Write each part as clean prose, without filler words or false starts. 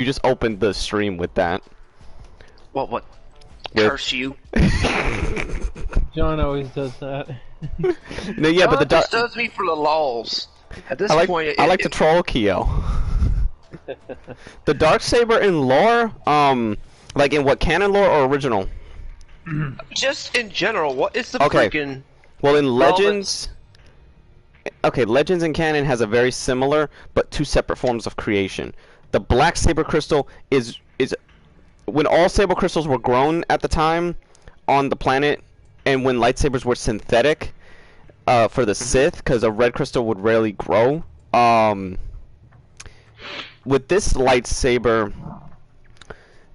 You just opened the stream with that. What? With... Curse you. John always does that. No, yeah, but the just does me for the lulz. At this point, I like to troll Kyo. The Darksaber in lore, like in what, canon lore or original? Just in general, what is the freaking... Well, in Legends... Okay, Legends and canon has a very similar, but two separate forms of creation. The Black Saber Crystal is when all Saber Crystals were grown at the time on the planet, and when lightsabers were synthetic for the Sith, because a red crystal would rarely grow. With this lightsaber,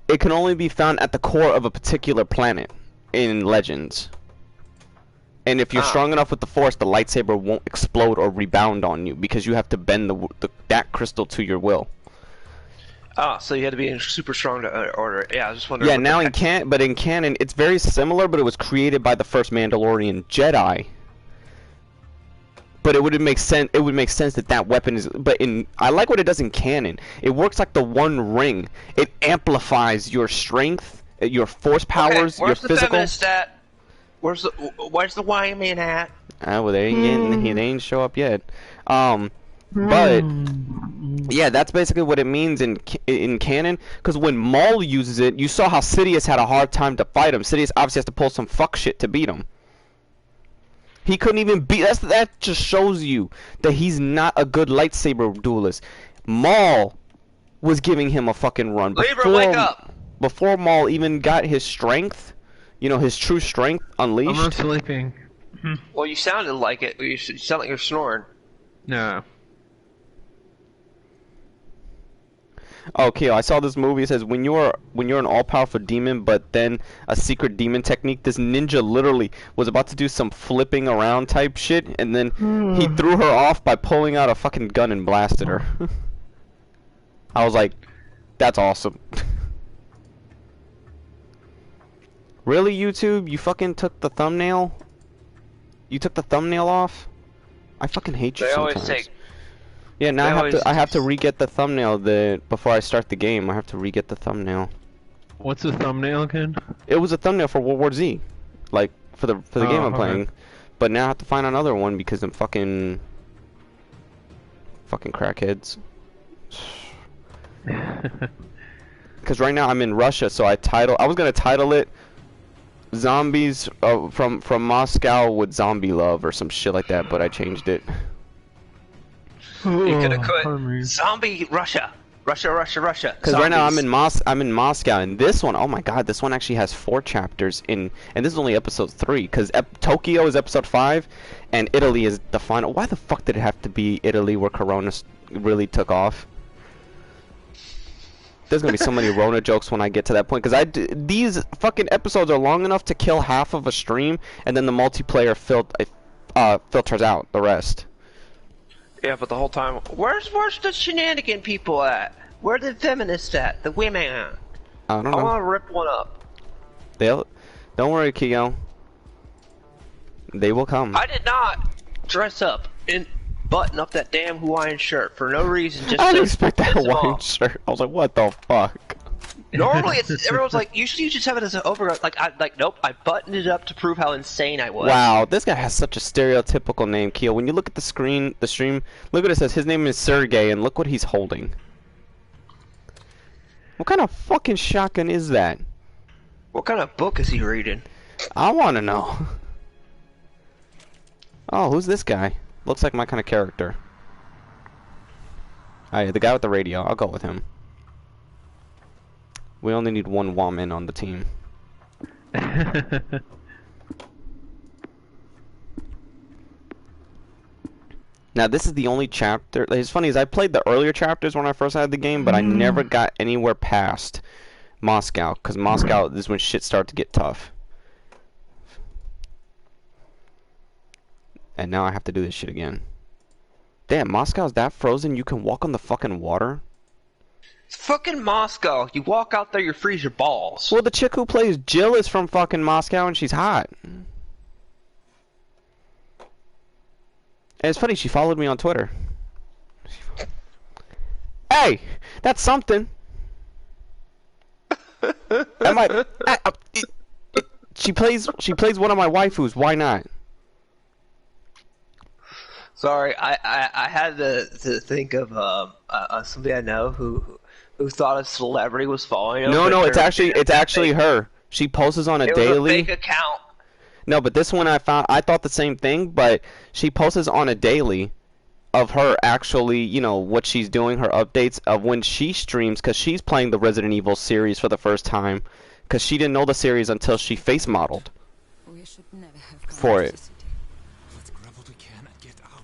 it can only be found at the core of a particular planet in Legends. And if you're strong enough with the Force, the lightsaber won't explode or rebound on you because you have to bend that crystal to your will. Ah, so you had to be super strong to order it. Yeah, I was just wondering. Yeah, now in canon, it's very similar, but it was created by the first Mandalorian Jedi. But it would make sense. It would make sense that weapon is. But I like what it does in canon. It works like the One Ring. It amplifies your strength, your Force powers, your physical. Where's the feminist at? Where's the white man at? Well, they ain't show up yet. But yeah, that's basically what it means in canon. Because when Maul uses it, you saw how Sidious had a hard time to fight him. Sidious obviously has to pull some fuck shit to beat him. He couldn't even beat. That just shows you that he's not a good lightsaber duelist. Maul was giving him a fucking run. Libra, wake up! Before Maul even got his strength, you know, his true strength unleashed. I'm sleeping. Well, you sounded like it. You sound like you're snoring. No. Okay, I saw this movie. It says when you're an all-powerful demon, but then a secret demon technique. This ninja literally was about to do some flipping around type shit, and then he threw her off by pulling out a fucking gun and blasted her. I was like, that's awesome. Really, YouTube? You fucking took the thumbnail? You took the thumbnail off? I fucking hate you sometimes. Always take... Yeah, now I have to re-get the thumbnail before I start the game. I have to re-get the thumbnail. What's the thumbnail again? It was a thumbnail for World War Z, like for the game I'm playing. But now I have to find another one because I'm fucking crackheads. Because right now I'm in Russia, so I was gonna title it "Zombies from Moscow with Zombie Love" or some shit like that, but I changed it. You could have put Zombie Russia. Russia. Because right now I'm in Moscow, and this one, oh my god, this one actually has 4 chapters and this is only episode 3, because Tokyo is episode 5, and Italy is the final. Why the fuck did it have to be Italy where Corona really took off? There's gonna be so many Rona jokes when I get to that point, because these fucking episodes are long enough to kill half of a stream, and then the multiplayer filters out the rest. Yeah, but the whole time, where's the shenanigan people at? Where the feminists at? The women at? I don't know. I want to rip one up. Don't worry, Kyo. They will come. I did not dress up and button up that damn Hawaiian shirt for no reason. Just I didn't expect that Hawaiian shirt. I was like, what the fuck? Normally, everyone's like, usually you just have it as an overcoat. Nope, I buttoned it up to prove how insane I was. Wow, this guy has such a stereotypical name, Keo. When you look at the stream, look what it says. His name is Sergey, and look what he's holding. What kind of fucking shotgun is that? What kind of book is he reading? I want to know. Oh, who's this guy? Looks like my kind of character. Alright, the guy with the radio. I'll go with him. We only need one woman on the team. Now this is the only chapter. It's funny, is I played the earlier chapters when I first had the game, but I never got anywhere past Moscow, because Moscow is when shit started to get tough. And now I have to do this shit again. Damn, Moscow's that frozen you can walk on the fucking water? It's fucking Moscow. You walk out there, you freeze your balls. Well, the chick who plays Jill is from fucking Moscow, and she's hot. And it's funny, she followed me on Twitter. Hey, that's something. Am she plays one of my waifus. Why not? Sorry, I had to think of somebody I know who thought a celebrity was following him. No, it's actually her. She posts on a it daily. Was a fake account. No, but this one I thought the same thing, but she posts on a daily of her actually, you know, what she's doing, her updates of when she streams, because she's playing the Resident Evil series for the first time, because she didn't know the series until she face modeled for it.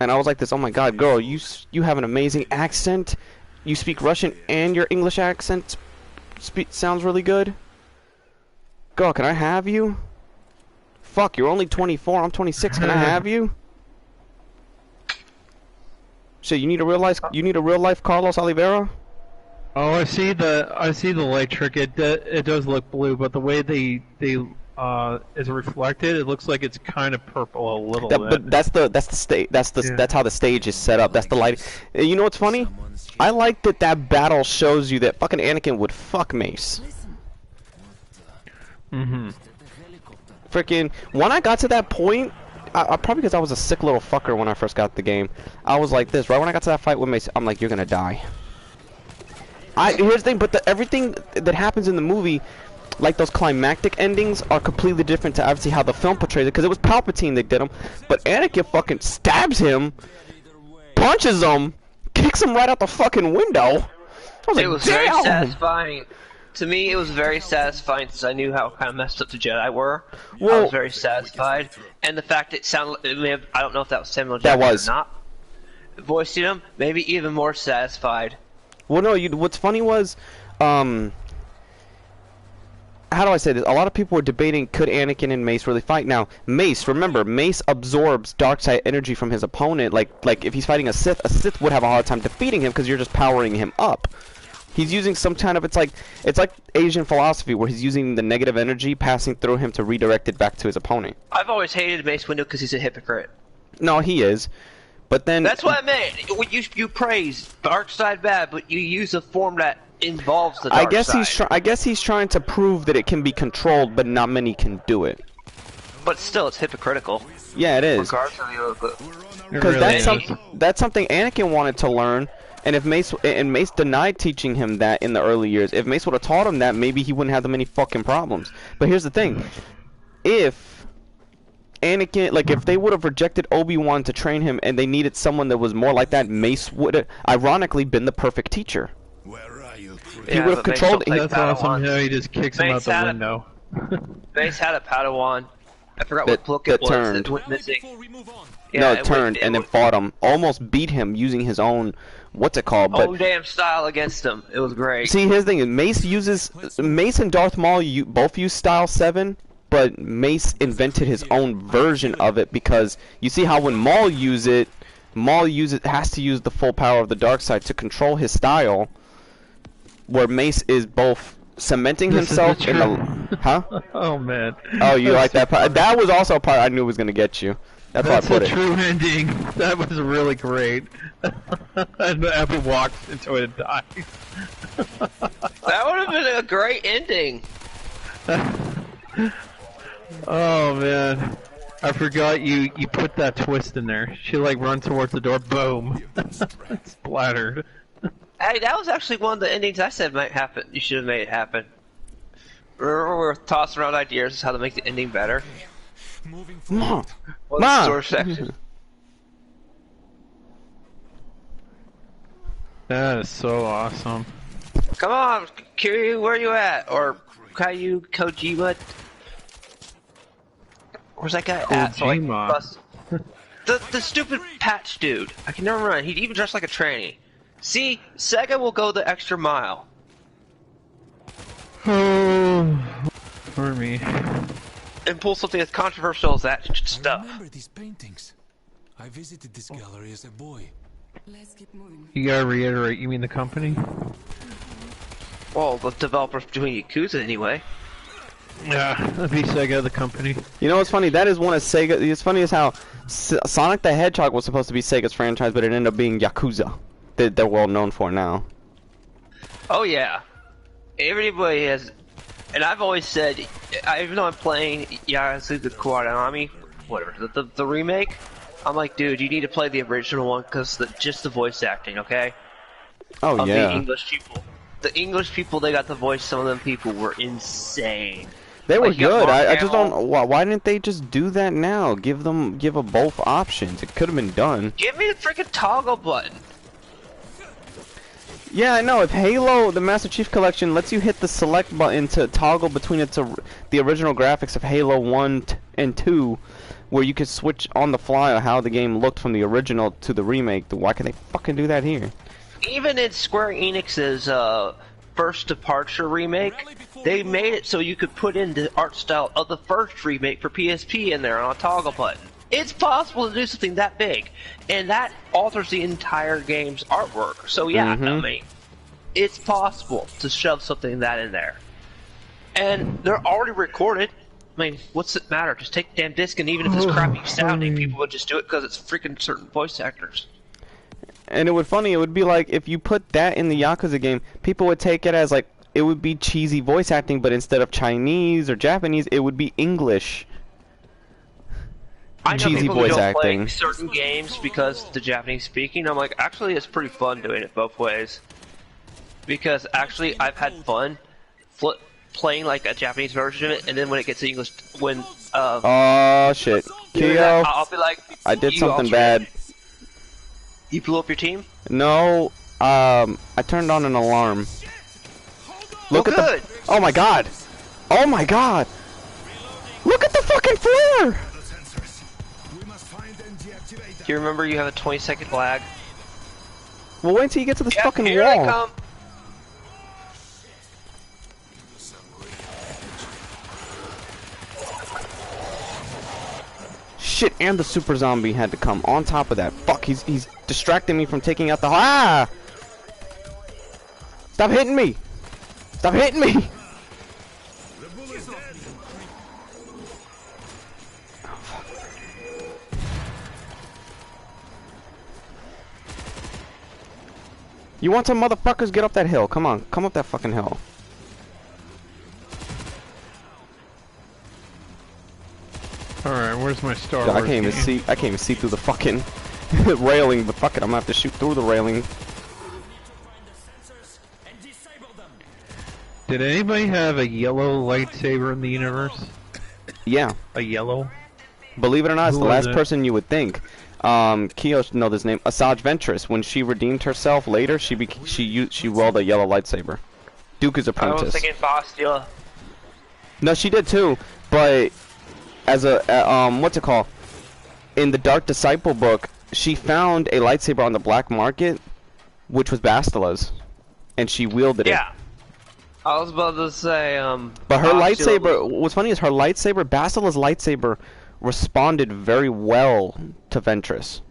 And I was like this, oh my god, girl, you have an amazing accent. You speak Russian and your English accent sounds really good. Girl, can I have you? Fuck, you're only 24, I'm 26, can I have you? So you need a real life Carlos Oliveira? Oh, I see the light trick. It does look blue, but the way they is reflected, it looks like it's kind of purple a little bit. But that's the stage. That's how the stage is set up. That's the light. You know what's funny? I like that battle shows you that fucking Anakin would fuck Mace. Freaking when I got to that point, I probably because I was a sick little fucker when I first got the game. I was like this. Right when I got to that fight with Mace, I'm like, you're gonna die. Here's the thing, but everything that happens in the movie, like those climactic endings, are completely different to obviously how the film portrays it. Because it was Palpatine that did them, but Anakin fucking stabs him, punches him, kicks him right out the fucking window. It was very satisfying. To me, it was very satisfying since I knew how kind of messed up the Jedi were. Well, I was very satisfied, and the fact it sounded, I don't know if that was Samuel Jackson or not. Voicing him, maybe even more satisfied. Well, no, what's funny was, how do I say this? A lot of people were debating, could Anakin and Mace really fight? Now, Mace, remember, Mace absorbs dark side energy from his opponent. Like if he's fighting a Sith would have a hard time defeating him because you're just powering him up. He's using some kind of, it's like Asian philosophy where he's using the negative energy passing through him to redirect it back to his opponent. I've always hated Mace Windu because he's a hypocrite. No, he is. But then that's what I meant. You praise dark side bad, but you use a form that involves the dark side. I guess he's trying to prove that it can be controlled, but not many can do it. But still, it's hypocritical. Yeah, it is. Because that's something Anakin wanted to learn, and if Mace denied teaching him that in the early years. If Mace would have taught him that, maybe he wouldn't have that many fucking problems. But here's the thing: if Anakin, like, if they would have rejected Obi-Wan to train him and they needed someone that was more like that, Mace would have ironically been the perfect teacher. Where are you? He would have controlled. That's awesome. Yeah, he just kicks him out the window. Mace had a Padawan. I forgot what book it was that went missing. Yeah, no, it turned and then fought him. Almost beat him using his own, what's it called? Own damn style against him. It was great. See, here's the thing: Mace and Darth Maul both use Style 7. But Mace invented his own version of it because you see how when Maul has to use the full power of the dark side to control his style, where Mace is both cementing himself in the Oh man. Oh, you like that part? That was also a part I knew was gonna get you. That's why I put it. That's a true ending. That was really great. And Abby walks into it and dies. That would have been a great ending. Oh man, I forgot you put that twist in there. She like runs towards the door, boom, splattered. Hey, that was actually one of the endings I said might happen. You should have made it happen. Remember, we were tossing around ideas as how to make the ending better. Mom, the store section. That is so awesome. Come on, Kiryu, where you at? Or Caillou Kojima? Where's that guy at? So the stupid patch dude. I can never remember. He'd even dress like a tranny. See, Sega will go the extra mile. Oh, for me. And pull something as controversial as that stuff. I remember these paintings. I visited this gallery as a boy. Let's keep moving. You gotta reiterate. You mean the company? Well, the developers doing Yakuza anyway. Yeah, that'd be Sega, the company. You know what's funny? That is one of Sega. It's funny as how Sonic the Hedgehog was supposed to be Sega's franchise, but it ended up being Yakuza. They're well known for now. Oh yeah, everybody has And I've always said, even though I'm playing Yakuza Kiwami, whatever, the remake, I'm like, dude, you need to play the original one because just the voice acting, okay? Oh, of yeah. the English people. The English people, they got the voice, some of them people were insane. They were good. I just don't. Why didn't they just do that now? Give a both options. It could have been done. Give me the freaking toggle button. Yeah, I know. If Halo, the Master Chief Collection, lets you hit the select button to toggle between the original graphics of Halo 1 and 2, where you could switch on the fly on how the game looked from the original to the remake, why can't they fucking do that here? Even in Square Enix's first Departure remake, they made it so you could put in the art style of the first remake for PSP in there on a toggle button. It's possible to do something that big, and that alters the entire game's artwork. So yeah, I mean, it's possible to shove something that in there. And they're already recorded. I mean, what's it matter? Just take the damn disc, and even if it's crappy sounding, people would just do it because it's freaking certain voice actors. And it would be like if you put that in the Yakuza game, people would take it as like it would be cheesy voice acting, but instead of Chinese or Japanese, it would be English. I know cheesy people voice who don't acting. play certain games because the Japanese speaking. I'm like, actually, it's pretty fun doing it both ways. Because actually, I've had fun playing like a Japanese version of it, and then when it gets English, oh shit, Kyo, I'll be like, I did something bad. You blew up your team? No, I turned on an alarm. Look at the. Oh my god! Oh my god! Look at the fucking flare! Do you remember you have a 20-second lag? Well, wait till you get to this fucking here wall. They come. Shit, and the super zombie had to come on top of that. Fuck, he's distracting me from taking out the. Ah! Stop hitting me! Stop hitting me! You want some motherfuckers? Get up that hill. Come on, come up that fucking hill. Alright, where's my Star God, Wars I can't even see. I can't even see through the fucking railing. But fuck it, I'm gonna have to shoot through the railing. Did anybody have a yellow lightsaber in the universe? Yeah. A yellow? Believe it or not, it's Who the was last it? person you would think. Kyo should know this name. Asajj Ventress. When she redeemed herself later, she wielded a yellow lightsaber. Dooku's apprentice. I was thinking Bastila. No, she did too. But as a what's it called? In the Dark Disciple book, she found a lightsaber on the black market, which was Bastila's, and she wielded it. Yeah. I was about to say, But her lightsaber, what's funny is her lightsaber, Bastila's lightsaber, responded very well to Ventress.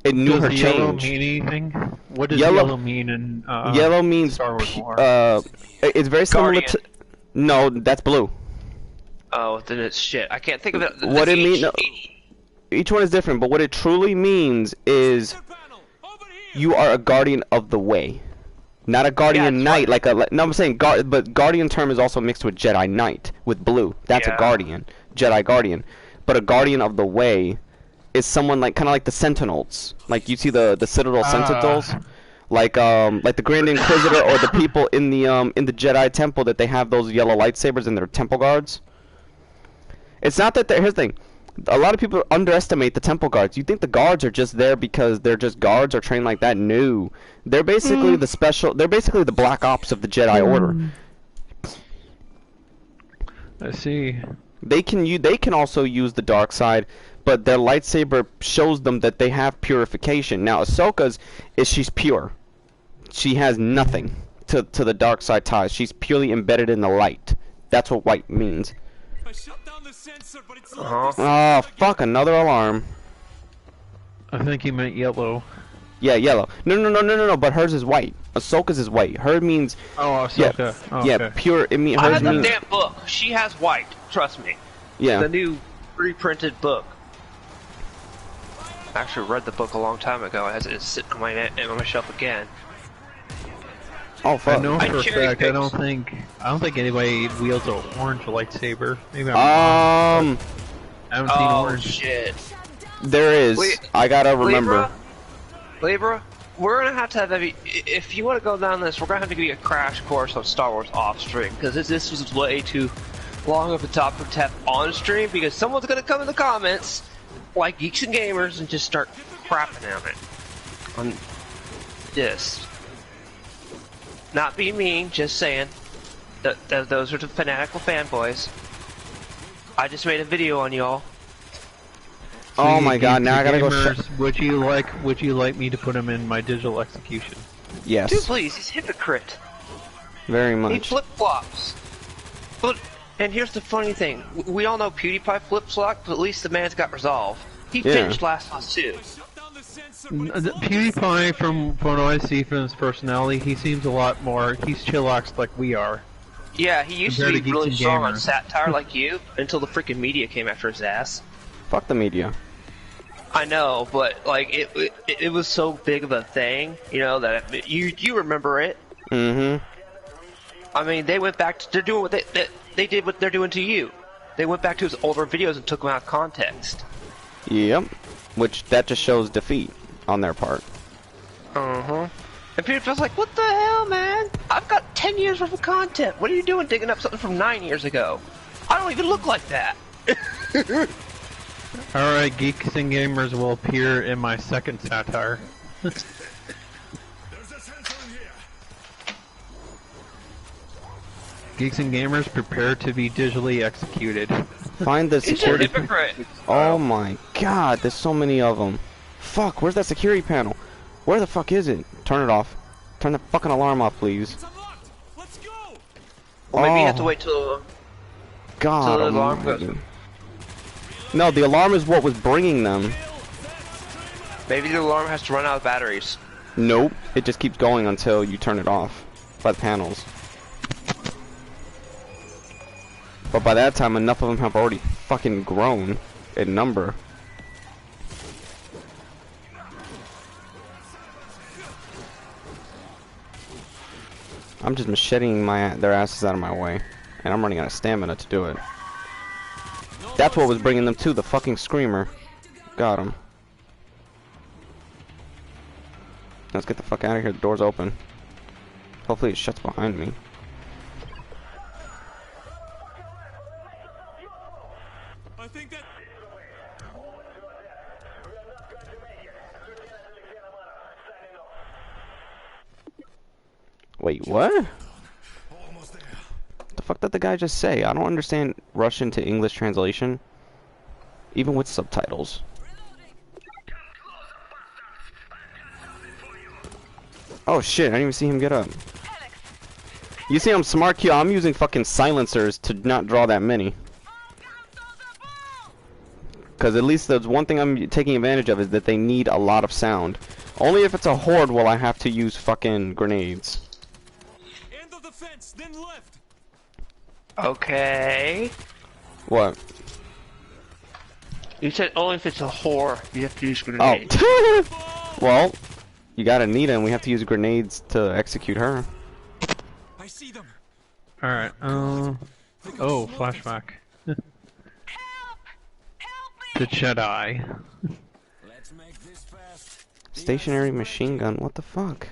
It knew her Does yellow change. mean anything? What does yellow mean in yellow means Star Wars lore? it's very similar Guardian. to. No, that's blue. Oh, then it's shit. I can't think of it. What it means? No, each one is different, but what it truly means is you are a guardian of the way, not a guardian knight. Like a no, I'm saying but guardian term is also mixed with Jedi Knight with blue. That's a guardian, Jedi guardian. But a guardian of the way is someone like kind of like the Sentinels. Like you see the Citadel Sentinels, like the Grand Inquisitor or the people in the Jedi Temple that they have those yellow lightsabers in their temple guards. It's not that here's the thing. A lot of people underestimate the temple guards. You think the guards are just there because they're just guards or trained like that? No, they're basically the special. They're basically the black ops of the Jedi Order. I see. They can also use the dark side, but their lightsaber shows them that they have purification. Now Ahsoka's she's pure. She has nothing to the dark side ties. She's purely embedded in the light. That's what white means. I shut down the sensor, but it's Oh fuck! Another alarm. I think he meant yellow. Yeah, yellow. No. But hers is white. Ahsoka's is white. Her means. Oh, Ahsoka. Yeah, Oh, yeah, okay. pure. It means I hers have the means. damn book. She has white. Trust me. Yeah. The new reprinted book. I actually read the book a long time ago. As it's sitting on my shelf again. Oh fuck. I know for a fact. I don't think anybody wields an orange lightsaber. Maybe I'm wrong. I haven't seen orange. Shit. There is. I gotta remember. Libra, we're gonna have if you want to go down this, we're gonna have to give you a crash course on Star Wars off stream because this was way too long of a top for tap on stream because someone's gonna come in the comments like Geeks and Gamers and just start crapping on it. On this. Not being mean, just saying that those are the fanatical fanboys. I just made a video on y'all. Oh my god, now I gotta go would you like me to put him in my digital execution? Yes. Dude, please, he's a hypocrite. Very much. He flip-flops. And here's the funny thing. We all know PewDiePie flip-flops, but at least the man's got resolve. He finished Last of Us 2. PewDiePie, from what I see from his personality, he seems a lot more, he's chillaxed like we are. Yeah, he used to be really strong on satire like you, until the freaking media came after his ass. Fuck the media. I know, but like it was so big of a thing, you know, that you remember it. Mm-hmm. I mean, they went back to they're doing what they did what they're doing to you. They went back to his older videos and took them out of context. Yep. Which that just shows defeat on their part. Uh-huh. And people's like, what the hell, man? I've got 10 years worth of content. What are you doing digging up something from 9 years ago? I don't even look like that. Alright, Geeks and Gamers will appear in my second satire. Geeks and Gamers, prepare to be digitally executed. Find the security. He's a hypocrite. Oh my god, there's so many of them. Fuck, where's that security panel? Where the fuck is it? Turn it off. Turn the fucking alarm off, please. Let's go. Well, maybe you have to wait till God, the alarm goes. No, the alarm is what was bringing them. Maybe the alarm has to run out of batteries. Nope, it just keeps going until you turn it off by the panels. But by that time, enough of them have already fucking grown in number. I'm just macheting their asses out of my way, and I'm running out of stamina to do it. That's what was bringing them to the fucking screamer. Got him. Let's get the fuck out of here. The door's open. Hopefully it shuts behind me. I think that. Wait, what? The fuck did the guy just say? I don't understand Russian to English translation, even with subtitles. Oh shit, I didn't even see him get up. You see I'm smart, Q? I'm using fucking silencers to not draw that many. Because at least there's one thing I'm taking advantage of is that they need a lot of sound. Only if it's a horde will I have to use fucking grenades. End of the fence, then left. Okay. What? You said only if it's a whore you have to use grenades. Oh. Well, you got Anita and we have to use grenades to execute her. I see them. Alright, oh, flashback. The Jedi. Let's make this fast. Stationary machine gun, what the fuck?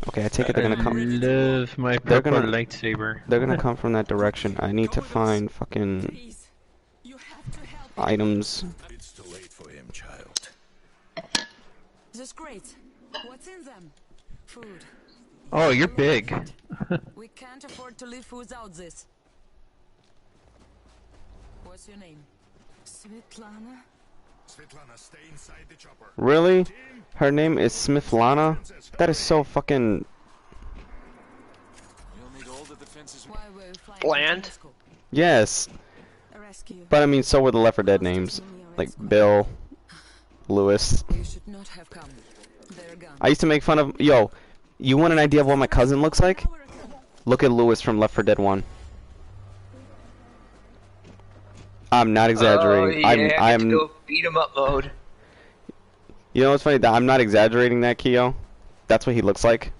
Okay, I take it they're gonna come. Love my purple lightsaber. They're gonna come from that direction. I need to find fucking items. It's too late for him, child. Just great. What's in them? Food. Oh, you're big. We can't afford to live without this. What's your name? Svetlana? Svetlana, stay inside the chopper. Really? Her name is Smithlana? That is so fucking... You'll need all the defenses. Why were you flying Bland? to Moscow? Yes. A rescue. But I mean, so were the Left 4 Dead names. Like Bill, Lewis. You should not have come. They're gone. I used to make fun of... Yo, you want an idea of what my cousin looks like? Look at Lewis from Left 4 Dead 1. I'm not exaggerating. Oh, yeah, I'm go beat 'em up mode. You know what's funny? I'm not exaggerating that, Keo. That's what he looks like.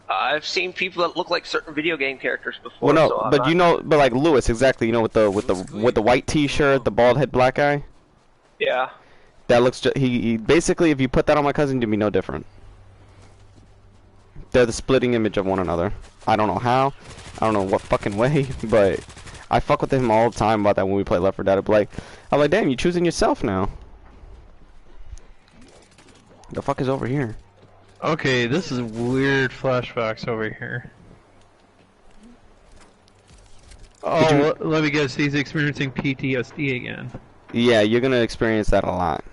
I've seen people that look like certain video game characters before. Well, no, so but you know, but like Lewis, exactly. You know, with the white T-shirt, the bald head black guy. Yeah. That looks. He basically, if you put that on my cousin, you'd be no different. They're the splitting image of one another. I don't know how. I don't know what fucking way, but I fuck with him all the time about that when we play Left 4 Dead. I'm like, damn, you choosing yourself now. The fuck is over here? Okay, this is weird flashbacks over here. Oh, let me guess, he's experiencing PTSD again. Yeah, you're gonna experience that a lot.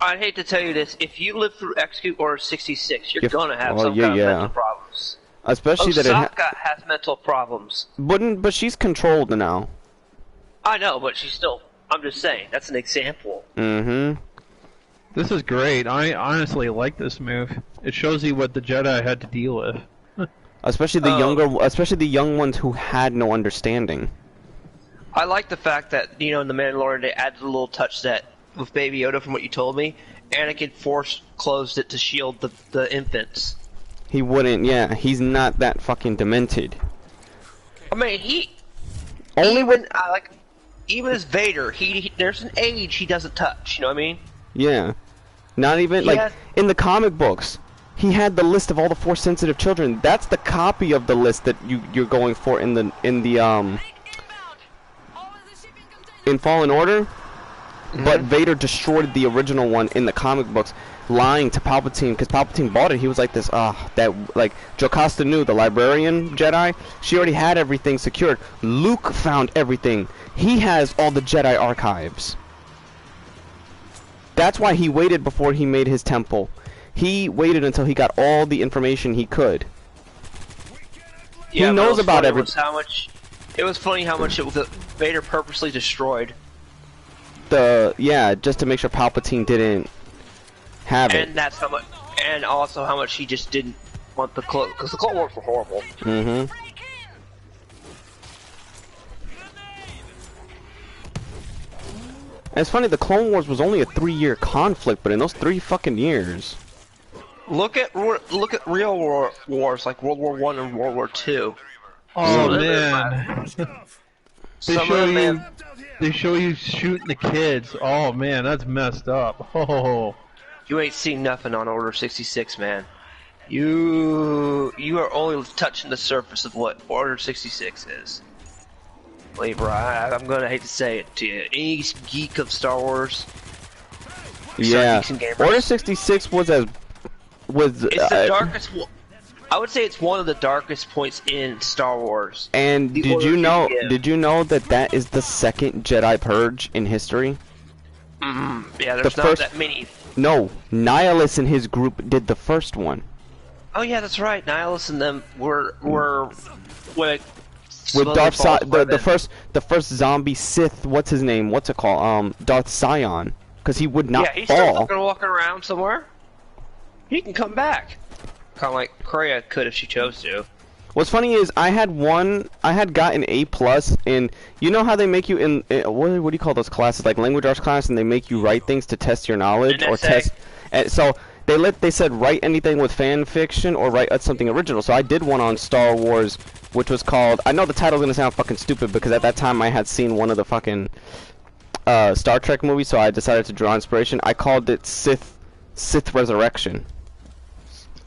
I'd hate to tell you this, if you live through Execute Order 66, you're gonna have some kind of mental problems. Especially Osaka has mental problems. But she's controlled now. I know, but she's still. I'm just saying, that's an example. Mm-hmm. This is great. I honestly like this move. It shows you what the Jedi had to deal with. Especially the young ones who had no understanding. I like the fact that, you know, in The Mandalorian they added a little touch that, with Baby Yoda from what you told me, Anakin closed it to shield the infants. He wouldn't, yeah. He's not that fucking demented. I mean, even as Vader, there's an age he doesn't touch, you know what I mean? Yeah. Not even, in the comic books, he had the list of all the Force-sensitive children. That's the copy of the list that you're going for in Fallen Order. Mm-hmm. But Vader destroyed the original one in the comic books, lying to Palpatine, because Palpatine bought it. He was like this, Jocasta Nu, the librarian Jedi, she already had everything secured. Luke found everything. He has all the Jedi archives. That's why he waited before he made his temple. He waited until he got all the information he could. Yeah, he knows about everything. It was funny how much Vader purposely destroyed. Just to make sure Palpatine didn't have it. And that's how much, and also how much he just didn't want the Clone, because the Clone Wars were horrible. Mm-hmm. And it's funny, the Clone Wars was only a 3-year conflict, but in those 3 fucking years. Look at real wars like World War I and World War II. Oh man. They show you shooting the kids. Oh man, that's messed up. Oh. You ain't seen nothing on Order 66, man. You are only touching the surface of what Order 66 is. Believe I'm gonna hate to say it to you. Any geek of Star Wars. Yeah. Order 66 was the darkest. I would say it's one of the darkest points in Star Wars. And did you know that is the second Jedi Purge in history? Yeah, there's not that many. No, Nihilus and his group did the first one. Oh yeah, that's right. Nihilus and them were with Darth the first zombie Sith. What's his name? What's it called? Darth Sion, because he would not fall. Yeah, he's still gonna walk around somewhere. He can come back. Kind of like Kreia could if she chose to. What's funny is I had gotten A+ in, you know how they make you in what do you call those classes, like language arts class, and they make you write things to test your knowledge or test. And so they said write anything with fan fiction or write something original. So I did one on Star Wars, which was called. I know the title's gonna sound fucking stupid because at that time I had seen one of the fucking Star Trek movies, so I decided to draw inspiration. I called it Sith Resurrection.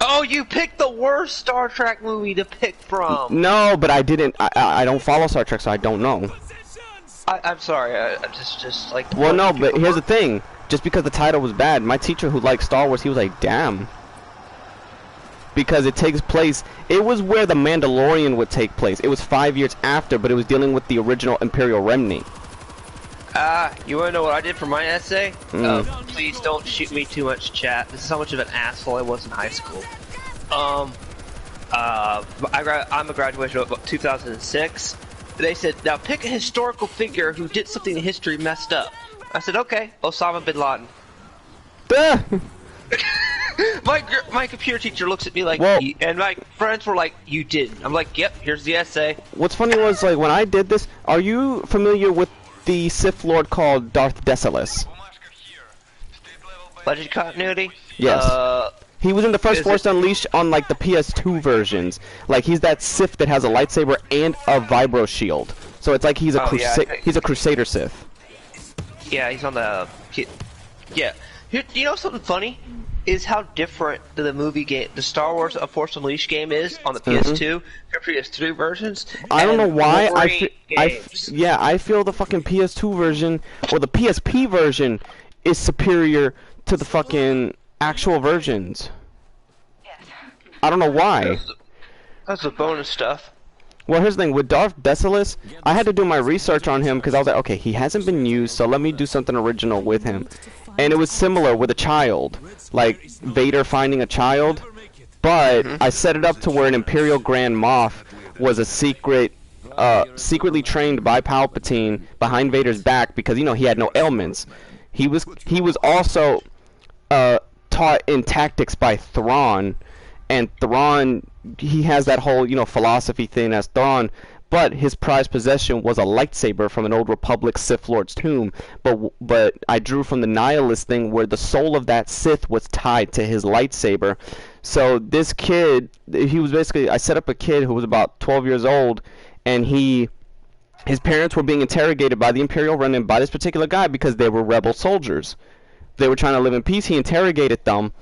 Oh, you picked the worst Star Trek movie to pick from. No, but I didn't. I don't follow Star Trek, so I don't know. I'm sorry. I'm just like. Well, no, but here's the thing. Just because the title was bad, my teacher who liked Star Wars, he was like, "Damn." Because it takes place. It was where the Mandalorian would take place. It was 5 years after, but it was dealing with the original Imperial remnant. You wanna know what I did for my essay? Please don't shoot me too much, chat. This is how much of an asshole I was in high school. I'm a graduation of 2006. They said, now pick a historical figure who did something in history messed up. I said, okay, Osama bin Laden. My computer teacher looks at me like, and my friends were like, you didn't. I'm like, yep, here's the essay. What's funny was, like, when I did this, are you familiar with the Sith Lord called Darth Desilus? Legend continuity? Yes. He was in the first Force Unleashed on like the PS2 versions. Like he's that Sith that has a lightsaber and a vibro shield. So it's like he's a he's a Crusader Sith. Yeah, he's on the yeah. You know something funny? Is how different the movie game, the Star Wars A Force Unleashed game is on the PS2 compared to PS3 versions. I don't know why. I feel the fucking PS2 version or the PSP version is superior to the fucking actual versions. I don't know why. That's the bonus stuff. Well, here's the thing. With Darth Decimus, I had to do my research on him because I was like, okay, he hasn't been used, so let me do something original with him. And it was similar with a child, like Vader finding a child, but I set it up to where an Imperial Grand Moff was a secretly trained by Palpatine behind Vader's back because, you know, he had no ailments. He was also taught in tactics by Thrawn, and Thrawn, he has that whole, you know, philosophy thing as Thrawn, but his prized possession was a lightsaber from an old Republic Sith Lord's tomb. But I drew from the Nihilist thing where the soul of that Sith was tied to his lightsaber. So this kid, he was basically, I set up a kid who was about 12 years old, and his parents were being interrogated by the Imperial Remnant by this particular guy because they were rebel soldiers. They were trying to live in peace. He interrogated them.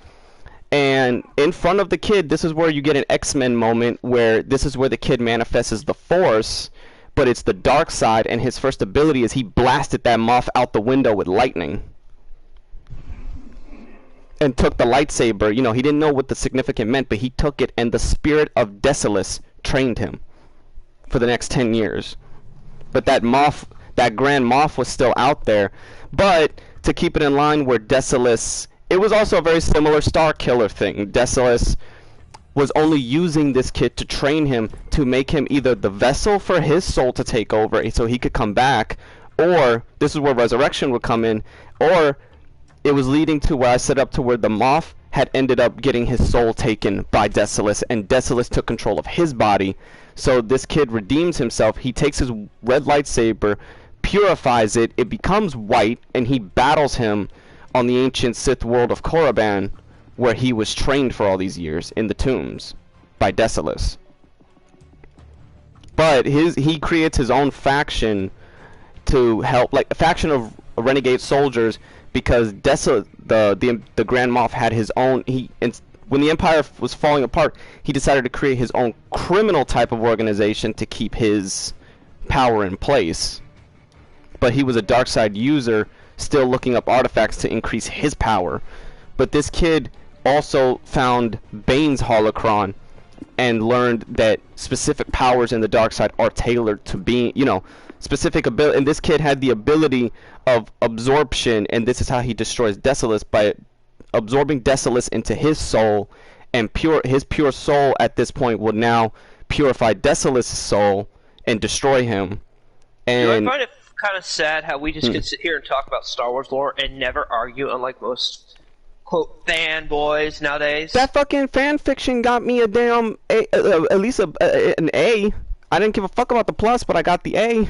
And in front of the kid, this is where you get an X-Men moment where this is where the kid manifests as the Force, but it's the dark side, and his first ability is he blasted that Moff out the window with lightning. And took the lightsaber. You know, he didn't know what the significance meant, but he took it, and the spirit of Decimus trained him for the next 10 years. But that Moff, that Grand Moff was still out there. But to keep it in line where Decimus... It was also a very similar Star Killer thing. Decimus was only using this kid to train him to make him either the vessel for his soul to take over so he could come back, or this is where Resurrection would come in, or it was leading to where I set up to where the Moff had ended up getting his soul taken by Decimus, and Decimus took control of his body. So this kid redeems himself. He takes his red lightsaber, purifies it, it becomes white, and he battles him on the ancient Sith world of Korriban, where he was trained for all these years in the tombs by Decimus. But he creates his own faction to help, like a faction of renegade soldiers, because the Grand Moff had his own. When the Empire was falling apart, he decided to create his own criminal type of organization to keep his power in place. But he was a dark side user, still looking up artifacts to increase his power. But this kid also found Bane's holocron and learned that specific powers in the dark side are tailored to being, you know, specific ability. And this kid had the ability of absorption, and this is how he destroys Decimus, by absorbing Decimus into his soul, and his pure soul at this point will now purify Decimus' soul and destroy him. And I find it kind of sad how we just could sit here and talk about Star Wars lore and never argue, unlike most quote fanboys nowadays. That fucking fan fiction got me a damn at least an A. I didn't give a fuck about the plus, but I got the A.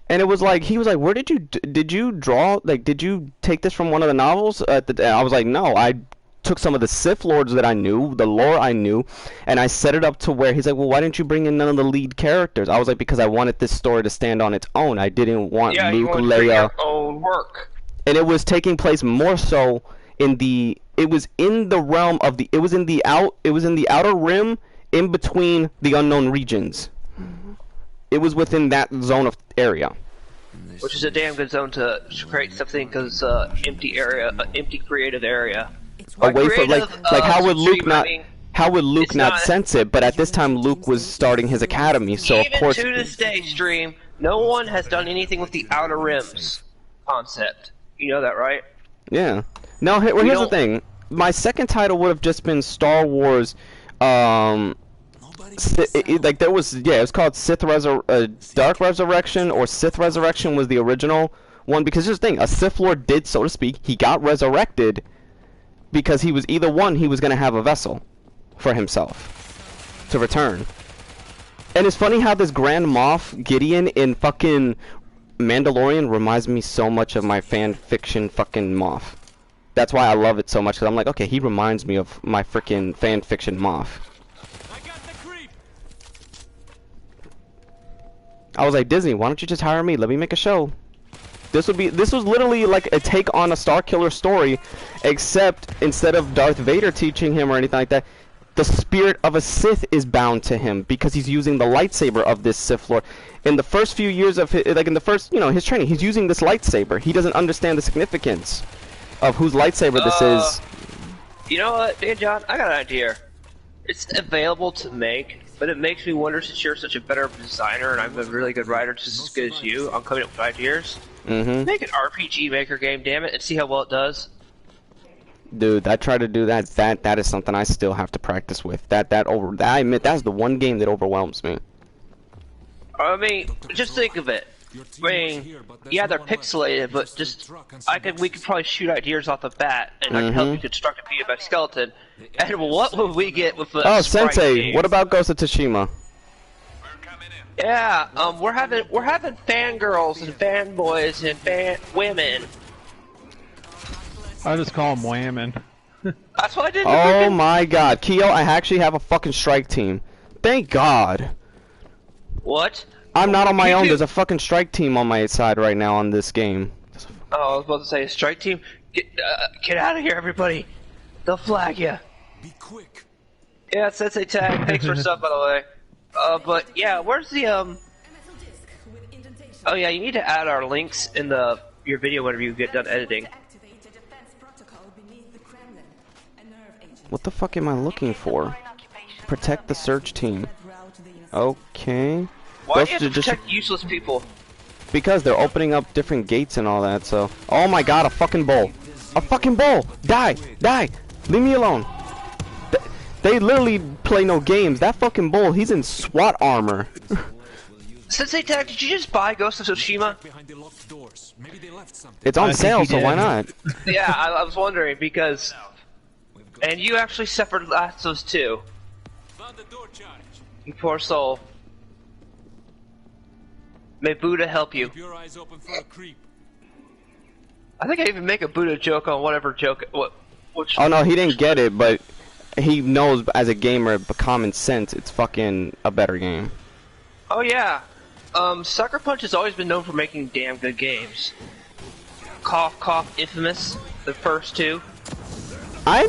And it was like, he was like, where did you draw, like, did you take this from one of the novels? I was like, no, I took some of the Sith Lords that I knew, the lore I knew, and I set it up to where he's like, well, why didn't you bring in none of the lead characters? I was like, because I wanted this story to stand on its own. I didn't want Luke, Leia, your own work. And it was taking place more so in the, it was in the realm of the, it was in the outer rim, in between the unknown regions. It was within that zone of area. Which is a damn good zone to create something, because empty creative area. Away from like how would Luke not sense it? But at this time, Luke was starting his academy, so of course. Even to this day, Stream, no one has done anything with the outer rims concept. You know that, right? Yeah. No, here's the thing. My second title would have just been Star Wars. Like there was, it was called Dark Resurrection, or Sith Resurrection was the original one, because here's the thing: a Sith Lord did, so to speak, he got resurrected because he was either one, he was gonna have a vessel for himself to return. And it's funny how this Grand Moff Gideon in fucking Mandalorian reminds me so much of my fan fiction fucking Moff. That's why I love it so much, because I'm like, okay, he reminds me of my freaking fan fiction Moff. I was like, Disney, why don't you just hire me? Let me make a show. This was literally like a take on a Starkiller story, except instead of Darth Vader teaching him or anything like that, the spirit of a Sith is bound to him because he's using the lightsaber of this Sith Lord. In the first few years of his, like in the first, his training, he's using this lightsaber. He doesn't understand the significance of whose lightsaber this is. You know what, hey John, I got an idea. It's available to make, but it makes me wonder, since you're such a better designer and I'm a really good writer just as good as you, I'm coming up with ideas. Make an RPG Maker game, damn it, and see how well it does. Dude, I tried to do that. That is something I still have to practice with. I admit that's the one game that overwhelms me. I mean, just think of it. I mean, yeah, they're pixelated, but just we could probably shoot ideas off the bat, and I can help you construct a PMX skeleton. And what would we get with the Sensei, game? what about Ghost of Tsushima? Yeah, we're having fangirls and fanboys and fan women. I just call them whamming. That's what I did. Oh my God, Keo, I actually have a fucking strike team. Thank God. What? I'm not on my own. There's a fucking strike team on my side right now on this game. Oh, I was about to say, strike team. Get out of here, everybody. They'll flag you. Be quick. Yeah, Sensei Tag. Thanks for stuff, by the way. But yeah, where's the Oh yeah, you need to add our links in your video whenever you get done editing. What the fuck am I looking for? Protect the search team. Okay. Why do you have to protect useless people? Because they're opening up different gates and all that, so... Oh my God, a fucking bull! A fucking bull! Die! Die! Leave me alone! They literally play no games. That fucking bull, he's in SWAT armor. Sensei Tag, did you just buy Ghost of Tsushima? It's on sale, so why not? Yeah, I was wondering, because... And you actually suffered Last of Us 2. You poor soul. May Buddha help you. I think I even make a Buddha joke on whatever joke. Oh no, he didn't get it, but he knows as a gamer, by common sense, it's fucking a better game. Oh yeah, Sucker Punch has always been known for making damn good games. Cough Cough Infamous, the first two. I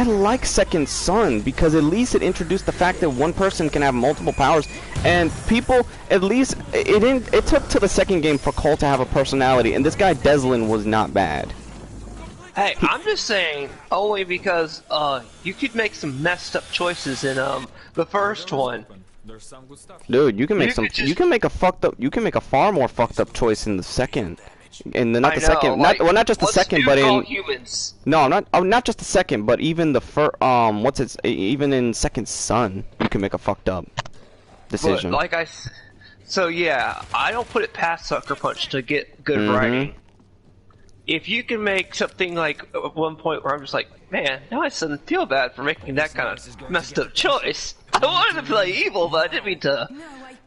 like Second Son because at least it introduced the fact that one person can have multiple powers, and people, at least it took to the second game for Cole to have a personality, and this guy Deslin was not bad. Hey, I'm just saying only because you could make some messed up choices in the first one. Dude, you can make you can make a far more fucked up choice in the second. And not the second, not just the second, but in humans. No, not just the second, but even the first. Even in Second Son, you can make a fucked up decision. But so yeah, I don't put it past Sucker Punch to get good writing. If you can make something like at one point where I'm just like, man, now I suddenly feel bad for making that kind of messed up choice. I wanted to play evil, but I didn't mean to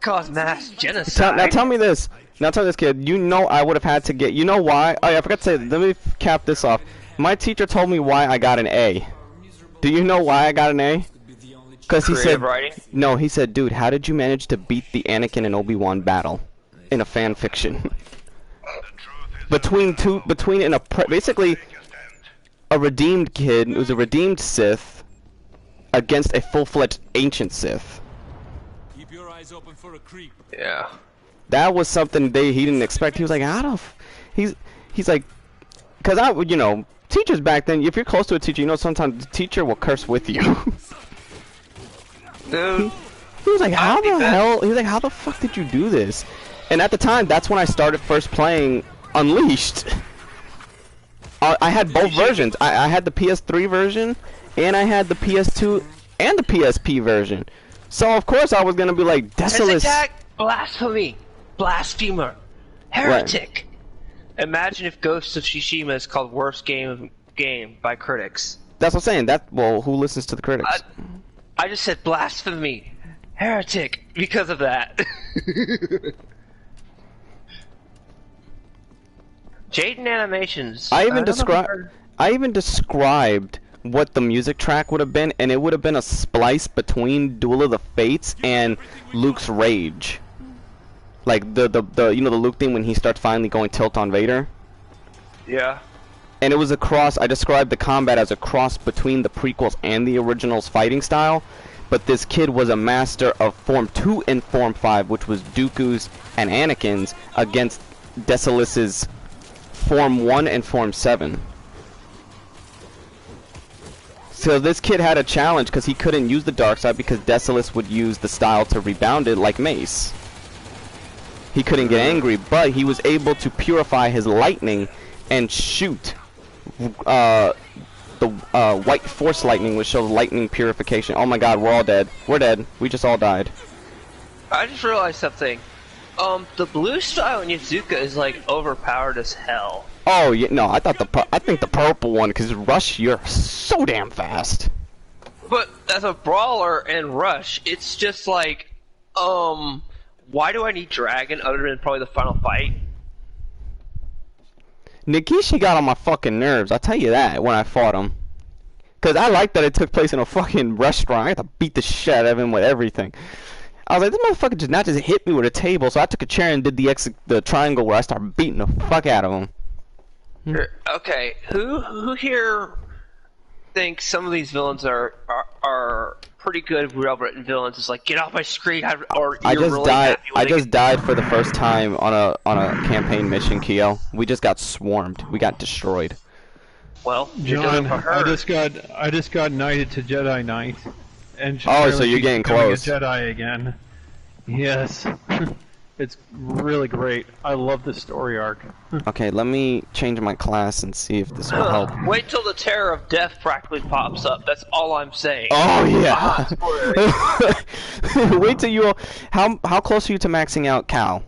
cause mass genocide. Now tell me this. Now tell this kid, you know I would have had to get, you know why? Oh yeah, I forgot to say, let me cap this off. My teacher told me why I got an A. Do you know why I got an A? Because he said, no, he said, dude, how did you manage to beat the Anakin and Obi-Wan battle in a fan fiction? Basically, a redeemed kid who's a redeemed Sith against a full-fledged ancient Sith. Keep your eyes open for a creep. Yeah. That was something he didn't expect. He was like, he's like, because teachers back then, if you're close to a teacher, sometimes the teacher will curse with you. Dude. He was like, how the fuck did you do this? And at the time, that's when I started first playing Unleashed. I had both versions. I had the PS3 version, and I had the PS2 and the PSP version. So of course I was gonna be like, Desolus. Blasphemy. Blasphemer. Heretic. What? Imagine if Ghost of Tsushima is called worst game by critics. That's what I'm saying. Well, who listens to the critics? I just said blasphemy. Heretic. Because of that. Jaden Animations. I even described what the music track would have been, and it would have been a splice between Duel of the Fates and Luke's Rage. Like the you know, the Luke thing when he starts finally going tilt on Vader. Yeah. And it was a cross. I described the combat as a cross between the prequels and the original's fighting style. But this kid was a master of Form 2 and Form 5, which was Dooku's and Anakin's, against Decilus's Form 1 and Form 7. So this kid had a challenge because he couldn't use the dark side because Decilus would use the style to rebound it like Mace. He couldn't get angry, but he was able to purify his lightning and shoot the white force lightning, which shows lightning purification. Oh my god, we're all dead. We're dead. We just all died. I just realized something. The blue style in Yazuka is like overpowered as hell. Oh yeah, no, I think the purple one, because Rush, you're so damn fast. But as a brawler and Rush, it's just like, why do I need Dragon other than probably the final fight? Nikishi got on my fucking nerves, I'll tell you that, when I fought him. Because I like that it took place in a fucking restaurant. I had to beat the shit out of him with everything. I was like, this motherfucker did not just hit me with a table, so I took a chair and did the triangle where I started beating the fuck out of him. Okay, who here thinks some of these villains are pretty good, well-written villains? It's like, get off my screen, or I you're just really died. happy when I they just died for the first time on a campaign mission, Keo. We just got swarmed. We got destroyed. Well, you're doing John, it for her. I just got knighted to Jedi Knight, and Oh, so you're getting close. A Jedi again. Yes, it's really great. I love this story arc. Okay, let me change my class and see if this will help. Wait till the terror of death practically pops up. That's all I'm saying. Oh yeah. Wait till you. How close are you to maxing out Cal?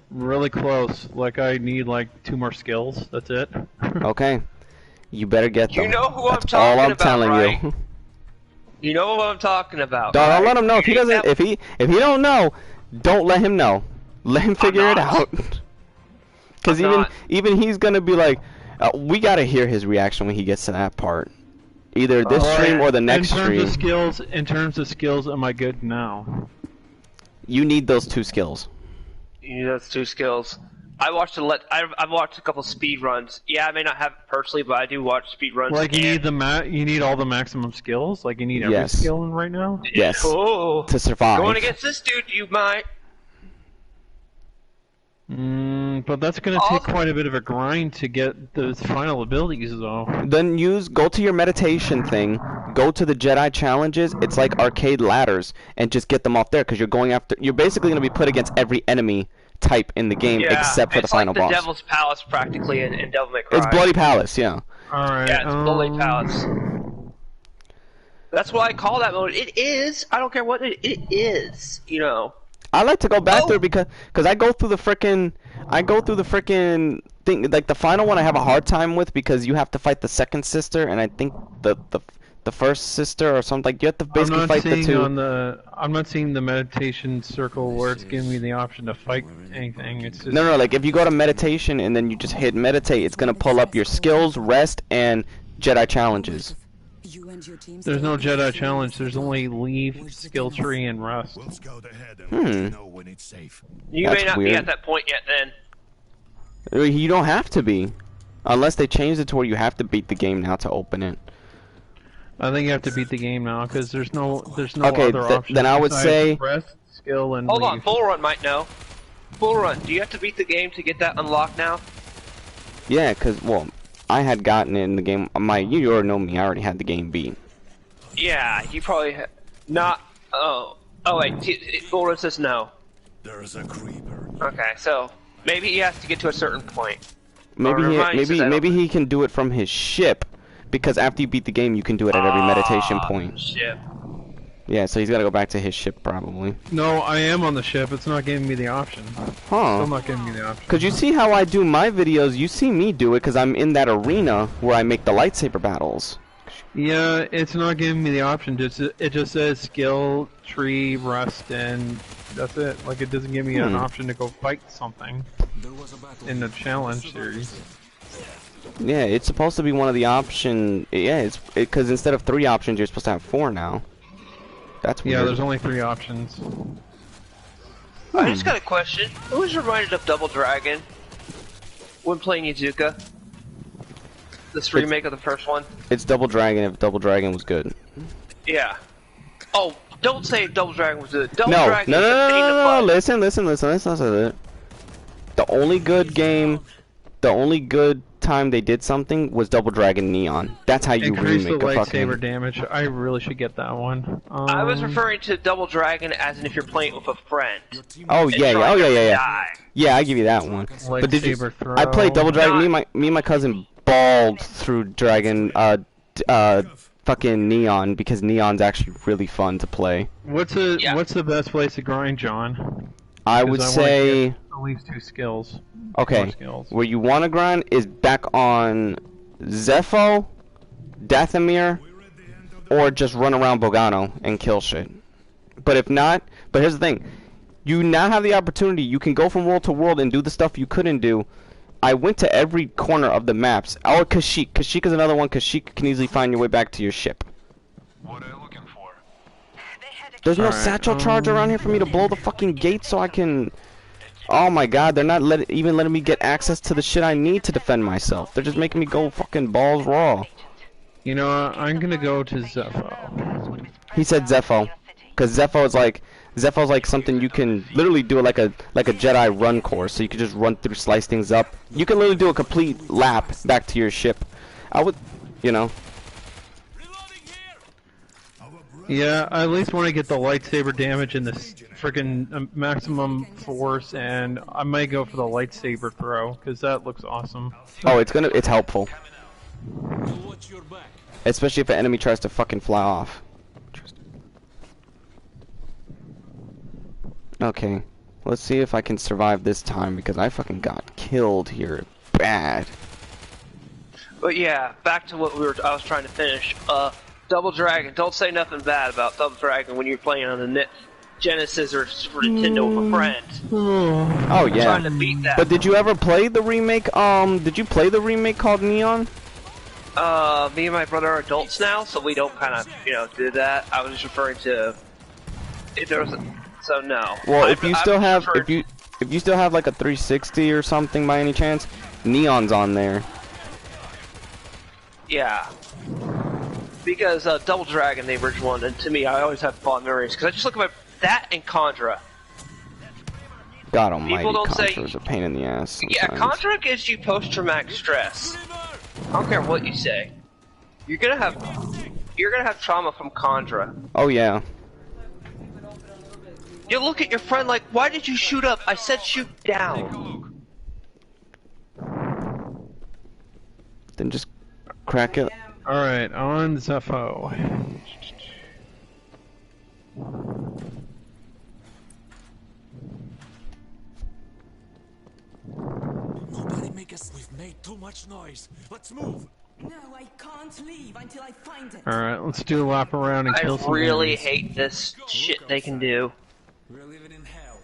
Really close. Like I need like 2 more skills. That's it. Okay. You better get them. You know who That's I'm talking all I'm about, telling right? you. You know what I'm talking about. Don't right? let him know if he doesn't. If he don't know, don't let him know. Let him figure it out. Because even he's gonna be like, we gotta hear his reaction when he gets to that part. Either this stream or the next stream. In terms of skills, am I good now? You need those 2 skills. You need those 2 skills. I've watched a couple speed runs. Yeah, I may not have it personally, but I do watch speed runs. Like you need all the maximum skills. Like you need every skill in right now. Yes. Oh. To survive. Going against this dude, you might. But that's gonna take quite a bit of a grind to get those final abilities, though. Then go to your meditation thing, go to the Jedi challenges. It's like arcade ladders, and just get them off there because you're basically gonna be put against every enemy type in the game except for the final boss. It's like the Devil's Palace practically in Devil May Cry. It's Bloody Palace, yeah. Alright. Yeah, it's Bloody Palace. That's why I call that mode. It is. I don't care what it is. You know. I like to go back there because I go through the frickin' thing. Like the final one, I have a hard time with because you have to fight the second sister, and I think the first sister or something. Like you have to basically fight the 2. I'm not seeing the meditation circle where it's giving me the option to fight anything. It's just... No. Like if you go to meditation and then you just hit meditate, it's gonna pull up your skills, rest, and Jedi challenges. There's no Jedi challenge. There's only leave, skill tree, and rest. We'll scout ahead and let you know when it's safe. You That's may not weird. be at that point yet. Then You don't have to be, unless they changed it to where you have to beat the game now to open it. I think you have to beat the game now because there's no Okay, other option. then I would say rest, skill, and hold on. leave. Bull Run might know. Bull Run. Do you have to beat the game to get that unlocked now? yeah, because I had gotten it in the game. You already know me. I already had the game beat. Yeah, you probably not. Oh wait. Bull Run says no. There's a creeper. Okay, so maybe he has to get to a certain point. Maybe he can do it from his ship, because after you beat the game, you can do it at every meditation point. Ship. Yeah, so he's got to go back to his ship probably. No, I am on the ship. It's not giving me the option. Huh? Still not giving me the option. Cause you see how I do my videos. You see me do it because I'm in that arena where I make the lightsaber battles. Yeah, it's not giving me the option. It just says skill, tree, rest, and that's it. Like it doesn't give me an option to go fight something. in the challenge series. Yeah, it's supposed to be one of the option. Yeah, it's because instead of 3 options, you're supposed to have 4 now. That's weird. Yeah, there's only 3 options. I just got a question. Who was reminded of Double Dragon when playing Yazuka? This remake of the first one? It's Double Dragon if Double Dragon was good. Yeah. Oh, don't say Double Dragon was good. No, listen. The only good game, the only good time they did something was Double Dragon Neon. That's how you increase remake the a fucking... lightsaber damage. I really should get that one. I was referring to Double Dragon as in if you're playing with a friend. Oh yeah. Yeah, I give you that one. But did you? Throw. I played Double Dragon. Me and my cousin balled through Dragon. Fucking Neon, because Neon's actually really fun to play. What's the best place to grind, John? I would say at least 2 skills. Okay, where you want to grind is back on Zepho, Dathomir, or just run around Bogano and kill shit. But if not, but here's the thing, you now have the opportunity. You can go from world to world and do the stuff you couldn't do. I went to every corner of the maps. Or Kashyyyk. Kashyyyk is another one. Kashyyyk can easily find your way back to your ship. What are you looking for? There's no satchel charge around here for me to blow the fucking gate so I can... Oh my god, they're not even letting me get access to the shit I need to defend myself. They're just making me go fucking balls raw. You know, I'm gonna go to Zepho. He said Zepho. Because Zepho's like something you can literally do like a Jedi run course, so you can just run through, slice things up. You can literally do a complete lap back to your ship. I would, you know. Yeah, I at least want to get the lightsaber damage and the freaking maximum force, and I might go for the lightsaber throw because that looks awesome. Oh, it's helpful. Especially if an enemy tries to fucking fly off. Okay, let's see if I can survive this time because I fucking got killed here bad. But yeah, back to what I was trying to finish. Double Dragon. Don't say nothing bad about Double Dragon when you're playing on the Genesis or Super Nintendo with a friend. Oh yeah. Trying to beat that. But did you ever play the remake? Did you play the remake called Neon? Me and my brother are adults now, so we don't kind of, do that. I was just referring to if there was. So no. Well, if you still have like a 360 or something by any chance, Neon's on there. Yeah. Because Double Dragon, the original one, and to me, I always have fond memories. Because I just look at that and Contra. God almighty, Contra's a pain in the ass sometimes. Yeah, Contra gives you post-traumatic stress. I don't care what you say. You're gonna have trauma from Contra. Oh yeah. You look at your friend like, why did you shoot up? I said shoot down. Then just crack it. Alright, on Zepho. Nobody make us. We've made too much noise. Let's move. No, I can't leave until I find it. Alright, let's do a lap around and kill some I really enemies. hate this shit they can do. We're living in hell.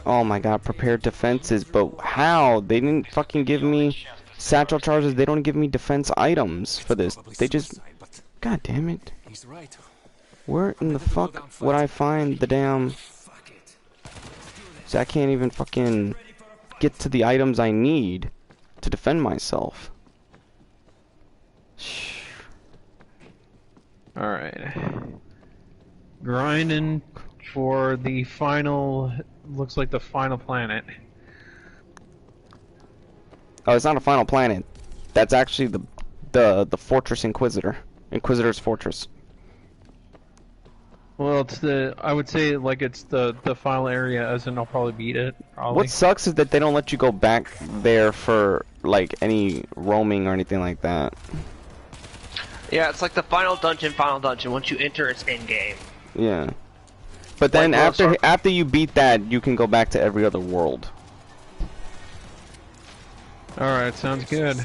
Oh my god, prepared defenses, but how? They didn't fucking give me satchel charges, they don't give me defense items for this. They just... God damn it. He's right. Where in the fuck would I find the damn... See, I can't even fucking get to the items I need to defend myself. Alright. Grinding for the final... Looks like the final planet. Oh, it's not a final planet. That's actually the Fortress Inquisitor. Inquisitor's Fortress. Well, it's I would say like it's the final area, as in I'll probably beat it. Probably. What sucks is that they don't let you go back there for like any roaming or anything like that. Yeah, it's like the final dungeon. Once you enter, it's in game. Yeah. But then like after you beat that, you can go back to every other world. Alright, sounds good.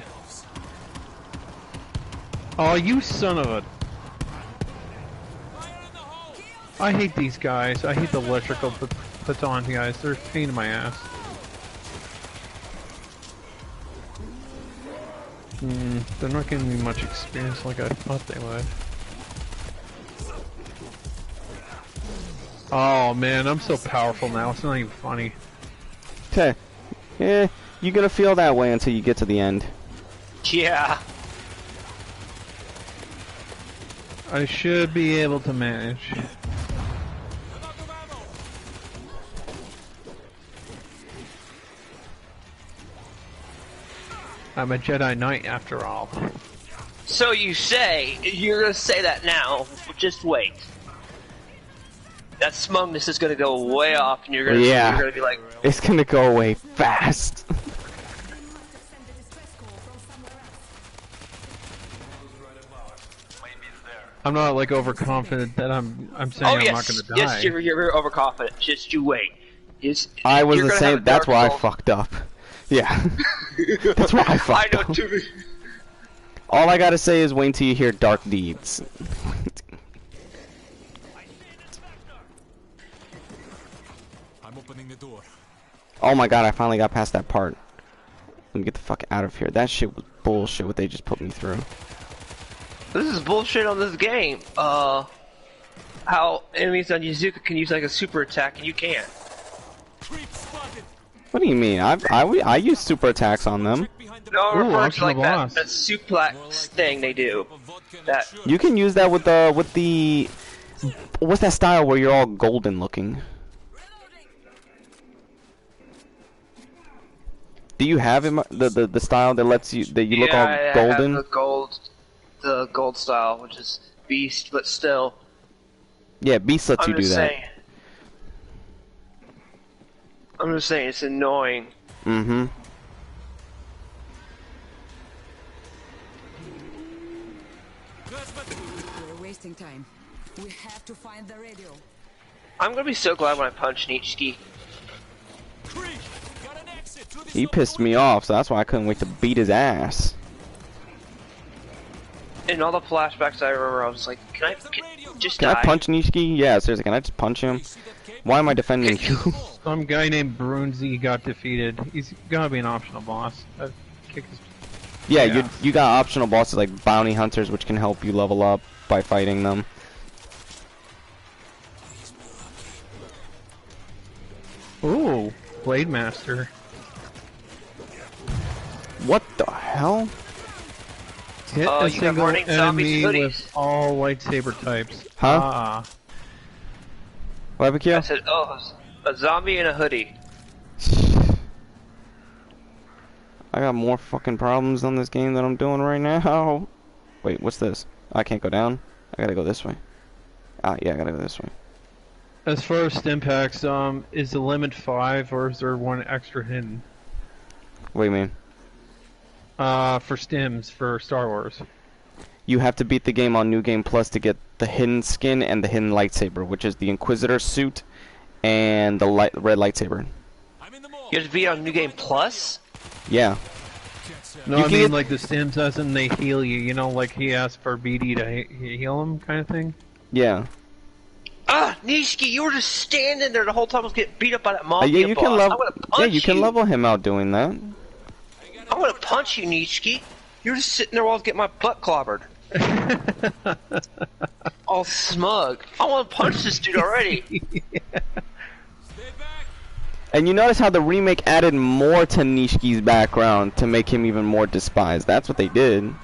Oh, you son of a... I hate these guys. I hate the electrical baton guys. They're a pain in my ass. They're not giving me much experience like I thought they would. Oh man, I'm so powerful now, it's not even funny. Okay. Yeah, you're gonna feel that way until you get to the end. Yeah. I should be able to manage. I'm a Jedi Knight after all. So you say, you're gonna say that now, just wait. That smugness is gonna go way off and you're gonna, you're gonna be like... It's gonna go away fast. I'm not like overconfident that I'm saying I'm not gonna die. Yes, you're overconfident. Just you wait. I was the same. That's why I fucked up. Yeah. That's why I fucked up. I know too. All I gotta say is wait until you hear Dark Deeds. I'm opening the door. Oh my god, I finally got past that part. Let me get the fuck out of here. That shit was bullshit what they just put me through. This is bullshit on this game. How enemies on Yuzuka can use like a super attack and you can't. What do you mean? I use super attacks on them. No, I'm referring to like that suplex thing they do. That you can use that with the what's that style where you're all golden looking? Do you have the style that lets you look all golden? I have the gold style, which is Beast, but still. Yeah, Beast lets you do that. I'm just saying, it's annoying. Mm-hmm. We're wasting time. We have to find the radio. I'm gonna be so glad when I punch Nietzsche. He pissed me off, so that's why I couldn't wait to beat his ass. In all the flashbacks I remember, I was like, can I punch Nishiki? Yeah, seriously, can I just punch him? Why am I defending you? Some guy named Brunzi got defeated. He's gotta be an optional boss. Yeah, you got optional bosses like bounty hunters, which can help you level up by fighting them. Ooh, Blade Master. What the hell? Hit a single enemy with all lightsaber types. Huh? Ah. What happened, Kyo? I said, oh, a zombie in a hoodie. I got more fucking problems on this game than I'm doing right now. Wait, what's this? I can't go down. I gotta go this way. Ah, yeah, I gotta go this way. As far as stim packs, is the limit 5 or is there one extra hidden? What do you mean? For stims for Star Wars. You have to beat the game on New Game Plus to get the hidden skin and the hidden lightsaber, which is the Inquisitor suit and the red lightsaber. You have to beat on New Game Plus? Yeah. No, I mean like the stims as in they heal you, you know, like he asked for BD to heal him kind of thing? Yeah. Ah, Nishiki, you were just standing there the whole time I was getting beat up by that mob. Yeah, you can level. Yeah, you can level him out doing that. I'm gonna punch you, Nishiki. You're just sitting there while I was getting my butt clobbered. All smug. I want to punch this dude already. Yeah. And you notice how the remake added more to Nishiki's background to make him even more despised. That's what they did.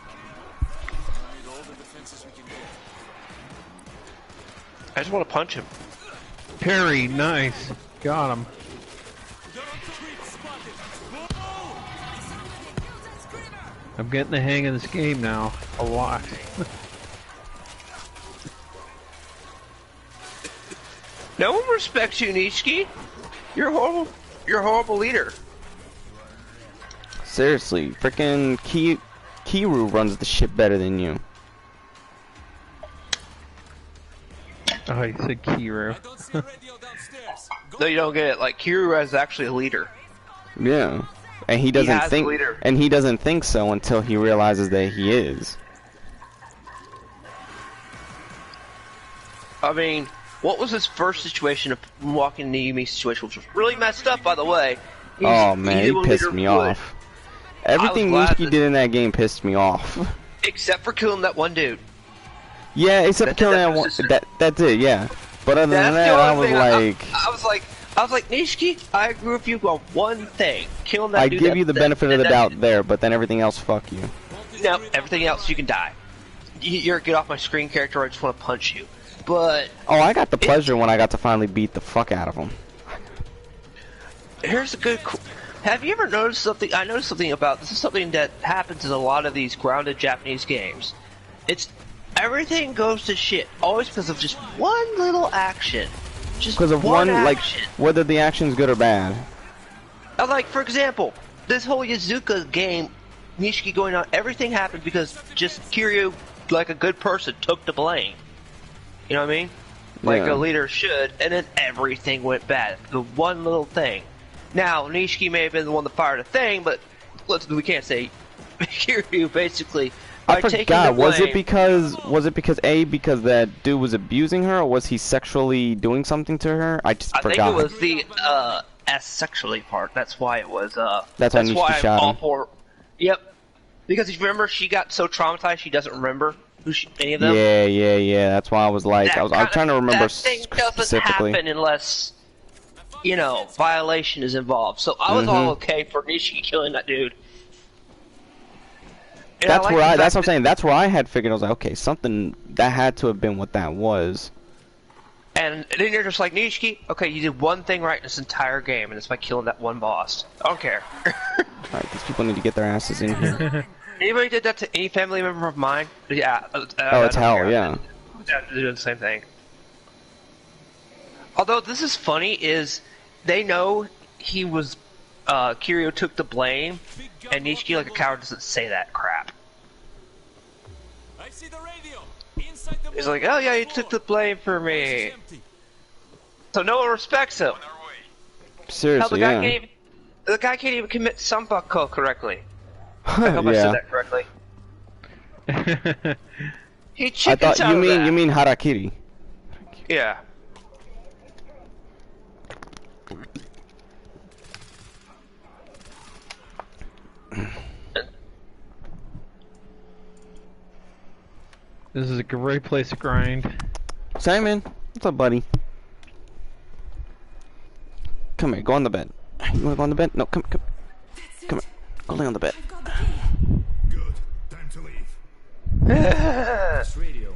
I just want to punch him. Parry, nice. Got him. I'm getting the hang of this game now. A lot. No one respects you, Nishiki. You're horrible. You're a horrible leader. Seriously, frickin' Kiru runs the shit better than you. Oh, you said Kiru. No, you don't get it. Like Kiru is actually a leader. Yeah, and he doesn't he doesn't think so until he realizes that he is. I mean, what was his first situation of walking into Yumi's situation, which was really messed up, by the way? Oh man, he pissed me off. Everything Nishiki did in that game pissed me off. Except for killing that one dude. Yeah, except for killing that one. That did, yeah. But other than that, I was like... I was like, Nishiki, I agree with you on one thing. Killing that dude. I give you the benefit of the doubt there, but then everything else, fuck you. No, everything else, you can die. You're a get off my screen character, I just want to punch you. But... Oh, I got the pleasure when I got to finally beat the fuck out of him. Here's a good... Have you ever noticed something? I noticed something about... This is something that happens in a lot of these grounded Japanese games. It's... Everything goes to shit, always because of just one little action. Just because of one like, whether the action's good or bad. Like, for example, this whole Yazuka game, Nishiki going on, everything happened because just Kiryu, like a good person, took the blame. You know what I mean? Like a leader should, and then everything went bad. The one little thing. Now, Nishiki may have been the one that fired a thing, but we can't say Kiryu basically... I forgot. Was it because A, because that dude was abusing her, or was he sexually doing something to her? I just forgot. I think it was the sexually part. That's why it was. That's why Nishiki shot him. Yep. Because if you remember, she got so traumatized she doesn't remember any of them. Yeah. That's why I was like, I was trying to remember that thing doesn't happen unless, you know, violation is involved. So I was all okay for Nishiki killing that dude. And that's where that's what I'm saying. That's where I had figured. I was like, okay, something that had to have been what that was. And then you're just like, Nishiki, okay, you did one thing right in this entire game, and it's by killing that one boss. I don't care. Alright, these people need to get their asses in here. Anybody did that to any family member of mine? Yeah. Oh, it's hell, yeah. They're doing the same thing. Although this is funny, is they know he was. Kiryu took the blame, and Nishiki, like a coward, doesn't say that crap. He's like, oh yeah, you took the blame for me. So no one respects him. Seriously, Hell, the guy can't even commit Sanbako correctly. I hope I said that correctly. He chickens out of that. You mean harakiri. Yeah. This is a great place to grind. Simon, what's up, buddy? Come here, go on the bed. You wanna go on the bed? No, come here. Go lay on the bed. Good. Time to leave. This radio.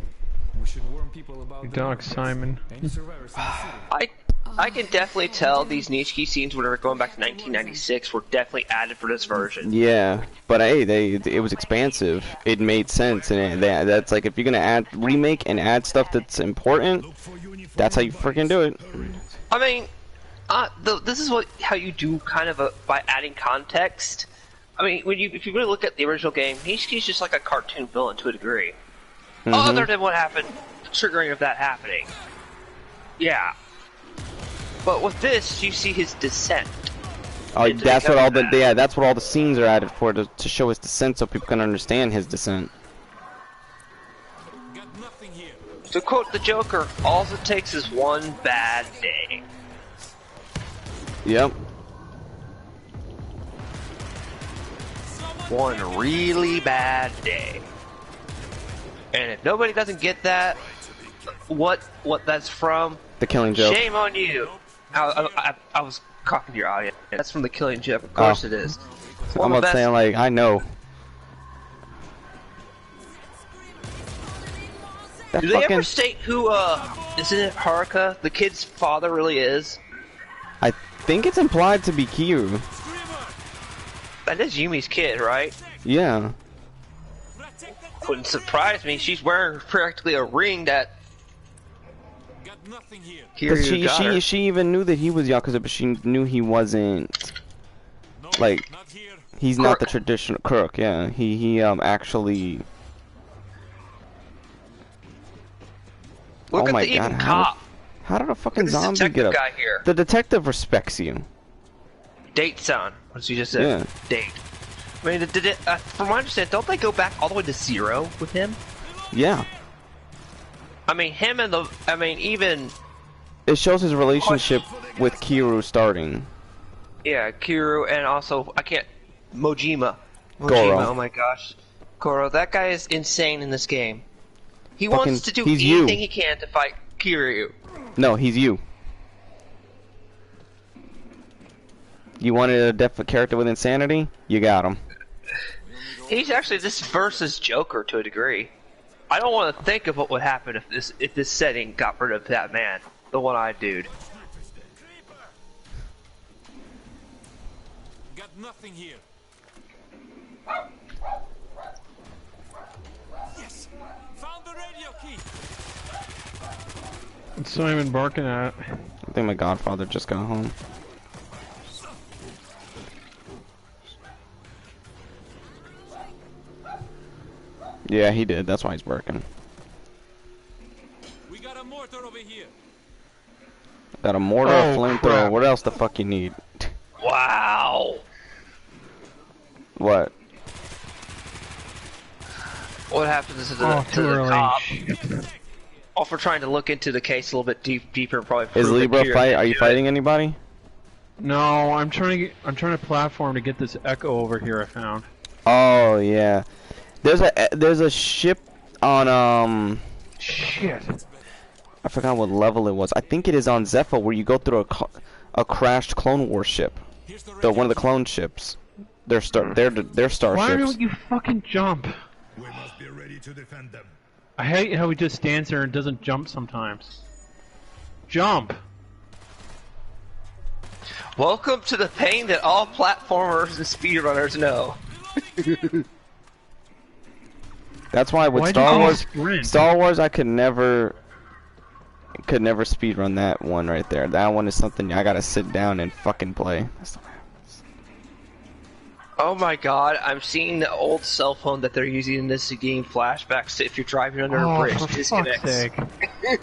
We should warn people about your dog, Simon. I can definitely tell these Nishiki scenes when we were going back to 1996 were definitely added for this version. Yeah, but hey, it was expansive. It made sense, and that's like if you're gonna remake and add stuff that's important, that's how you freaking do it. I mean, this is how you do kind of by adding context. I mean, if you really look at the original game, Nishiki's just like a cartoon villain to a degree. Other than what happened, triggering of that happening. Yeah. But with this, you see his descent. Oh, that's what that's what all the scenes are added for, to show his descent, so people can understand his descent. To quote the Joker, all it takes is one bad day. Yep. One really bad day. And if nobody doesn't get that, what that's from, The Killing Joke. Shame on you. I was talking to your audience. That's from The Killing Joke. Of course it is. I'm about saying, like, I know. Do they ever state who, isn't it Haruka, the kid's father, really is? I think it's implied to be Kiryu. That is Yumi's kid, right? Yeah. Wouldn't surprise me. She's wearing practically a ring that Because she even knew that he was Yakuza, but she knew he wasn't, like, he's not the traditional crook. Yeah, he actually. Look oh my at the god! cop. How did a fucking zombie get up? Guy here. The detective respects you. Date-san, what you just said. Yeah. Date. I mean, from what I understand, don't they go back all the way to 0 with him? Yeah. I mean, even... It shows his relationship with Kiryu starting. Yeah, Kiryu, and also, Mojima. Goro. Oh my gosh. Goro, that guy is insane in this game. He Fucking, wants to do he's anything you. he can to fight Kiryu. No, he's you. You wanted a deaf character with insanity? You got him. He's actually this versus Joker to a degree. I don't want to think of what would happen if this setting got rid of that man, the one-eyed dude. Got nothing here. Yes, found the radio key. What's Simon barking at? I think my godfather just got home. Yeah, he did. That's why he's barking. We got a mortar over here. Got a mortar, a flamethrower. What else the fuck you need? Wow. What? What happens to the cop? Oh, for trying to look into the case a little bit deeper, and probably. Is Libra fight? Are you fighting anybody? No, I'm trying to platform to get this Echo over here. I found. Oh yeah, there's a ship on Shit. I forgot what level it was. I think it is on Zephyr where you go through a crashed Clone War ship. One of the clone ships. They're starships. Why don't you fucking jump? We must be ready to defend them. I hate how he just stands there and doesn't jump sometimes. Jump! Welcome to the pain that all platformers and speedrunners know. That's why with Star Wars, I could never speedrun that one right there. That one is something I gotta sit down and fucking play. Oh my god, I'm seeing the old cell phone that they're using in this game flashbacks to if you're driving under a bridge. For fuck's Disconnects. sake.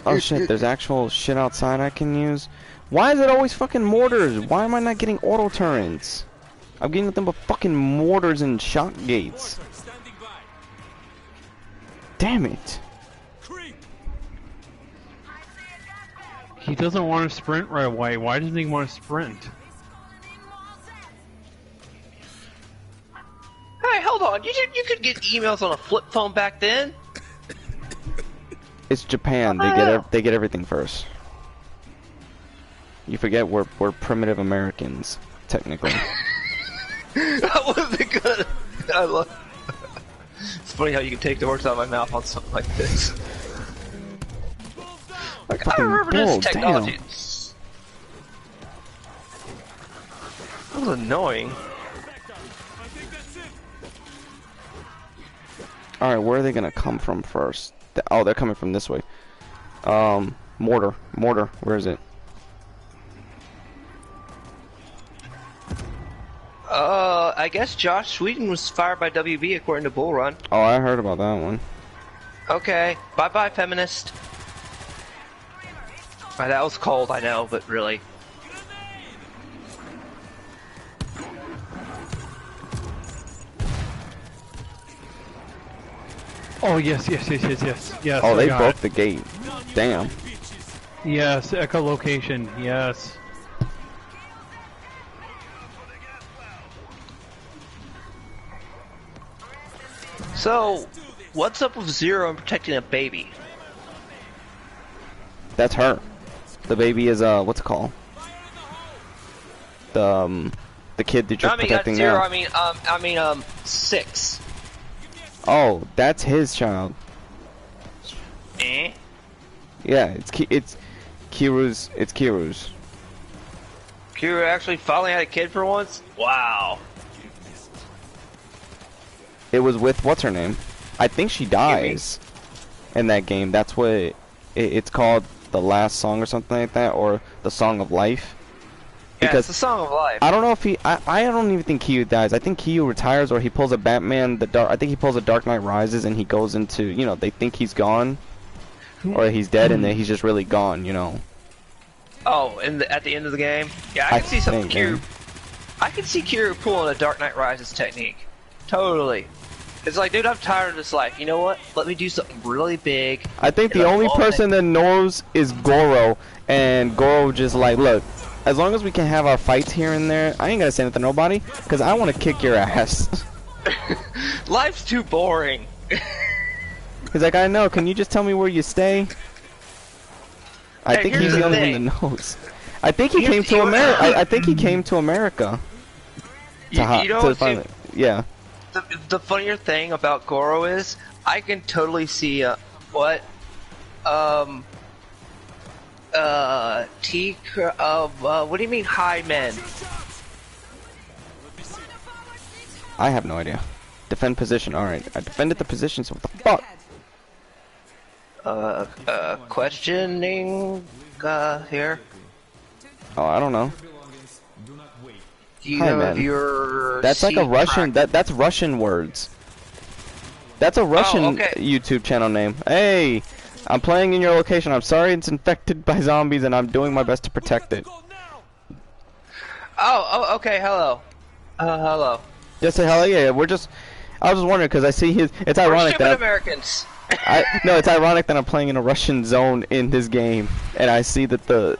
Oh shit, there's actual shit outside I can use. Why is it always fucking mortars? Why am I not getting auto turrets? I'm getting nothing but fucking mortars and shot gates. Damn it. He doesn't want to sprint right away. Why doesn't he want to sprint? Hey, hold on. You could get emails on a flip phone back then. It's Japan. They get everything first. You forget we're primitive Americans, technically. That wasn't good. I love. It's funny how you can take the words out of my mouth on something like this. Like, I remember this technology. Damn. That was annoying. Alright, where are they gonna come from first? Oh, they're coming from this way. Mortar, where is it? I guess Josh Sweden was fired by WB according to Bull Run. Oh, I heard about that one. Okay, bye-bye, feminist. That was cold, I know, but really. Oh, yes. Oh, they broke the gate. Damn. Yes, echolocation, yes. So, what's up with Zero and protecting a baby? That's her. The baby is, what's it called? The kid that you're protecting Zero, now. I mean, 6. Oh, that's his child. Eh? Yeah, it's Kiru's. It's Kiru's. Kiru actually finally had a kid for once? Wow. It was with what's her name? I think she dies in that game. That's what it's called, the last song or something like that, or the Song of Life. Because yeah, it's the Song of Life. I don't know if I don't even think Kiyu dies. I think Kiyu retires, or he pulls a Batman. I think he pulls a Dark Knight Rises, and he goes into, you know, they think he's gone, or he's dead, and then he's just really gone, you know. Oh, at the end of the game, yeah, I can see some Kiru. I can see Kiru pulling a Dark Knight Rises technique. Totally. It's like, dude, I'm tired of this life. You know what? Let me do something really big. I think the only person that knows is Goro, and Goro just like, look, as long as we can have our fights here and there, I ain't gonna say nothing to nobody, because I want to kick your ass. Life's too boring. He's like, I know. Can you just tell me where you stay? I think he's the only one that knows. I think he came to America. I think he came to America. Yeah. The funnier thing about Goro is, I can totally see what do you mean high men? I have no idea. Defend position. All right, I defended the position. So what the fuck? Questioning here. Oh, I don't know. Do you have your? That's like a Russian. That's Russian words. That's a Russian YouTube channel name. Hey, I'm playing in your location. I'm sorry it's infected by zombies, and I'm doing my best to protect it. Oh, okay. Hello. Hello. Just say hello. Yeah, we're just. I was just wondering because I see his. It's ironic that Americans. No, it's ironic that I'm playing in a Russian zone in this game, and I see that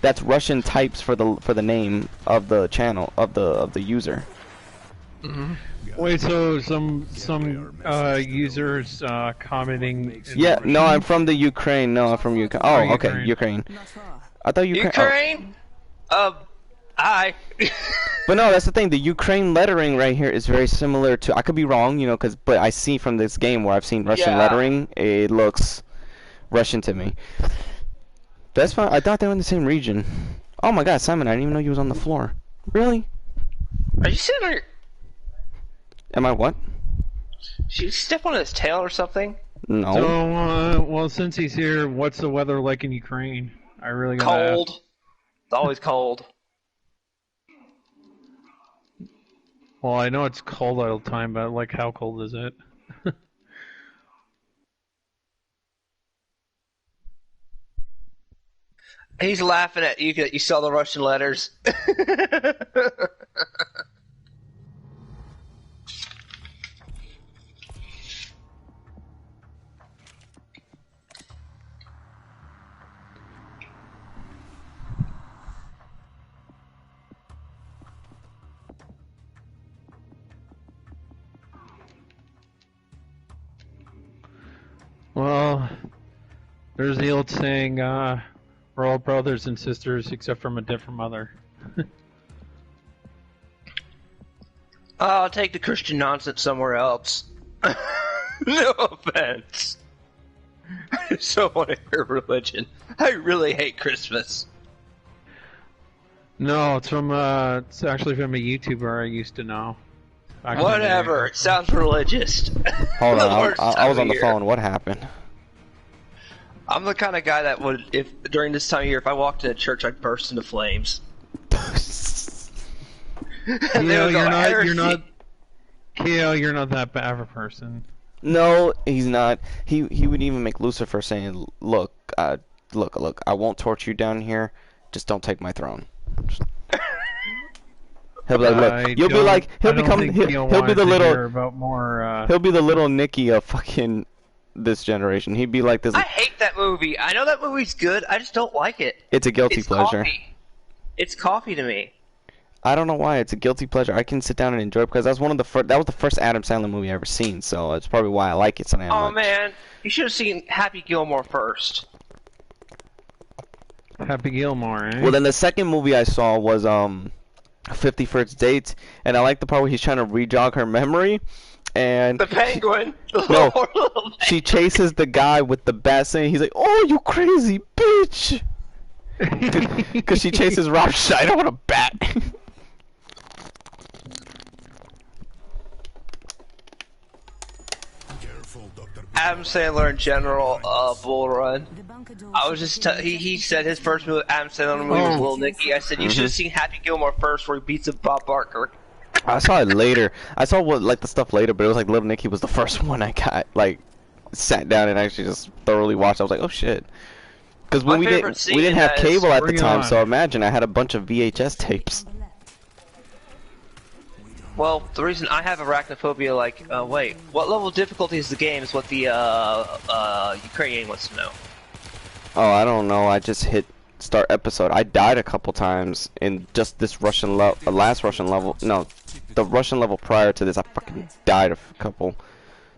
that's Russian types for the name of the channel of the user. Mm-hmm. Wait, so some users commenting. Yeah, no, I'm from the Ukraine. No, I'm from Ukraine. Oh, okay, Ukraine. I thought Ukraine. Hi. But no, that's the thing. The Ukraine lettering right here is very similar to. I could be wrong, you know, but I see from this game where I've seen Russian lettering, it looks Russian to me. That's fine. I thought they were in the same region. Oh my God, Simon! I didn't even know you was on the floor. Really? Are you sitting there? Am I what? Did you step on his tail or something? No. So, well, since he's here, what's the weather like in Ukraine? I really gotta cold. Ask. It's always cold. Well, I know it's cold all the time, but like, how cold is it? He's laughing at you. You saw the Russian letters. Well, there's the old saying, we're all brothers and sisters except from a different mother. I'll take the Christian nonsense somewhere else. No offense. I just don't want to hear religion. I really hate Christmas. No, it's actually from a YouTuber I used to know. Whatever, it sounds religious. Hold on, I was on the phone. What happened? I'm the kind of guy that would, if during this time of year, if I walked into church, I'd burst into flames. You're not that bad of a person. No, he's not. He would even make Lucifer saying, "Look, look, I won't torture you down here. Just don't take my throne." He'll be like, look, you'll be like, he'll be the little Nicky of fucking this generation. He'd be like this. I hate that movie. I know that movie's good. I just don't like it. It's a guilty pleasure. Coffee. It's coffee to me. I don't know why. It's a guilty pleasure. I can sit down and enjoy it because that was the first Adam Sandler movie I ever seen. So it's probably why I like it so damn much. Oh man, you should have seen Happy Gilmore first. Happy Gilmore, eh? Well, then the second movie I saw was 50 First Dates, and I like the part where he's trying to re-jog her memory, and the penguin. No, she chases the guy with the bat, saying he's like, "Oh, you crazy bitch," because she chases Rob Schneider with a bat. Adam Sandler in general, Bull Run. I was just he said his first movie, Adam Sandler movie was Little Nicky. I said you should have seen Happy Gilmore first, where he beats up Bob Barker. I saw it later. I saw the stuff later, but it was like Little Nicky was the first one I got sat down and actually just thoroughly watched. I was like, oh shit, because we didn't have cable at the time, so imagine I had a bunch of VHS tapes. Well, the reason I have arachnophobia, wait, what level of difficulty is the game is what the Ukrainian wants to know. Oh, I don't know. I just hit start episode, I died a couple times in just this Russian level, last Russian level. No, the Russian level prior to this, I fucking died a couple.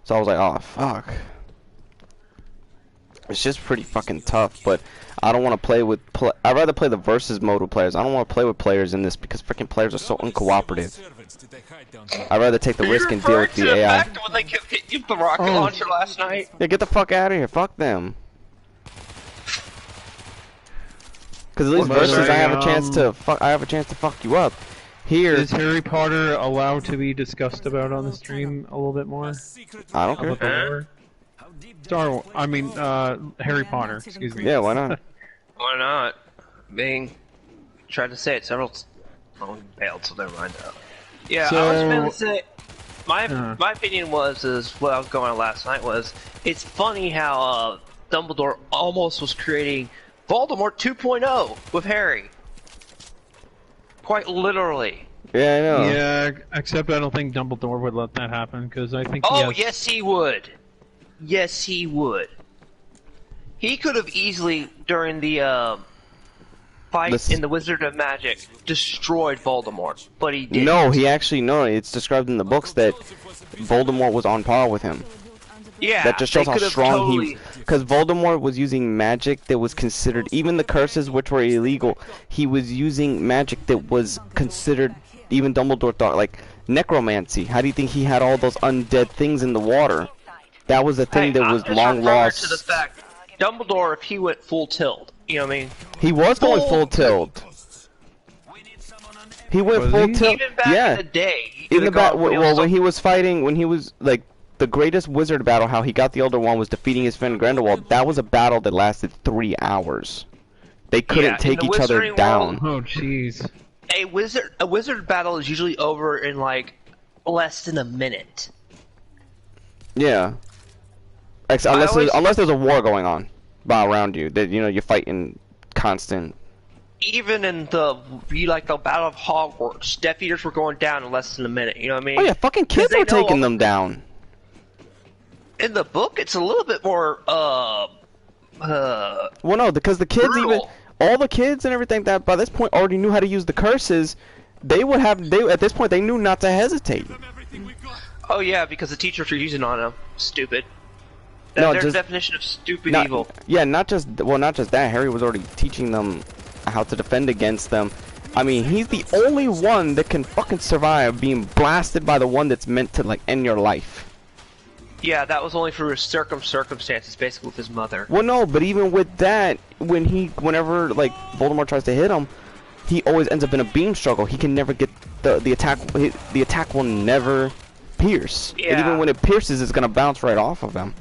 So I was like, oh fuck. It's just pretty fucking tough, but I don't want to play with. I'd rather play the versus mode with players. I don't want to play with players in this because freaking players are so uncooperative. I'd rather take the risk and deal with the AI. Fact when they hit you with the rocket launcher last night? Yeah, get the fuck out of here. Fuck them. Because at least versus, I have a chance to fuck you up. Here, is Harry Potter allowed to be discussed about on the stream a little bit more? I don't care. Harry Potter. Excuse me. Yeah, why not? Why not? Tried to say it several. Oh, failed. So never mind. Yeah, So, I was going to say. My opinion is what I was going on last night was it's funny how Dumbledore almost was creating Voldemort 2.0 with Harry. Quite literally. Yeah, I know. Yeah, except I don't think Dumbledore would let that happen because I think. Yes, he would. Yes, he would. He could have easily, during the fight in the Wizard of Magic, destroyed Voldemort, but he didn't. No, it's described in the books that Voldemort was on par with him. Yeah, that just shows how strong he. Because Voldemort was using magic that was considered, even the curses which were illegal, he was using magic that was considered. Even Dumbledore thought, like necromancy. How do you think he had all those undead things in the water? That was a thing that was long lost. To the fact, Dumbledore, if he went full tilt, you know what I mean? He was going full tilt. He went full tilt. Even back in the day. When he was fighting, when he was like the greatest wizard battle, how he got the Elder Wand was defeating his friend Grindelwald. That was a battle that lasted 3 hours. They couldn't take each other down. Oh jeez. A wizard battle is usually over in like less than a minute. Yeah. Unless there's a war going on around you, that you're fighting constant. Even in the Battle of Hogwarts, Death Eaters were going down in less than a minute. You know what I mean? Oh yeah, fucking kids were taking them down. In the book, it's a little bit more well, no, because the kids all the kids and everything that by this point already knew how to use the curses. At this point they knew not to hesitate. Oh yeah, because the teachers were using on them. Stupid. No, their definition of stupid evil. Yeah, not just that. Harry was already teaching them how to defend against them. I mean, he's the only one that can fucking survive being blasted by the one that's meant to like end your life. Yeah, that was only for circumstances, basically with his mother. Well, no, but even with that, whenever like Voldemort tries to hit him, he always ends up in a beam struggle. He can never get the attack. The attack will never pierce. Yeah. And even when it pierces, it's gonna bounce right off of him.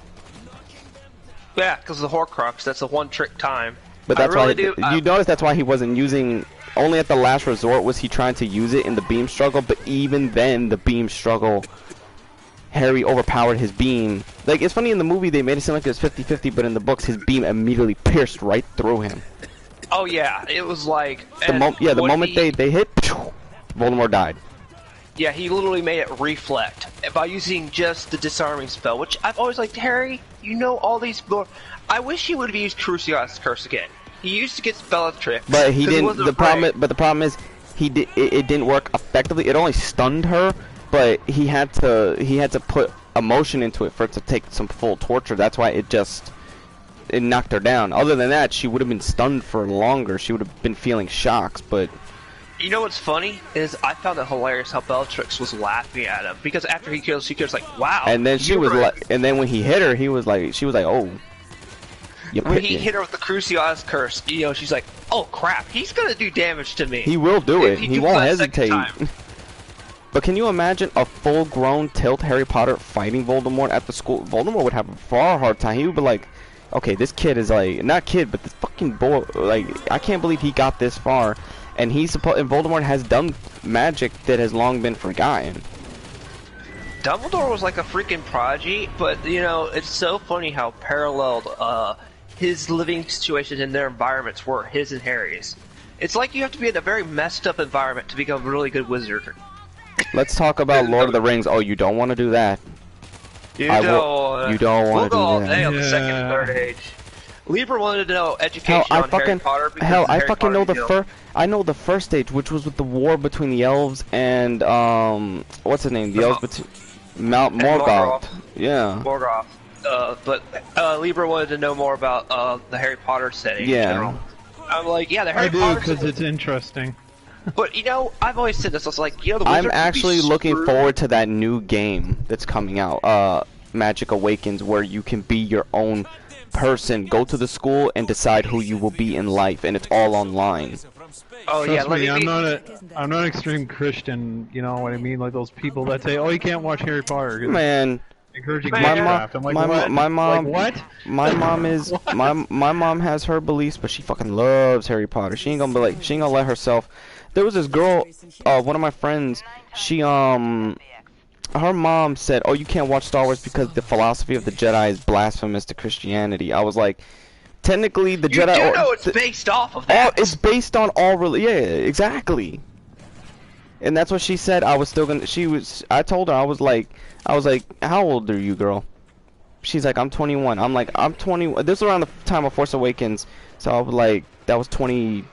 Yeah, because of the Horcrux, that's a one-trick time. But that's why you notice that's why he wasn't using. Only at the last resort was he trying to use it in the beam struggle. But even then, the beam struggle, Harry overpowered his beam. Like it's funny in the movie they made it seem like it was 50-50, but in the books his beam immediately pierced right through him. Oh yeah, it was like the moment they hit, Voldemort died. Yeah, he literally made it reflect by using just the disarming spell, which I've always liked. Harry, you know all these. I wish he would have used Cruciatus Curse again. He used to get Bellatrix, but he didn't. The problem is, it didn't work effectively. It only stunned her, but he had to put emotion into it for it to take some full torture. That's why it knocked her down. Other than that, she would have been stunned for longer. She would have been feeling shocks, but. You know what's funny is I found it hilarious how Bellatrix was laughing at him because after he kills, she kills like, "Wow!" And then and then when he hit her, she was like, "Oh." When he hit her with the Cruciatus Curse, she's like, "Oh crap, he's gonna do damage to me." He will do it. He won't hesitate. But can you imagine a full-grown tilt Harry Potter fighting Voldemort at the school? Voldemort would have a far hard time. He would be like, "Okay, this kid is like not kid, but this fucking boy. Like, I can't believe he got this far." And Voldemort has done magic that has long been forgotten. Dumbledore was like a freaking prodigy, but it's so funny how paralleled his living situations and their environments were his and Harry's. It's like you have to be in a very messed up environment to become a really good wizard. Let's talk about Lord of the Rings. Oh, you don't want to do that. You don't want to do that. We'll go all day on the second and third age. Libra wanted to know education on Harry Potter because I Harry fucking Potter know video. I know the first stage, which was with the war between the elves and what's his name? The elves between Morgoth. Yeah. Morgoth. But Libra wanted to know more about the Harry Potter setting. Yeah. In general. I'm like, yeah, the Harry Potter. I do because it's interesting. But you know, I've always said this. I was like, you know, the I'm Wizards actually would be looking screwed. forward to that new game that's coming out, Magic Awakens, where you can be your own person, go to the school, and decide who you will be in life, and it's all online. Oh yeah, Trust let me, me I'm not an extreme Christian. You know what I mean? Like those people that say, "Oh, you can't watch Harry Potter." Man, encouraging My witchcraft. I'm like, my what? mom, Like, what? my mom is What? my mom has her beliefs, but she fucking loves Harry Potter. She ain't gonna be like, she ain't gonna let herself. There was this girl, one of my friends. She her mom said, "Oh, you can't watch Star Wars because the philosophy of the Jedi is blasphemous to Christianity." I was like, technically, the You Jedi. do know it's based off of that. It's based on yeah, exactly. And that's what she said. I was still gonna. I told her I was like, how old are you, girl? She's like, I'm 21. I'm like, I'm 20. This was around the time of Force Awakens, so I was like, that was 20.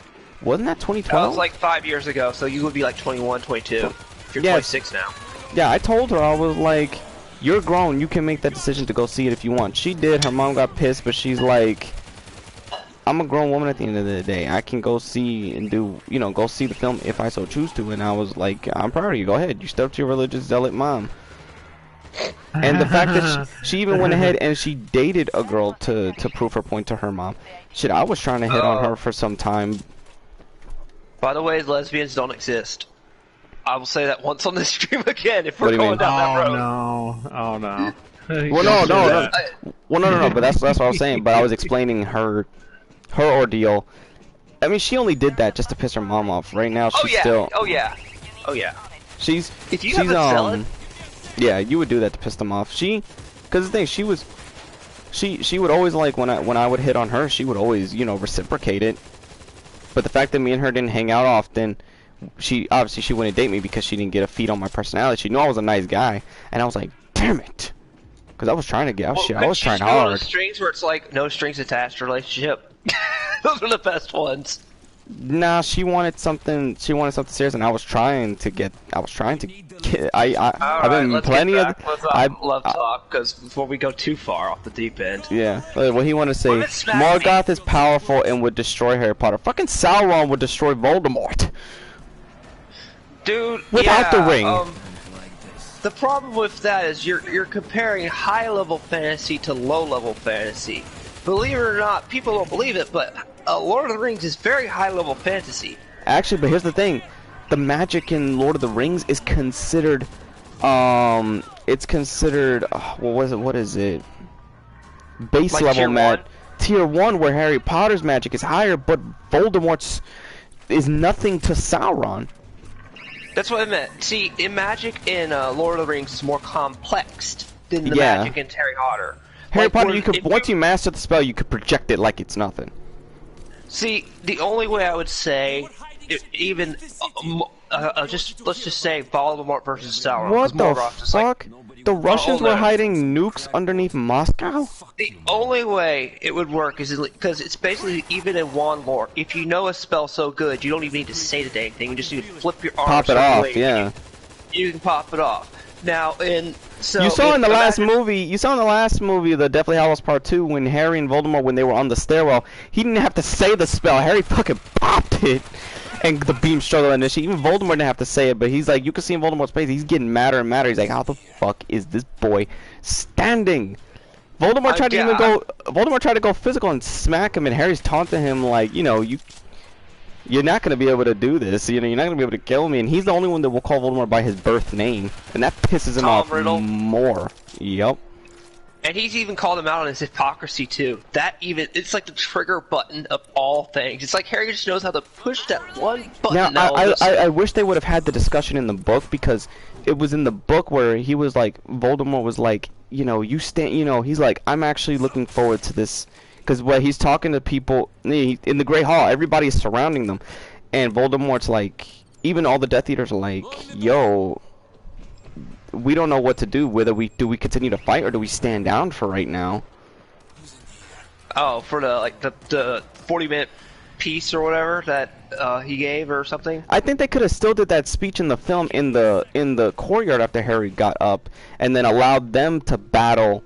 Wasn't that 2012? That was like 5 years ago, so you would be like 21, 22. If you're Yeah. 26 now. Yeah, I told her, I was like, you're grown. You can make that decision to go see it if you want. She did. Her mom got pissed, but she's like, I'm a grown woman at the end of the day. I can go see and do, go see the film if I so choose to. And I was like, I'm proud of you. Go ahead. You stepped to your religious zealot mom. And the fact that she even went ahead and she dated a girl to prove her point to her mom. Shit, I was trying to hit on her for some time. By the way, lesbians don't exist. I will say that once on this stream again if What we're do you going mean? down that road. Oh no. Well, no. Well, no. But that's what I was saying. But I was explaining her ordeal. I mean, she only did that just to piss her mom off. Right now, she's still. Oh yeah. She's. If you have a zealot. Yeah, you would do that to piss them off. Because the thing, she would always like when I would hit on her, she would always reciprocate it. But the fact that me and her didn't hang out often, she wouldn't date me because she didn't get a feed on my personality. She knew I was a nice guy, and I was like, damn it, because I was trying to get, I was trying hard. Those strings where it's like no strings attached relationship. Those are the best ones. Nah, she wanted something serious, and I was trying to get. I've been plenty of. Love talk, because before we go too far off the deep end. Yeah, what he wanted to say, Morgoth is powerful and would destroy Harry Potter. Fucking Sauron would destroy Voldemort. Dude, without the ring. The problem with that is you're comparing high-level fantasy to low-level fantasy. Believe it or not, people don't believe it, but Lord of the Rings is very high-level fantasy. Actually, but here's the thing: the magic in Lord of the Rings is considered, it's considered, what is it? Base like level tier Tier 1, where Harry Potter's magic is higher, but Voldemort's is nothing to Sauron. That's what I meant. See, magic in Lord of the Rings is more complex than the magic in Harry Potter. Harry Potter, once you master the spell, you could project it like it's nothing. See, the only way I would say, even let's just say Voldemort versus Sauron. What the fuck? The Russians were hiding nukes underneath Moscow? The only way it would work is because it's basically even in wand lore. If you know a spell so good, you don't even need to say it anything. You just need to flip your arm. Pop it off, yeah. You can pop it off. Now, you saw in the last movie, the Deathly Hallows Part 2, when Harry and Voldemort, when they were on the stairwell, he didn't have to say the spell. Harry fucking popped it, and the beam struggle initially. Even Voldemort didn't have to say it, but he's like, you can see in Voldemort's face, he's getting madder and madder. He's like, how the fuck is this boy standing? Voldemort tried to go physical and smack him, and Harry's taunting him like, you're not going to be able to do this, you're not going to be able to kill me, and he's the only one that will call Voldemort by his birth name, and that pisses him off more. Yep. And he's even called him out on his hypocrisy too. It's like the trigger button of all things. It's like Harry just knows how to push that one button. Now, I wish they would have had the discussion in the book, because it was in the book where he was like, Voldemort was like, he's like, I'm actually looking forward to this. Because when he's talking to people in the Great Hall, everybody's surrounding them, and Voldemort's like, even all the Death Eaters are like, yo, we don't know what to do. Do we continue to fight, or do we stand down for right now? Oh, for the 40-minute piece or whatever that he gave or something. I think they could have still did that speech in the film in the courtyard after Harry got up, and then allowed them to battle.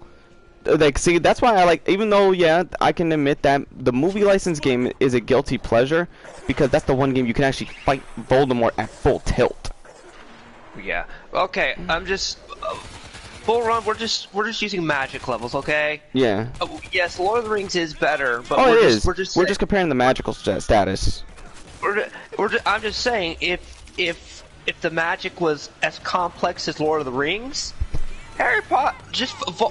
Like, see, that's why I like, even though, yeah, I can admit that the movie license game is a guilty pleasure, because that's the one game you can actually fight Voldemort at full tilt. Yeah. Okay. I'm just. Bull Run, we're just using magic levels, okay? Yeah. Yes, Lord of the Rings is better, but we're just comparing the magical status. I'm just saying, if the magic was as complex as Lord of the Rings, Harry Potter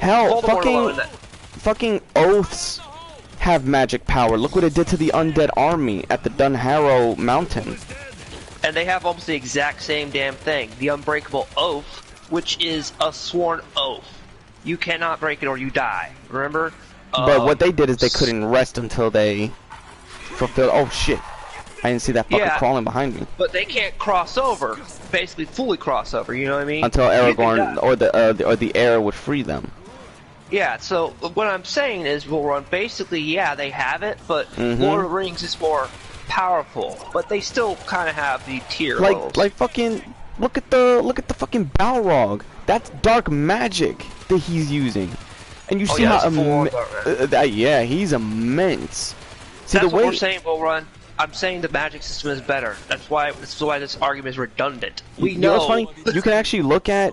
hell, Voldemort fucking oaths have magic power. Look what it did to the undead army at the Dunharrow Mountain. And they have almost the exact same damn thing, the Unbreakable Oath, which is a sworn oath. You cannot break it or you die. Remember? But what they did is they couldn't rest until they fulfilled. Oh shit! I didn't see that fucker crawling behind me. But they can't cross over. Basically, fully cross over. You know what I mean? Until Aragorn or the heir would free them. Yeah. So what I'm saying is, Bull Run. Basically, yeah, they have it, but Lord of the Rings is more powerful. But they still kind of have the tier levels. Like fucking. Look at the fucking Balrog. That's dark magic that he's using, and you see how yeah, he's immense. See, that's what we're saying, Bull Run. I'm saying the magic system is better. That's why this argument is redundant. We know. You know what's funny? You can actually look at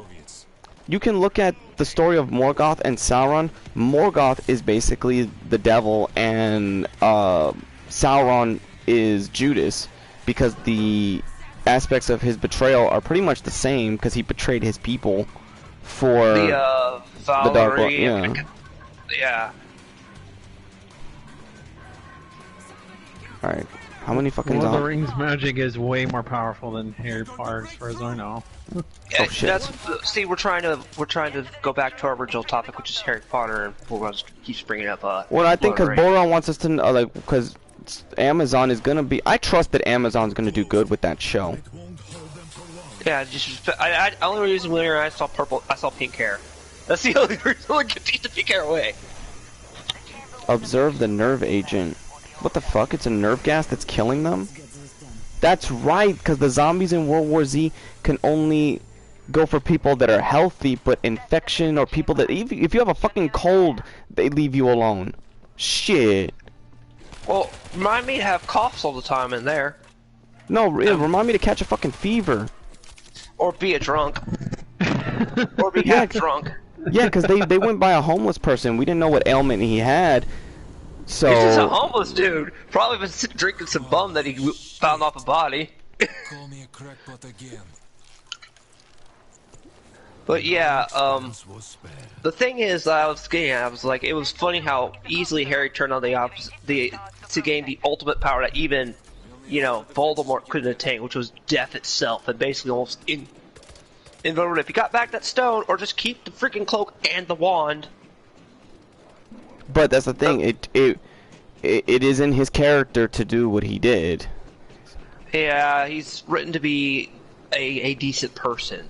the story of Morgoth and Sauron. Morgoth is basically the devil, and Sauron is Judas, because the aspects of his betrayal are pretty much the same, because he betrayed his people for the Dark One. Yeah. Yeah. All right. How many fucking Lord of the Rings magic is way more powerful than Harry Potter, as far as I know. Oh shit! See, we're trying to go back to our original topic, which is Harry Potter, and Boron keeps bringing up. Well, I think because Boron wants us to like, because Amazon is gonna be. I trust that Amazon's gonna do good with that show. Yeah, just I only reason when I saw pink hair. That's the only reason I could keep the pink hair away. Observe the nerve agent. What the fuck? It's a nerve gas that's killing them? That's right, because the zombies in World War Z can only go for people that are healthy, but infection or people that... If you have a fucking cold, they leave you alone. Shit. Well, remind me to have coughs all the time in there. No, remind me to catch a fucking fever. Or be a drunk. Or be half drunk. Yeah, because they went by a homeless person. We didn't know what ailment he had. So he's just a homeless dude. Probably been drinking some bum that he found off a body. Call me a crackpot again. But yeah, the thing is, I was like, it was funny how easily Harry turned on to gain the ultimate power that even, Voldemort couldn't attain, which was death itself, and basically almost invulnerable. If he got back that stone, or just keep the freaking cloak and the wand. But that's the thing. It is in his character to do what he did. Yeah, he's written to be a decent person.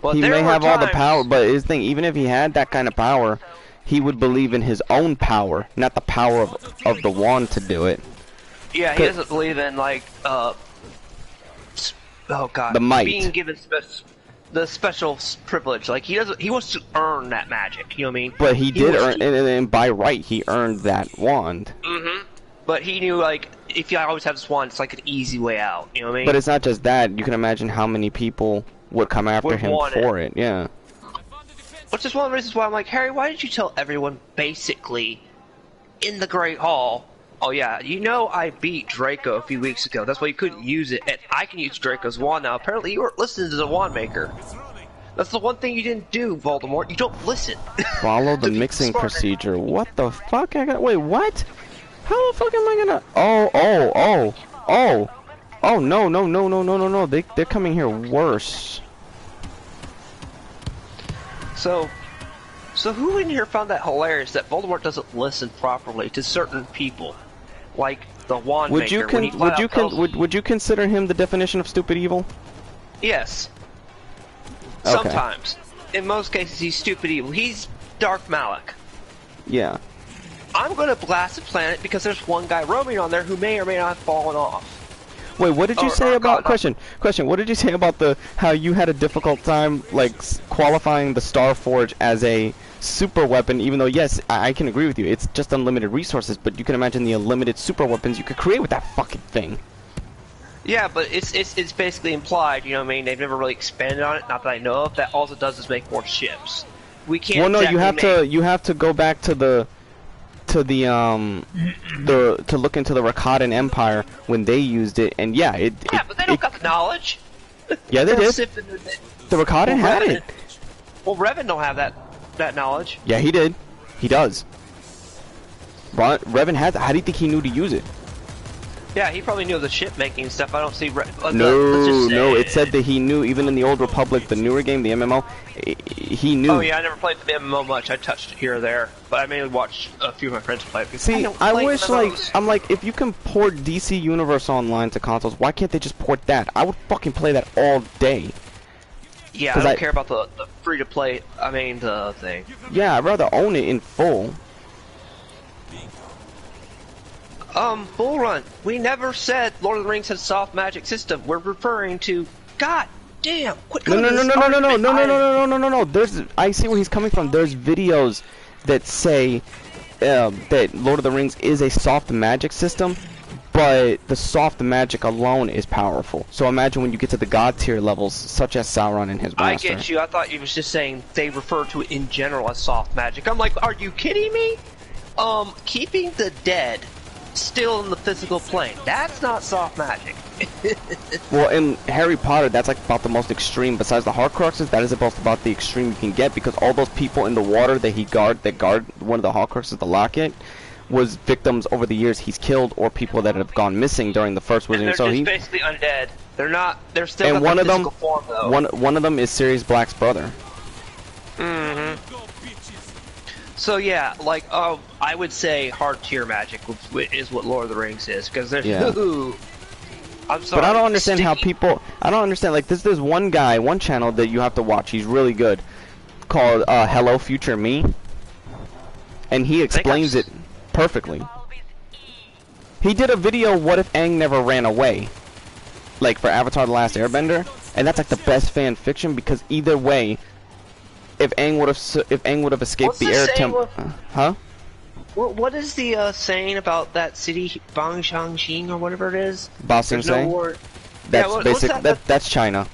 But he may have all the power, but his thing, even if he had that kind of power, he would believe in his own power, not the power of the wand to do it. Yeah, he doesn't believe in oh god, the might, being given the special privilege. Like he wants to earn that magic. You know what I mean? But he did earn, and by right, he earned that wand. But he knew, like, if you always have this wand, it's like an easy way out. You know what I mean? But it's not just that. You can imagine how many people would come after him for it. Yeah. Which is one of the reasons why I'm like, Harry, why did you tell everyone basically in the Great Hall? Oh yeah, I beat Draco a few weeks ago. That's why you couldn't use it, and I can use Draco's wand now. Apparently, you weren't listening to the wand maker. That's the one thing you didn't do, Voldemort. You don't listen. Follow the mixing procedure. What the fuck? Wait, what? How the fuck am I gonna? Oh, no. They're coming here worse. So who in here found that hilarious that Voldemort doesn't listen properly to certain people? Like the wand maker. Would you consider him the definition of stupid evil? Yes. Okay. Sometimes. In most cases, he's stupid evil. He's Darth Malak. Yeah. I'm gonna blast the planet because there's one guy roaming on there who may or may not have fallen off. Wait, what did you say about question? What did you say about how you had a difficult time like qualifying the Starforge as a super weapon? Even though yes, I can agree with you, it's just unlimited resources, but you can imagine the unlimited super weapons you could create with that fucking thing. Yeah, but it's basically implied. You know what I mean? They've never really expanded on it. Not that I know of. That all it does is make more ships. We can't. Well, no, you have to go back to to look into the Rakatan Empire when they used it, and yeah, but they don't got the knowledge. Yeah, they did. The Rakatan had it. Well, Revan don't have that knowledge. Yeah, he did. He does. Revan had. How do you think he knew to use it? Yeah, he probably knew the ship making stuff. I don't see. No, it said that he knew. Even in the Old Republic, the newer game, the MMO, he knew. Oh yeah, I never played the MMO much. I touched it here or there, but I mainly watched a few of my friends play it. See, I wish MMOs. If you can port DC Universe Online to consoles, why can't they just port that? I would fucking play that all day. Yeah, I don't care about the free to play. I mean the thing. Yeah, I'd rather own it in full. Bull Run. We never said Lord of the Rings had a soft magic system. We're referring to. God damn! Quit No. I see where he's coming from. There's videos that say that Lord of the Rings is a soft magic system, but the soft magic alone is powerful. So imagine when you get to the god tier levels, such as Sauron and his master. I get you. I thought you was just saying they refer to it in general as soft magic. I'm like, are you kidding me? Keeping the dead still in the physical plane. That's not soft magic. Well, in Harry Potter, that's like about the most extreme. Besides the Horcruxes, that is about the extreme you can get, because all those people in the water that guard one of the Horcruxes, the locket, was victims over the years he's killed, or people that have gone missing during the first Wizarding. So he's basically undead. They're not. They're still. And one of them, form, though. one of them is Sirius Black's brother. Mm-hmm. So yeah, like, I would say hard tier magic is what Lord of the Rings is, because there's I'm sorry. But I don't understand how people. I don't understand. Like, there's one guy, one channel that you have to watch. He's really good, called Hello Future Me, and he explains it perfectly. He did a video, what if Aang never ran away, like for Avatar: The Last Airbender, and that's like the best fan fiction, because either way, if Aang would have escaped the air temple, huh? What is the saying about that city, Bang Shang or whatever it is? Ba Sing Se? That's that's China.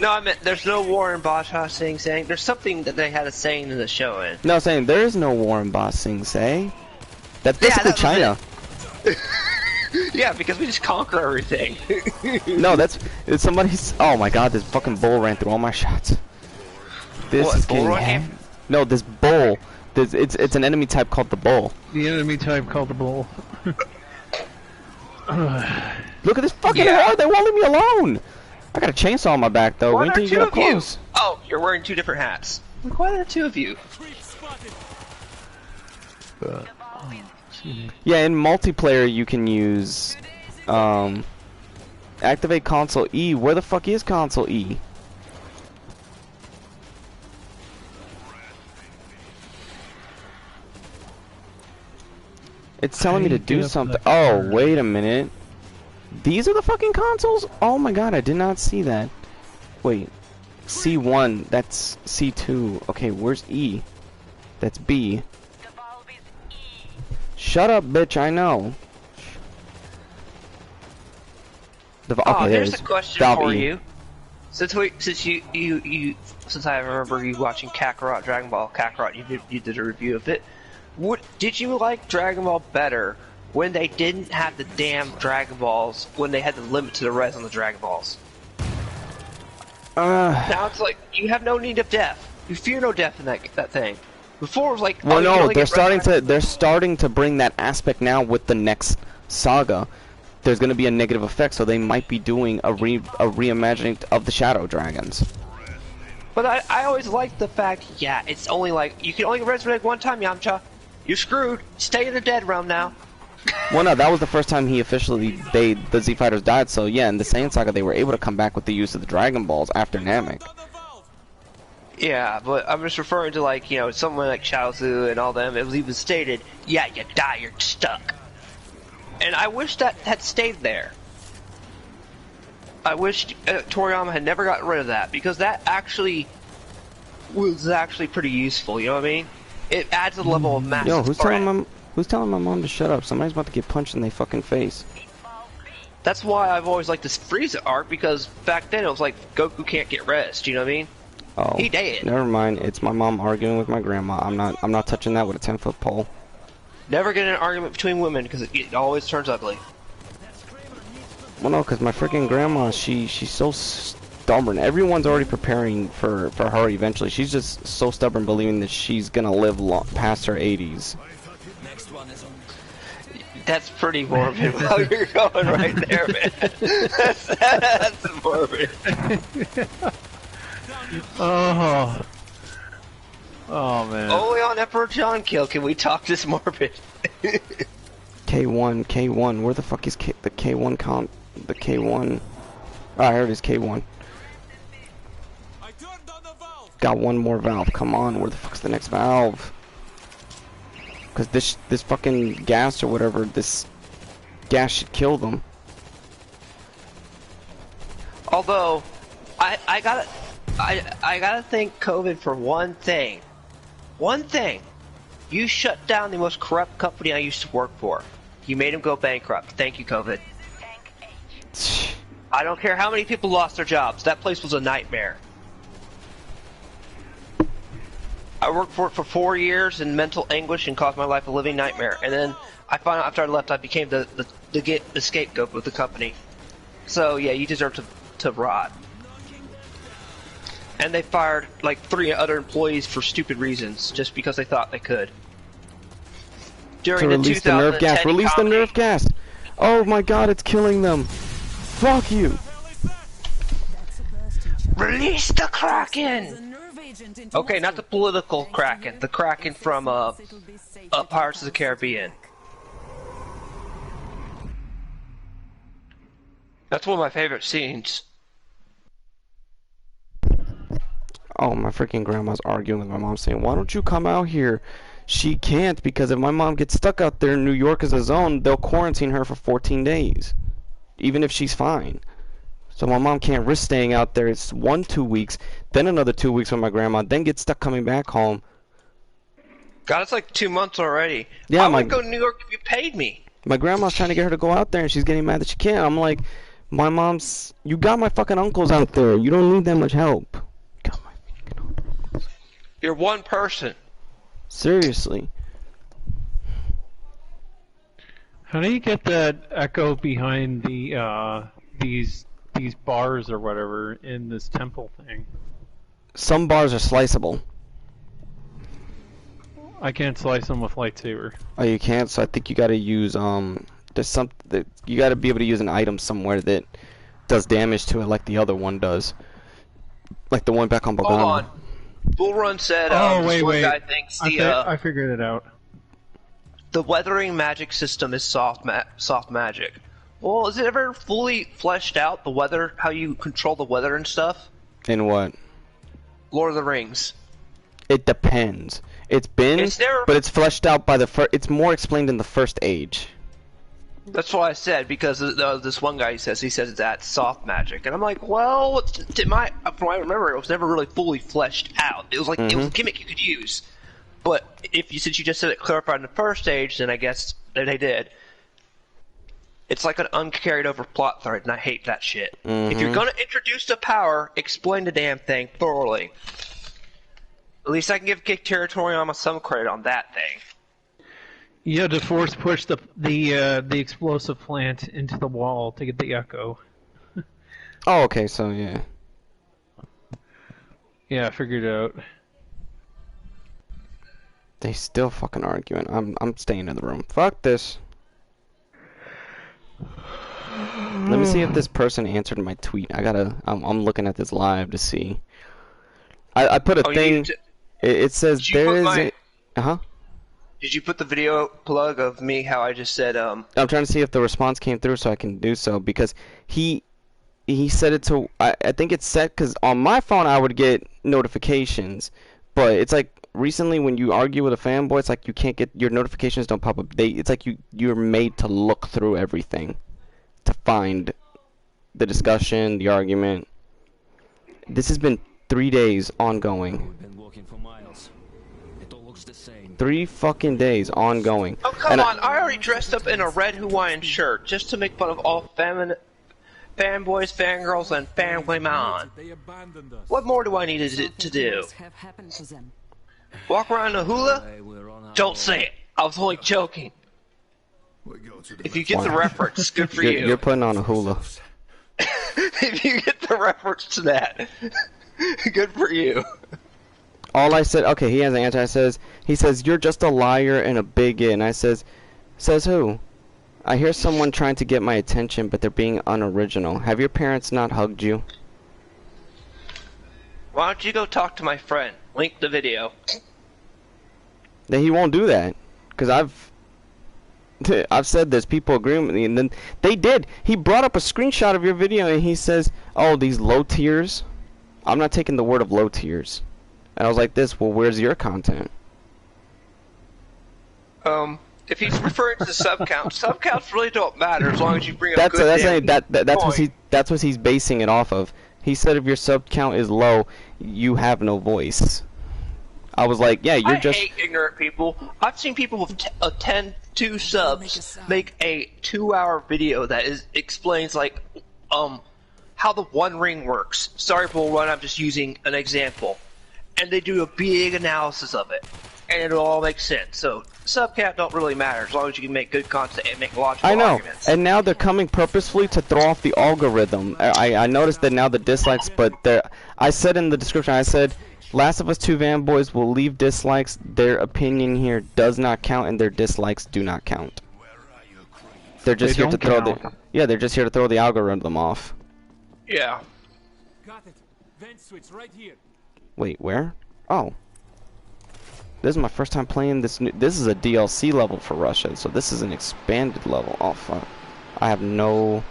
No, I meant there's no war in Ba Sing Se. There's something that they had a saying in the show. No, saying there is no war in Ba Sing Se. That's basically China. Yeah, because we just conquer everything. No, it's somebody's. Oh my God, this fucking bull ran through all my shots. This is getting no, this bull. It's an enemy type called the bull. The enemy type called the bull. Look at this fucking horde! They won't leave me alone! I got a chainsaw on my back though. Wait till you get up close. Oh, you're wearing two different hats. Like, why are there two of you? Yeah, in multiplayer you can use activate console E. Where the fuck is console E? It's telling me to do something. Oh, wait a minute. These are the fucking consoles? Oh my God, I did not see that. Wait. C1, that's C2. Okay, where's E? That's B. Shut up, bitch, I know. Okay, here's a question for you. Since I remember you watching Kakarot, Dragon Ball Kakarot, you did a review of it. Did you like Dragon Ball better when they didn't have the damn Dragon Balls, when they had the limit to the res on the Dragon Balls? Now it's like, you have no need of death. You fear no death in that thing. Before it was like, well, no, they're starting to bring that aspect now with the next saga. There's going to be a negative effect, so they might be doing a reimagining of the Shadow Dragons. But I always liked the fact, yeah, it's only like, you can only resurrect one time, Yamcha. You're screwed. Stay in the dead realm now. Well, no, that was the first time the Z Fighters died, so yeah, in the Saiyan Saga they were able to come back with the use of the Dragon Balls after Namek. Yeah, but I'm just referring to, like, you know, someone like Chaozu and all them. It was even stated, yeah, you die, you're stuck. And I wish that had stayed there. I wish Toriyama had never gotten rid of that, because that actually was actually pretty useful, you know what I mean? It adds a level of massive Yo, who's telling my mom to shut up? Somebody's about to get punched in their fucking face. That's why I've always liked this Frieza arc, because back then it was like, Goku can't get rest, you know what I mean? Oh, he dead. Never mind. It's my mom arguing with my grandma. I'm not touching that with a 10-foot pole. Never get in an argument between women because it always turns ugly. Well, no, because my freaking grandma, she's so stubborn. Everyone's already preparing for her eventually. She's just so stubborn, believing that she's gonna live past her 80s. That's pretty morbid. How you're going right there, man. That's morbid. Oh. Oh man. Only on Emperor John Kill can we talk this morbid. K1, where the fuck is the K1 comp? The K1. Ah, here it is, K1. Got one more valve. Come on, where the fuck's the next valve? Because this fucking gas or whatever, this gas should kill them. Although, I gotta thank COVID for one thing. One thing. You shut down the most corrupt company I used to work for. You made him go bankrupt. Thank you, COVID. I don't care how many people lost their jobs. That place was a nightmare. I worked for it for 4 years in mental anguish and caused my life a living nightmare. And then I found out after I left, I became the scapegoat with the company. So yeah, you deserve to rot. And they fired like 3 other employees for stupid reasons, just because they thought they could. During the 2010 Release the nerve gas! Oh my god, it's killing them! Fuck you! Release the Kraken! Okay, not the political Kraken, the Kraken from Pirates of the Caribbean. That's one of my favorite scenes. Oh, my freaking grandma's arguing with my mom saying, why don't you come out here? She can't, because if my mom gets stuck out there in New York as a zone, they'll quarantine her for 14 days. Even if she's fine. So my mom can't risk staying out there. It's 2 weeks, then another 2 weeks with my grandma, then get stuck coming back home. God, it's like 2 months already. Yeah, I would go to New York if you paid me. My grandma's trying to get her to go out there, and she's getting mad that she can't. I'm like, my mom's... You got my fucking uncles out there. You don't need that much help. You're one person. Seriously. How do you get that echo behind the these bars or whatever in this temple thing? Some bars are sliceable. I can't slice them with lightsaber. Oh, you can't. So I think you got to use there's some that you got to be able to use an item somewhere that does damage to it, like the other one does, like the one back on Bogano. Hold on. Bull Run said, wait. Guy thinks I figured it out. The weathering magic system is soft magic. Well, is it ever fully fleshed out, the weather, how you control the weather and stuff? In what? Lord of the Rings. It depends. It's been, but it's fleshed out by it's more explained in the first age. That's what I said, because this one guy he says that's soft magic, and I'm like, well, from what I remember, it was never really fully fleshed out. It was like it was a gimmick you could use, but since you just said it clarified in the first stage, then I guess they did. It's like an uncarried over plot thread, and I hate that shit. If you're gonna introduce the power, explain the damn thing thoroughly. At least I can give Akira Toriyama some credit on that thing. You had to force push the explosive plant into the wall to get the echo. Oh, okay, so yeah. Yeah, I figured it out. They still fucking arguing. I'm staying in the room. Fuck this. Let me see if this person answered my tweet. I'm looking at this live to see. I put a thing. It says there is a... Uh-huh. Did you put the video plug of me, how I just said, I'm trying to see if the response came through so I can do so, because he said it to... I think it's set, because on my phone I would get notifications, but it's like recently when you argue with a fanboy, it's like you can't get your notifications don't pop up. It's like you're made to look through everything to find the discussion, the argument. This has been 3 days ongoing. We've been walking for miles. It all looks the same. 3 fucking days ongoing. Oh come on! I already dressed up in a red Hawaiian shirt just to make fun of all fanboys, fangirls, and fanwomen. They abandoned us. What more do I need to do? Have happened to them. Walk around a hula? Don't say it. I was only joking. If you get the reference, good for you. You're putting on a hula. If you get the reference to that, good for you. All I said, okay, he has an answer. He says, you're just a liar and a bigot. And I says who? I hear someone trying to get my attention, but they're being unoriginal. Have your parents not hugged you? Why don't you go talk to my friend? Link the video. Then he won't do that, because I've said this. People agree with me, and then they did. He brought up a screenshot of your video, and he says, "Oh, these low tiers." I'm not taking the word of low tiers, and I was like, "This. Well, where's your content?" If he's referring to the sub counts really don't matter as long as you bring up good that's what he's basing it off of. He said if your sub count is low, you have no voice. I was like, yeah, I hate ignorant people. I've seen people with 2 subs make a 2-hour video that explains like how the One Ring works. Sorry, Bull Run, I'm just using an example. And they do a big analysis of it. And it'll all make sense. So sub count don't really matter as long as you can make good content and make logical arguments. And now they're coming purposefully to throw off the algorithm. I noticed that now the dislikes, but I said in the description, I said, Last of Us 2 fanboys will leave dislikes. Their opinion here does not count, and their dislikes do not count. They're just here to throw they're just here to throw the algorithm off. Yeah. Got it. Vent switch right here. Wait, where? Oh. This is my first time playing this this is a DLC level for Russia, so this is an expanded level. Oh fuck. I have no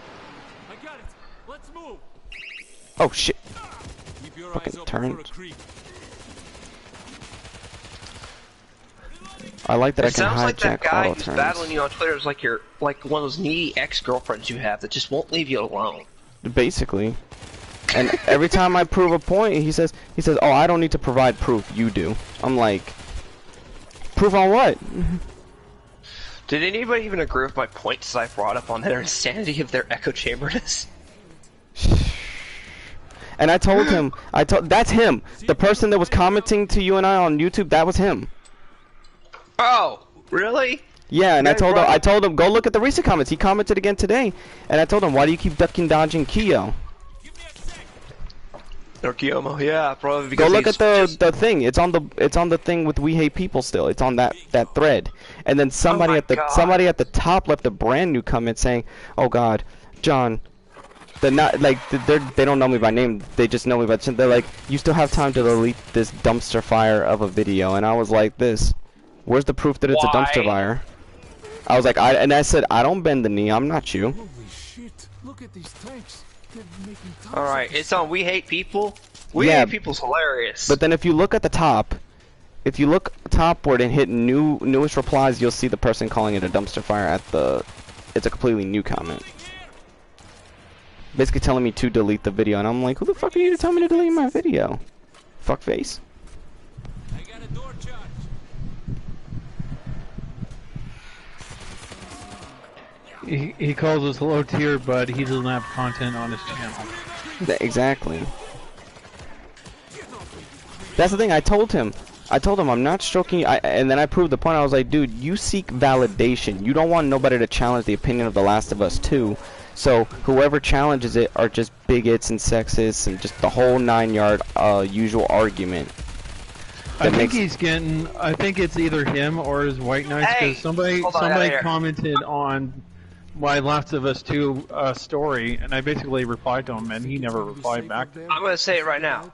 I got it. Let's move. Oh shit. Keep your Fucking eyes open turned. for a creep. I like that I can sounds like that hijack guy auto who's turns. battling you on Twitter is like one of those needy ex-girlfriends you have that just won't leave you alone. Basically. And every time I prove a point, he says, "Oh, I don't need to provide proof. You do." I'm like, proof on what? Did anybody even agree with my points I brought up on their insanity of their echo chamberness? And I told him, that's him. The person that was commenting to you and I on YouTube, that was him. Oh, really? Yeah, and I told him, go look at the recent comments. He commented again today, and I told him, why do you keep ducking, dodging Kyo? Or Kiyomo, yeah, probably because go look at the thing. It's on the thing with We Hate People still. It's on that thread. And then somebody at the top left a brand new comment saying, "Oh God, John, they don't know me by name. They just know me by they're like, you still have time to delete this dumpster fire of a video." And I was like, where's the proof that it's a dumpster fire? I was like, I said, I don't bend the knee. I'm not you. Holy shit! Look at these tanks. Alright, it's on We Hate People. We Hate People's hilarious. But then if you look at the top, if you look topward and hit newest replies, you'll see the person calling it a dumpster fire it's a completely new comment. Basically telling me to delete the video, and I'm like, who the fuck are you to tell me to delete my video? Fuckface. I got a door charge. He calls us low tier, but he doesn't have content on his channel. Exactly. That's the thing. I told him I'm not stroking you. And then I proved the point. I was like, dude, you seek validation. You don't want nobody to challenge the opinion of The Last of Us 2. So whoever challenges it are just bigots and sexists and just the whole 9-yard usual argument. I think it's either him or his White Knights, because somebody commented on my Last of Us 2 story, and I basically replied to him, and he never replied back. I'm gonna say it right now.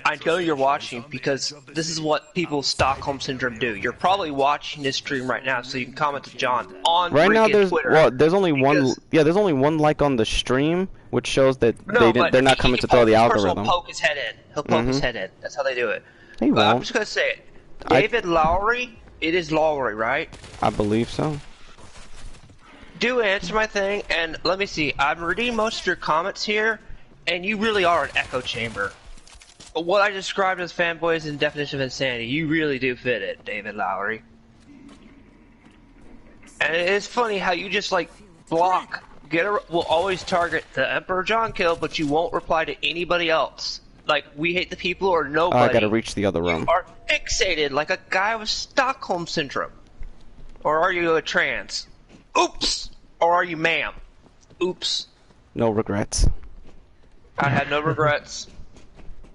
I know you're watching because this is what people with Stockholm Syndrome do. You're probably watching this stream right now, so you can comment to John on right now. There's Twitter. There's only one. Yeah, there's only one like on the stream, which shows that they're not coming to throw the algorithm. He'll poke his head in. He'll poke his head in. That's how they do it. He won't. I'm just gonna say it. David Lowry. It is Lowry, right? I believe so. Do answer my thing, and let me see. I'm reading most of your comments here, and you really are an echo chamber. What I described as fanboys and definition of insanity, you really do fit it, David Lowry. And it is funny how you just like block, will always target the Emperor John Kill, but you won't reply to anybody else. Like, we hate the people or nobody. I gotta reach the other room. You are fixated like a guy with Stockholm Syndrome. Or are you a trans? Oops! Or are you ma'am? Oops. No regrets. I had no regrets.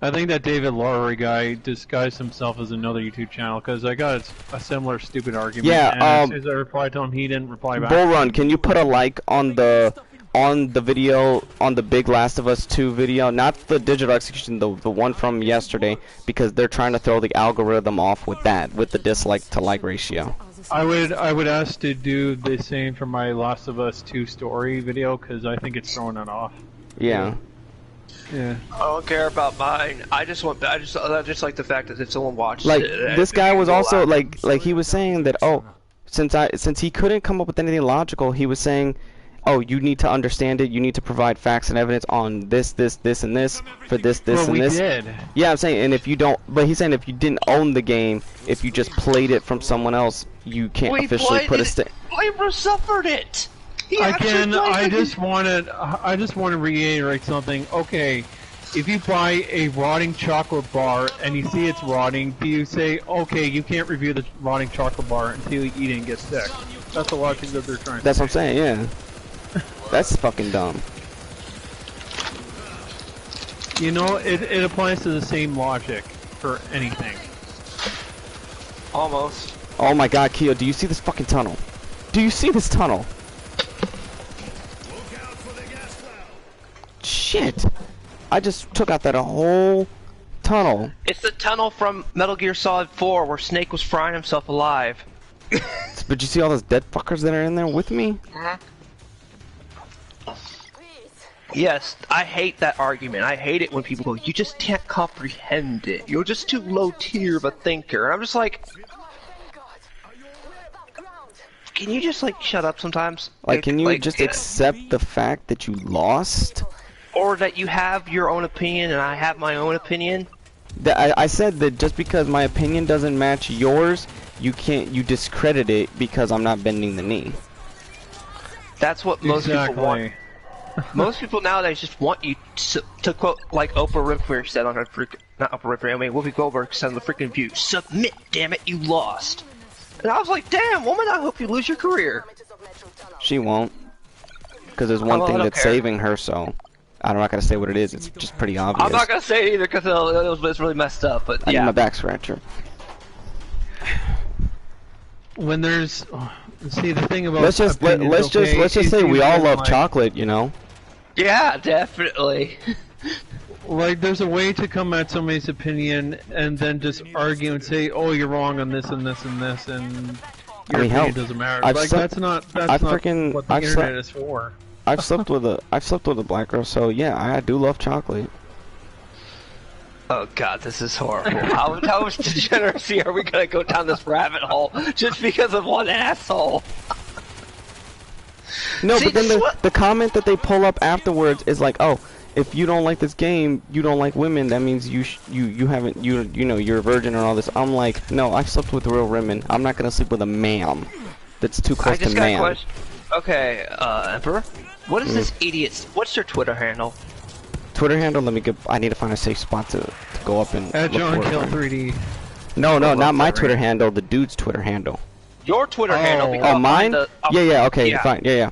I think that David Lowry guy disguised himself as another YouTube channel because I got a similar stupid argument. Yeah, and as soon as I replied to him, he didn't reply back. Bull Run, can you put a like on the video, on the big Last of Us 2 video, not the digital execution, the one from yesterday, because they're trying to throw the algorithm off with that, with the dislike to like ratio. I would ask to do the same for my Last of Us 2 story video because I think it's throwing it off. Yeah. Yeah. I don't care about mine. I just like the fact that if someone watches like it, this guy was also like he was saying that, oh, since he couldn't come up with anything logical, he was saying, oh, you need to understand it, you need to provide facts and evidence on this and this for this and this. Did. Yeah, I'm saying, and if you don't, but he's saying if you didn't own the game, if you just played it from someone else, you can't officially put a Flavor suffered it. Again, I just want to reiterate something. Okay, if you buy a rotting chocolate bar and you see it's rotting, do you say, okay, you can't review the rotting chocolate bar until you eat it and get sick? That's the logic that they're trying to That's what I'm saying, yeah. That's fucking dumb. You know, it applies to the same logic for anything. Almost. Oh my god, Keo, do you see this fucking tunnel? Do you see this tunnel? Shit! I just took out that whole tunnel. It's the tunnel from Metal Gear Solid 4 where Snake was frying himself alive. But you see all those dead fuckers that are in there with me? Yes, I hate that argument. I hate it when people go, you just can't comprehend it. You're just too low tier of a thinker. And I'm just like, can you just like shut up sometimes? Like, can you just accept the fact that you lost? Or that you have your own opinion and I have my own opinion? I said that just because my opinion doesn't match yours, you discredit it because I'm not bending the knee. That's what most people want. Most people nowadays just want you to quote, like Oprah Winfrey said on her not Oprah Winfrey, I mean Whoopi Goldberg said on the freaking View, submit, damn it, you lost. And I was like, damn, woman, I hope you lose your career. She won't. Because there's one thing that's saving her, so I'm not going to say what it is, it's just pretty obvious. I'm not going to say it either because it's really messed up, but I yeah. need my back scratcher. When there's... see, the thing about... Let's just say we all love chocolate, you know? Yeah, definitely. Like, there's a way to come at somebody's opinion and then just argue and say, oh, you're wrong on this and this and this, and your opinion doesn't matter. That's not what the internet is for. I've slept with a black girl, so yeah, I do love chocolate. Oh god, this is horrible. How much degeneracy are we gonna go down this rabbit hole just because of one asshole? No, see, but then the comment that they pull up afterwards is like, oh, if you don't like this game, you don't like women. That means you haven't you're a virgin and all this. I'm like, no, I've slept with real women. I'm not gonna sleep with a ma'am. That's too close to man. Okay, Emperor, what is this idiot's? What's your Twitter handle? Twitter handle? Let me get. I need to find a safe spot to go up and. At John Kill 3D. No, not my Twitter handle. The dude's Twitter handle. Your Twitter handle. Oh, mine? Yeah. Okay, fine. Yeah.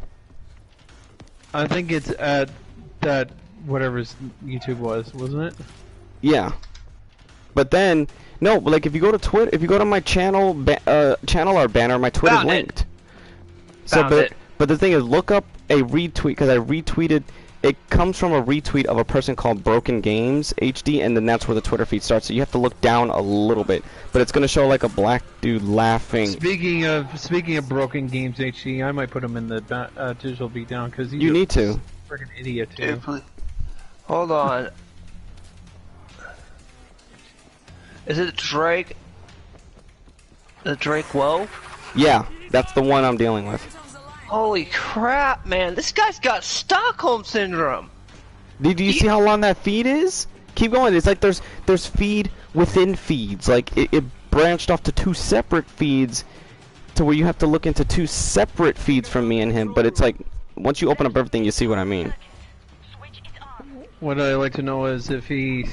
I think it's at that whatever YouTube was, wasn't it? Yeah. But then no, but like if you go to Twitter, if you go to my channel, channel or banner, my Twitter's linked. So, but the thing is, look up a retweet because I retweeted it comes from a retweet of a person called Broken Games HD, and then that's where the Twitter feed starts. So you have to look down a little bit, but it's gonna show like a black dude laughing. Speaking of Broken Games HD, I might put him in the digital beatdown because you need to. Freaking idiot too. Hold on. Is it Drake? The Drake Woe? Yeah, that's the one I'm dealing with. Holy crap, man! This guy's got Stockholm syndrome. Do you see how long that feed is? Keep going. It's like there's feed within feeds. Like it branched off to 2 separate feeds, to where you have to look into 2 separate feeds from me and him. But it's like once you open up everything, you see what I mean. What I'd like to know is if he,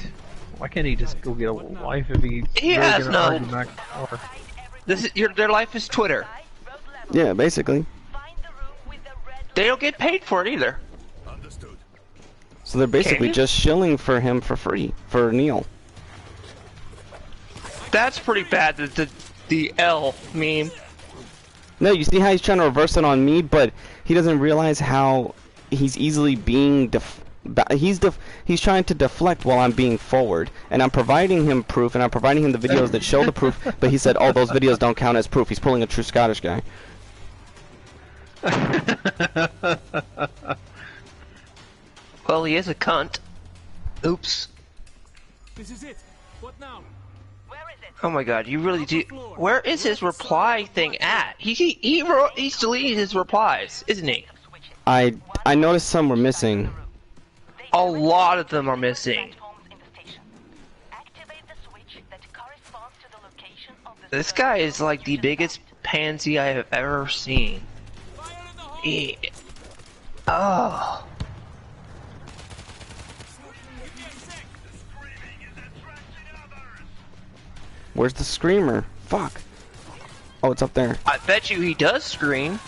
why can't he just go get a wife if he? He has no. Their life is Twitter. Yeah, basically. They don't get paid for it either. Understood. So they're basically just shilling for him for free, for Neil. That's pretty bad, the L meme. No, you see how he's trying to reverse it on me, but he doesn't realize how he's easily being he's trying to deflect while I'm being forward, and I'm providing him proof, and I'm providing him the videos that show the proof, but he said, oh, those videos don't count as proof. He's pulling a true Scottish guy. Well, he is a cunt. Oops. This is it. What now? Where is it? Oh my god, you really do. Where is his reply thing at? He's deleted his replies, isn't he? I noticed some were missing. A lot of them are missing. This guy is like the biggest pansy I have ever seen. Oh. Where's the screamer? Fuck. Oh, it's up there. I bet you he does scream.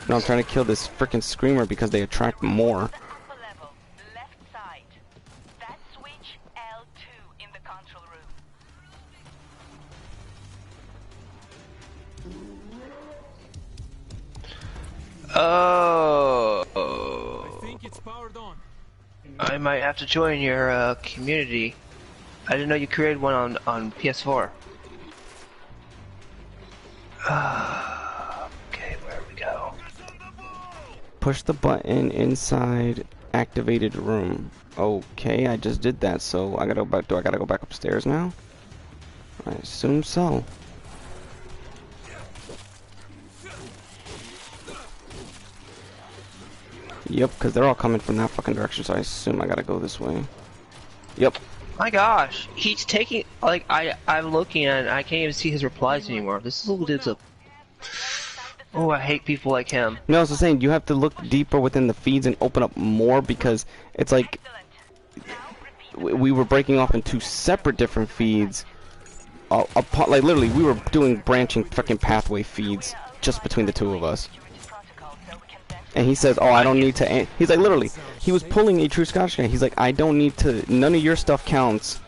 No, I'm trying to kill this freaking screamer because they attract more. Oh. I think it's powered on. I might have to join your community. I didn't know you created one on PS4. Okay, where we go? Push the button inside activated room. Okay, I just did that, so I gotta go back. Do I gotta go back upstairs now? I assume so. Yep, because they're all coming from that fucking direction, so I assume I gotta go this way. Yep. My gosh, he's taking, like, I'm looking at it, I can't even see his replies anymore. This little dude's a... Oh, I hate people like him. No, I was saying, you have to look deeper within the feeds and open up more, because it's like... We were breaking off in 2 separate different feeds. Like, literally, we were doing branching fucking pathway feeds just between the 2 of us. And he says, oh, I don't need to... He's like, literally, he was pulling a true Scottish guy. He's like, I don't need to... None of your stuff counts,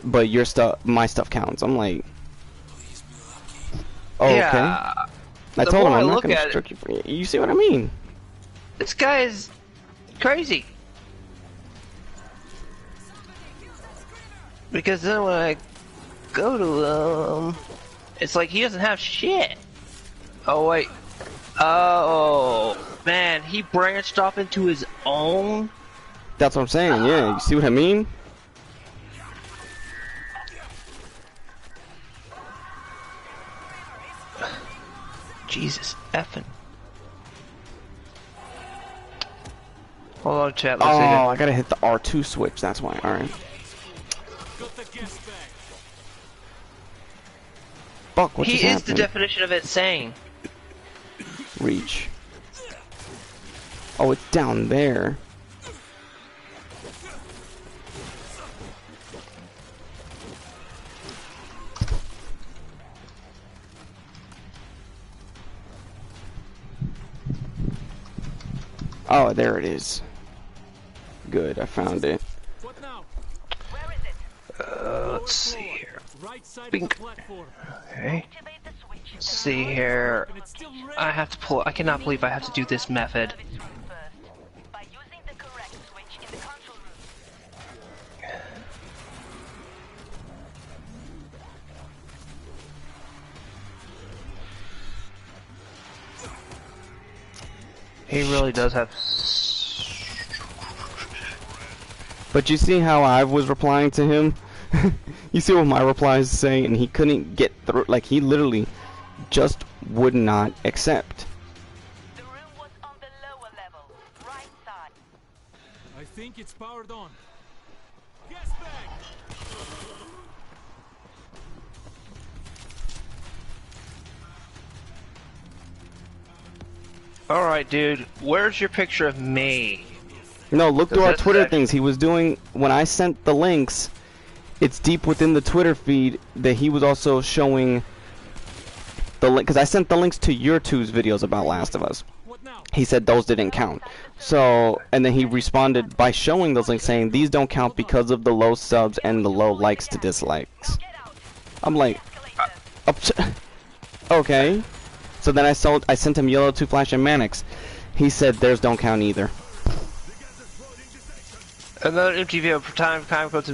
but your stuff, my stuff counts. I'm like... Oh, yeah, okay. I told him I'm not going to restrict you for... You see what I mean? This guy is crazy. Because then when I go to it's like he doesn't have shit. Oh, wait. Oh, man, he branched off into his own? That's what I'm saying, yeah. You see what I mean? Jesus effing. Hold on, chat. Let's oh, see I gotta hit the R2 switch, that's why. Alright. Fuck, what just happened? He is the definition of insane. Reach. Oh, it's down there. Oh, there it is. Good, I found it. What now? Let's see here. Right side Bink. of the platform. Okay. Let's see here. I have to pull. I cannot believe I have to do this method. He really does have. But you see how I was replying to him? You see what my replies say, and he couldn't get through. Like, he literally just would not accept. The room was on the lower level, right side. I think it's powered on. Gas bag! Alright, dude, where's your picture of me? No, look through our Twitter things. He was doing, when I sent the links, it's deep within the Twitter feed that he was also showing the link, because I sent the links to your two's videos about Last of Us. He said those didn't count. So, and then he responded by showing those links saying these don't count because of the low subs and the low likes to dislikes. I'm like, okay. So then I sent him Yellow 2 Flash and Mannix. He said theirs don't count either. Another empty video for time codes.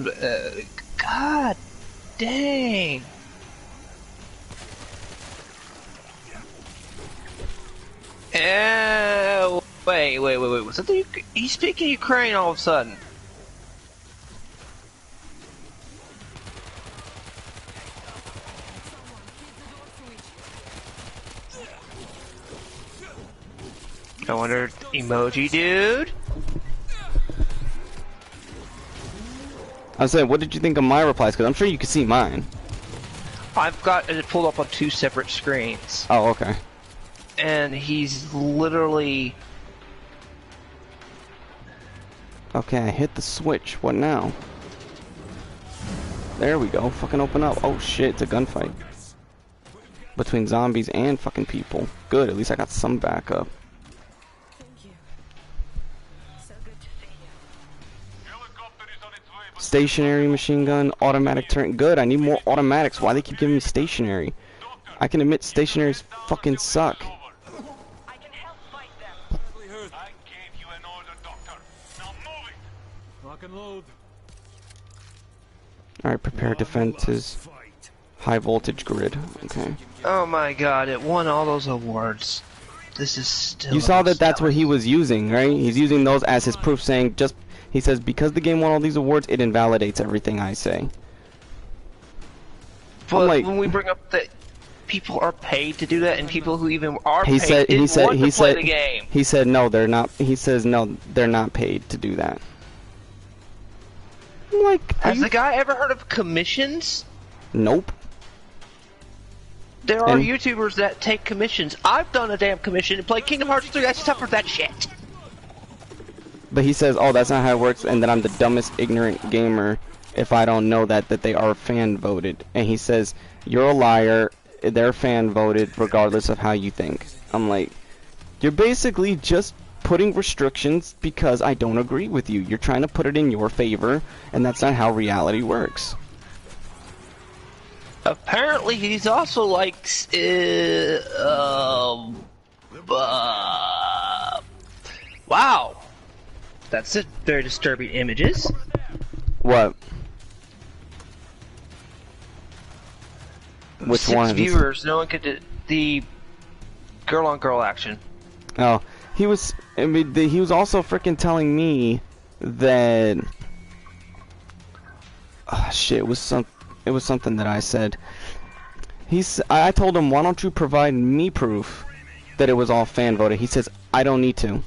God dang. Wait. Was that he's speaking Ukraine all of a sudden? I wonder, emoji dude? I was saying, what did you think of my replies? Because I'm sure you could see mine. I've got it pulled up on 2 separate screens. Oh, okay. And he's literally... Okay, I hit the switch. What now? There we go. Fucking open up. Oh shit, it's a gunfight. Between zombies and fucking people. Good, at least I got some backup. Stationary machine gun, automatic turret. Good, I need more automatics. Why they keep giving me stationary? I can admit stationaries fucking suck. I can help fight them. I gave you an order, Doctor. Now move it. Lock and load. Alright, prepare defenses. High voltage grid. Okay. Oh my god, it won all those awards. This is still... You saw that that's what he was using, right? He's using those as his proof, saying just... He says, because the game won all these awards, it invalidates everything I say. But like, when we bring up that people are paid to do that, and people who even are paid he said play the game. He said no, they're not. He says no, they're not paid to do that. I'm like, has the guy ever heard of commissions? Nope. There are YouTubers that take commissions. I've done a damn commission and played Kingdom Hearts 3. I suffered that shit. But he says, oh, that's not how it works, and that I'm the dumbest, ignorant gamer if I don't know that they are fan voted. And he says, you're a liar, they're fan voted regardless of how you think. I'm like, you're basically just putting restrictions because I don't agree with you. You're trying to put it in your favor, and that's not how reality works. Apparently he's also like, wow. That's a very disturbing images. What? Which 6 one? viewers, no one could do the girl-on-girl action. Oh, he was. I mean, he was also freaking telling me that. Shit, it was something that I said. I told him, why don't you provide me proof that it was all fan voted? He says, I don't need to.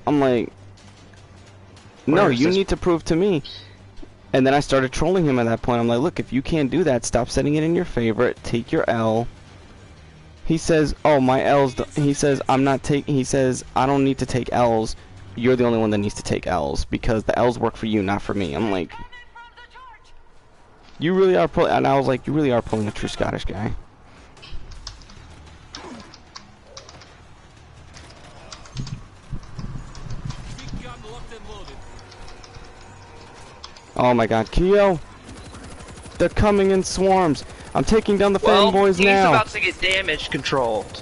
I'm like, no, you need to prove to me. And then I started trolling him at that point. I'm like, look, if you can't do that, stop setting it in your favorite. Take your L. He says, oh, my L's. He says, he says, I don't need to take L's. You're the only one that needs to take L's because the L's work for you, not for me. I'm like, you really are pulling. And I was like, you really are pulling a true Scottish guy. Oh my god, Kyo! They're coming in swarms! I'm taking down the fanboys now! He's about to get damage controlled.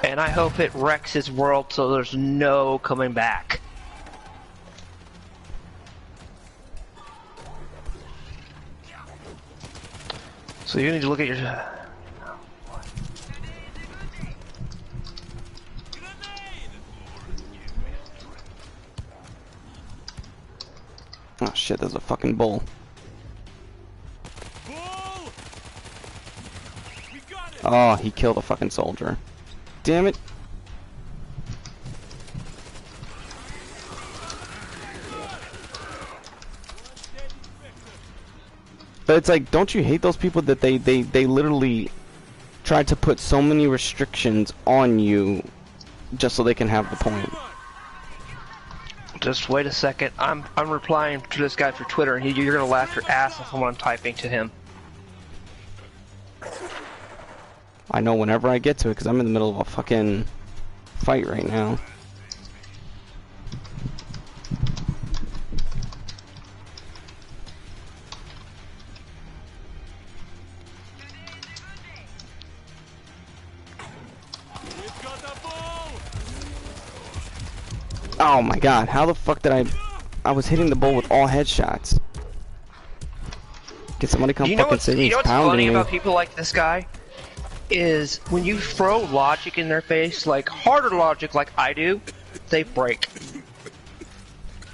And I hope it wrecks his world so there's no coming back. So you need to look at your... Oh shit, there's a fucking bull. Oh, he killed a fucking soldier. Damn it. But it's like, don't you hate those people that they literally try to put so many restrictions on you just so they can have the point? Just wait a second. I'm replying to this guy for Twitter, and you're gonna laugh your ass off when I'm typing to him. I know whenever I get to it, because I'm in the middle of a fucking fight right now. Oh my god, how the fuck did I was hitting the bull with all headshots. Can somebody come fucking save me? You know what's funny me. about people like this guy? Is when you throw logic in their face, like harder logic like I do, they break.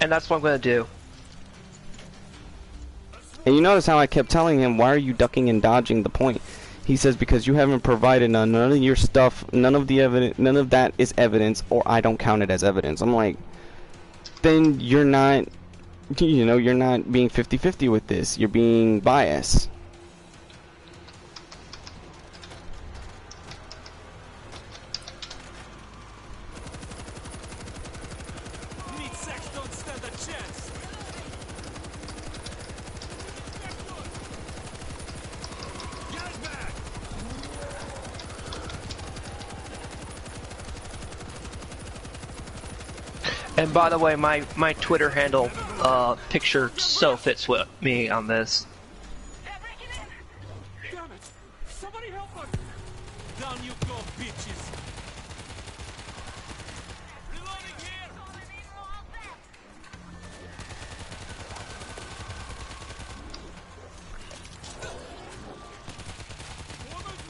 And that's what I'm gonna do. And you notice how I kept telling him, why are you ducking and dodging the point? He says, because you haven't provided none of your stuff, none of the evidence, none of that is evidence, or I don't count it as evidence. I'm like, then you're not, you know, you're not being 50-50 with this. You're being biased. And by the way, my Twitter handle picture so fits with me on this. Damn it! Somebody help us! Down you go, bitches! Reloading here! Woman's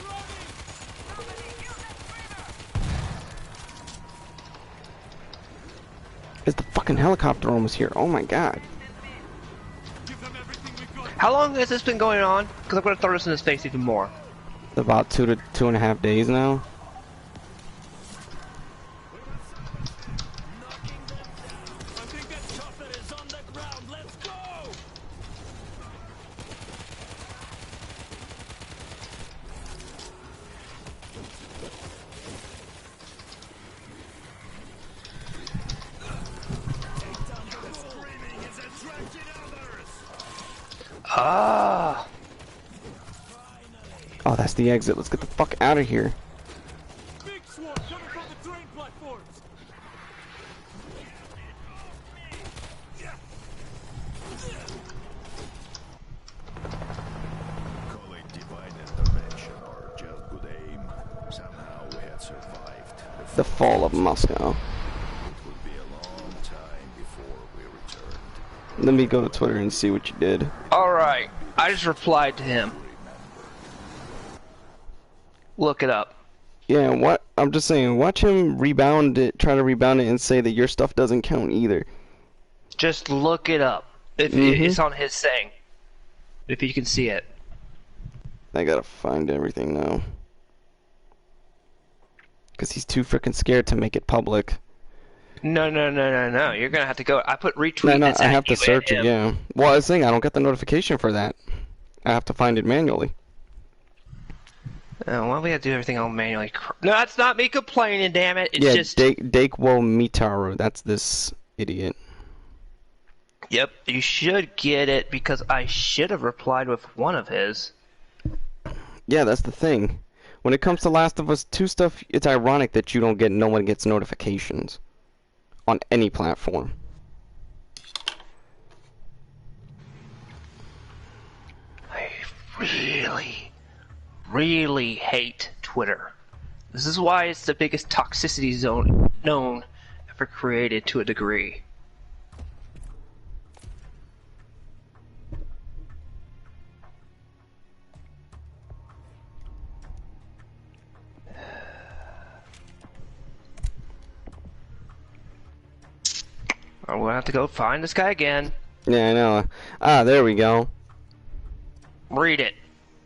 running! Is the fucking helicopter almost here? Oh my god. How long has this been going on? Because I'm going to throw this in his face even more. About 2 to 2.5 days now. Ah! Oh, that's the exit. Let's get the fuck out of here. Big swarm coming from the train platforms. Call it divine intervention or just good aim. Somehow we had survived The fall of Moscow. It would be a long time before we returned. Let me go to Twitter and see what you did. Alright, I just replied to him. Look it up. Yeah, what? I'm just saying, watch him rebound it, try to rebound it and say that your stuff doesn't count either. Just look it up. If it's on his thing. If you can see it. I gotta find everything now. Because he's too freaking scared to make it public. No. You're gonna have to go. I put retweet. No, I have to search it, yeah. Well, I was saying, I don't get the notification for that. I have to find it manually. Why do we have to do everything all manually? No, that's not me complaining, damn it. It's just... Dakewo Mitaru. That's this idiot. Yep, you should get it because I should have replied with one of his. Yeah, that's the thing. When it comes to Last of Us 2 stuff, it's ironic that no one gets notifications on any platform. I really hate Twitter. This is why it's the biggest toxicity zone known ever created to a degree. gonna have to go find this guy again. Yeah, I know. Ah, there we go. Read it.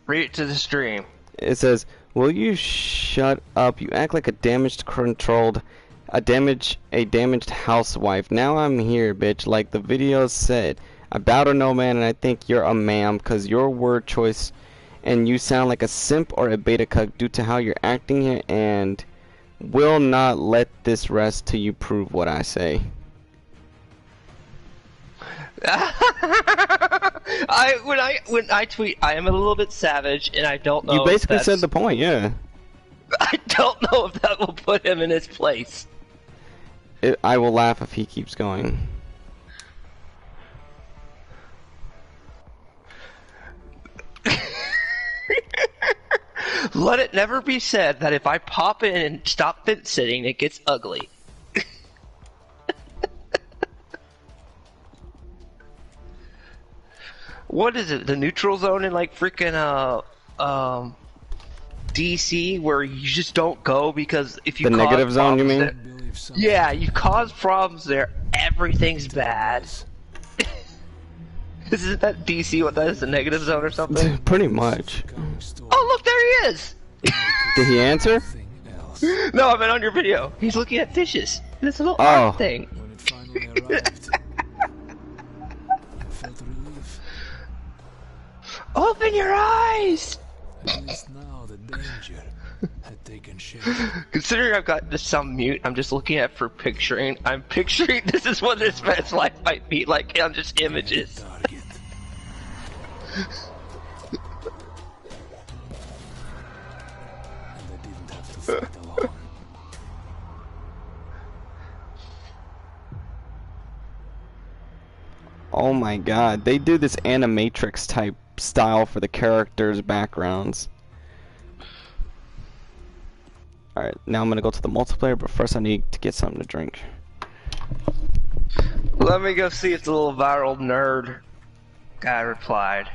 Read it to the stream. It says, "Will you shut up? You act like a damaged housewife. Now I'm here, bitch. Like the video said, I bow to no man, and I think you're a ma'am, cause your word choice, and you sound like a simp or a beta cuck due to how you're acting here, and will not let this rest till you prove what I say." When I tweet, I am a little bit savage, and I don't know. You basically said the point, yeah. I don't know if that will put him in his place. I will laugh if he keeps going. Let it never be said that if I pop in and stop fence sitting, it gets ugly. What is it? The neutral zone in like freaking DC, where you just don't go because if you the negative zone, you mean? There, yeah, you cause problems there. Everything's bad. Isn't that DC? What that is? The negative zone or something? Pretty much. Oh, look, there he is. Did he answer? No, I've been on your video. He's looking at fishes. This little art thing. When it finally arrived, I felt relief. Open your eyes! At least now the danger had taken shape. Considering I've got this on mute, I'm just looking at for picturing. I'm picturing this is what this man's life might be like on just images. Target. And I didn't have to fight alone. Oh my god, they do this Animatrix type style for the characters' backgrounds. Alright, now I'm gonna go to the multiplayer, but first I need to get something to drink. Let me go see if the little viral nerd guy replied.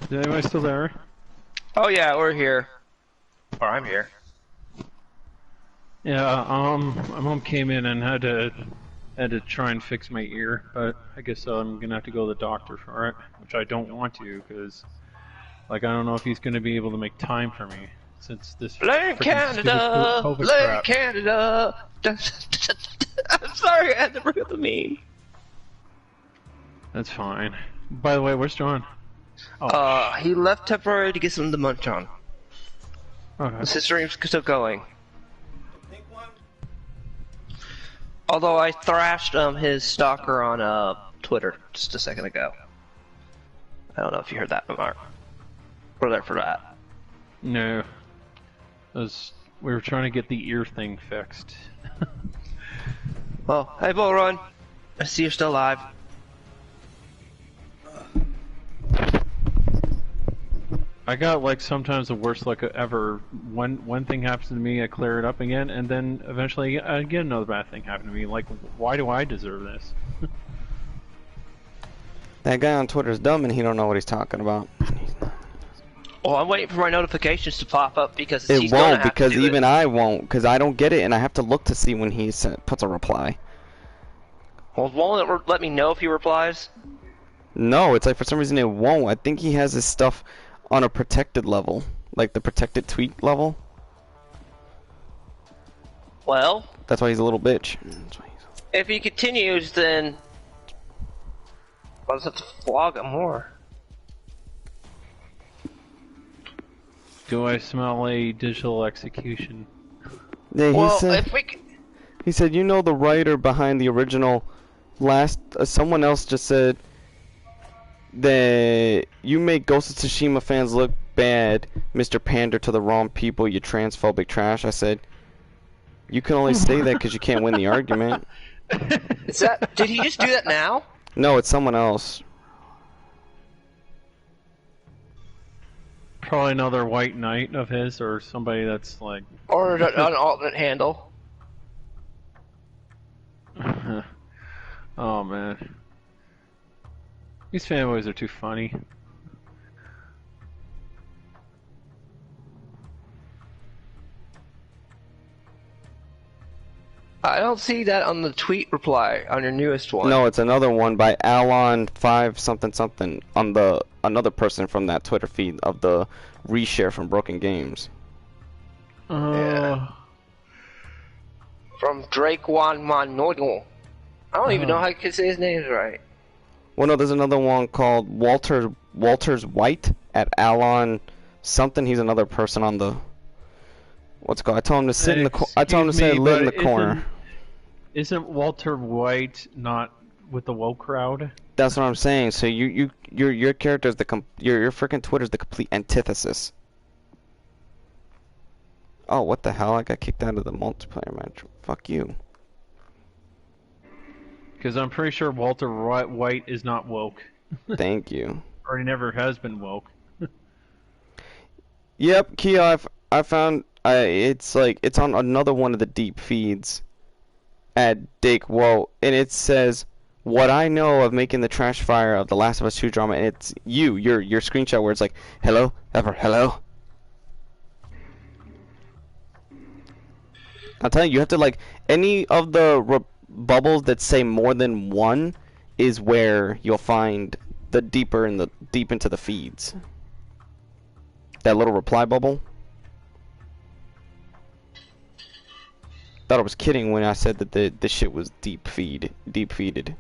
Is anybody still there? Oh yeah, we're here. Or I'm here. Yeah, my mom came in and had to try and fix my ear, but I guess I'm gonna have to go to the doctor for it, which I don't want to, because, like, I don't know if he's gonna be able to make time for me, since this Blame Canada! Blame Canada! I'm sorry, I had to bring up the meme. That's fine. By the way, where's John? Oh. He left temporarily to get something to munch on. Okay. His stream's still going. Although I thrashed his stalker on Twitter just a second ago. I don't know if you heard that, Mark. We're there for that. No. We were trying to get the ear thing fixed. Well, hey Bull Run. I see you're still alive. I got, like, sometimes the worst luck ever. One thing happens to me, I clear it up again, and then eventually again another bad thing happened to me. Like, why do I deserve this? That guy on Twitter is dumb and he don't know what he's talking about. Well, I'm waiting for my notifications to pop up because it won't, because even I won't, because I don't get it and I have to look to see when he puts a reply. Well, won't it let me know if he replies? No, it's like for some reason it won't. I think he has his stuff on a protected level, like the protected tweet level. Well, that's why he's a little bitch. If he continues, then I'll just have to flog him more. Do I smell a digital execution? Yeah, well, if we can... He said, you know, the writer behind the original someone else just said that you make Ghost of Tsushima fans look bad, Mr. Pander to the wrong people, you transphobic trash. I said, you can only say that because you can't win the argument. Is that? Did he just do that now? No, it's someone else. Probably another white knight of his, or somebody that's like... Or an alternate handle. Oh man. These fanboys are too funny. I don't see that on the tweet reply on your newest one. No, it's another one by Alon5 something something on the another person from that Twitter feed of the reshare from Broken Games. Yeah. From Drake Juan Manono. I don't even know how I can say his name right. Well, no, there's another one called Walters White at Alon something. He's another person on the what's it called? I told him to sit in the. I told him to say live in the corner. Isn't Walter White not with the woke crowd? That's what I'm saying. So your character is your freaking Twitter's the complete antithesis. Oh, what the hell? I got kicked out of the multiplayer match. Fuck you. Because I'm pretty sure Walter White is not woke. Thank you. Or he never has been woke. Yep, Kia, I found it's like it's on another one of the deep feeds at Dake Whoa, and it says what I know of making the trash fire of The Last of Us 2 drama, and it's your screenshot where it's like hello, ever hello. I'll tell you, you have to like any of the bubbles that say more than one is where you'll find the deep into the feeds. That little reply bubble. Thought I was kidding when I said that the shit was deep feeded.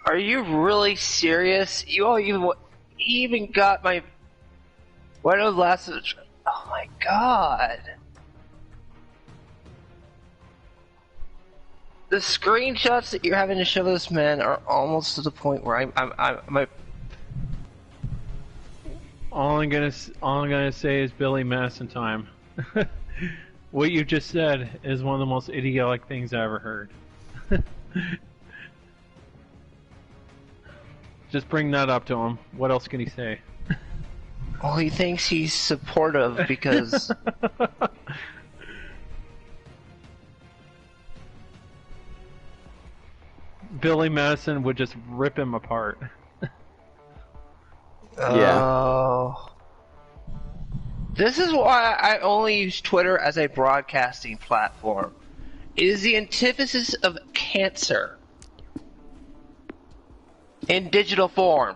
Are you really serious? You even got my. What was last? Oh my god! The screenshots that you're having to show this man are almost to the point where I'm All I'm gonna say is Billy Madison time. What you just said is one of the most idiotic things I ever heard. Just bring that up to him. What else can he say? Well, he thinks he's supportive because. Billy Madison would just rip him apart. Yeah. Oh. This is why I only use Twitter as a broadcasting platform. It is the antithesis of cancer in digital form.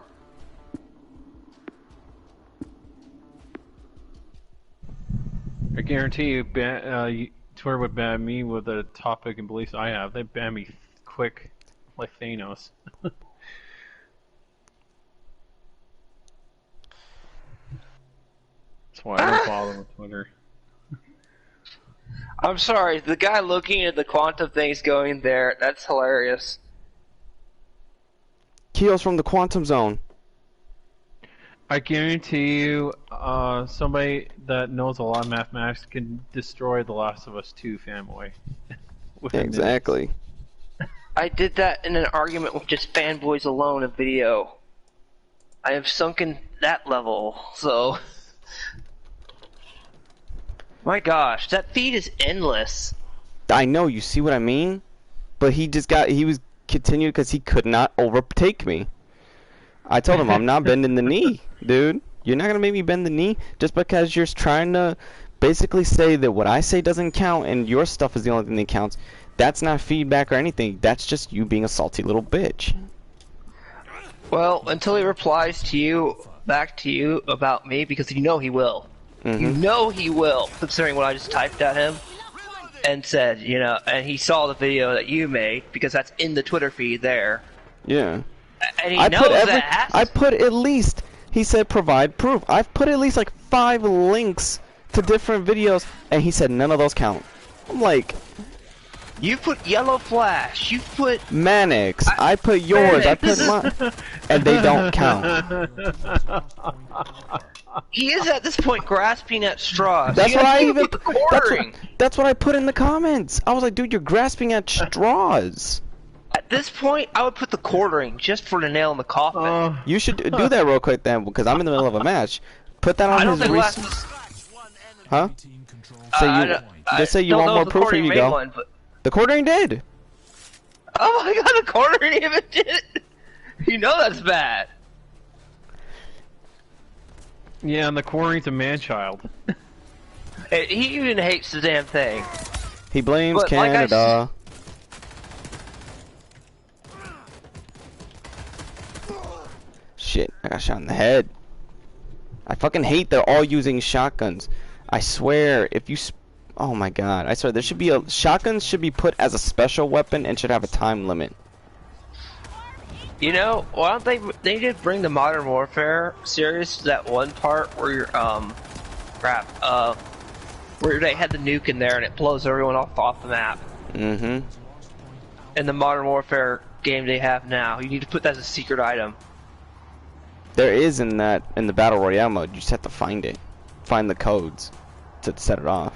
I guarantee you, Twitter would ban me with the topic and beliefs I have. They ban me quick, like Thanos. That's why I don't bother with Twitter. I'm sorry, the guy looking at the quantum things going there, that's hilarious. Keel's from the Quantum Zone. I guarantee you, somebody that knows a lot of mathematics can destroy The Last of Us 2 fanboy. Exactly. I did that in an argument with just fanboys alone in video. I have sunken that level, so... My gosh, that feed is endless. I know, you see what I mean? But he was continued because he could not overtake me. I told him, I'm not bending the knee, dude. You're not going to make me bend the knee just because you're trying to basically say that what I say doesn't count and your stuff is the only thing that counts. That's not feedback or anything. That's just you being a salty little bitch. Well, until he replies to you, back to you about me, because you know he will. Mm-hmm. You know he will, considering what I just typed at him and said, you know, and he saw the video that you made because that's in the Twitter feed there. Yeah. And he knows that. I put at least, he said provide proof. I've put at least like 5 links to different videos and he said none of those count. I'm like... You put Yellow Flash, you put... Mannix, I put yours, I put mine, and they don't count. He is at this point grasping at straws. That's what I even. Quartering. That's what I put in the comments. I was like, dude, you're grasping at straws. At this point, I would put the quartering just for the nail in the coffin. You should do that real quick then, because I'm in the middle of a match. Put that on his recent. Huh? Just say you want more proof. Here you go. One, the quartering did. Oh my god, the quartering even did it. You know that's bad. Yeah, and the quartering's a man-child. He even hates the damn thing. He blames Canada. Shit, I got shot in the head. I fucking hate they're all using shotguns. I swear, if you... Oh my god, I swear, there should be a... Shotguns should be put as a special weapon and should have a time limit. You know, why don't they did bring the Modern Warfare series to that one part where you're, where they had the nuke in there and it blows everyone off the map. Mm-hmm. In the Modern Warfare game they have now, you need to put that as a secret item. There is in the Battle Royale mode, you just have to find it. Find the codes to set it off.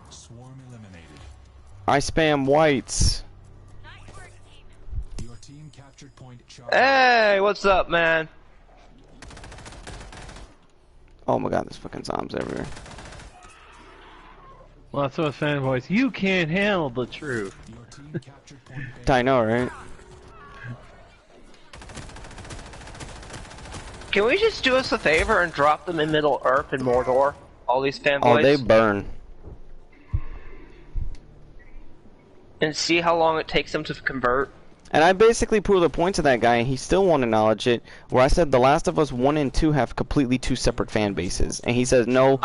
Swarm eliminated. I spam whites. Your team captured point Charlie. Hey, what's up, man? Oh my god, there's fucking zombies everywhere. Well, that's what fanboys. You can't handle the truth. Your team captured point I know, right? Can we just do us a favor and drop them in Middle Earth and Mordor? All these fanboys? Oh, they burn. And see how long it takes them to convert? And I basically proved the point to that guy, and he still won't acknowledge it. Where I said The Last of Us 1 and 2 have completely two separate fan bases, and he says no.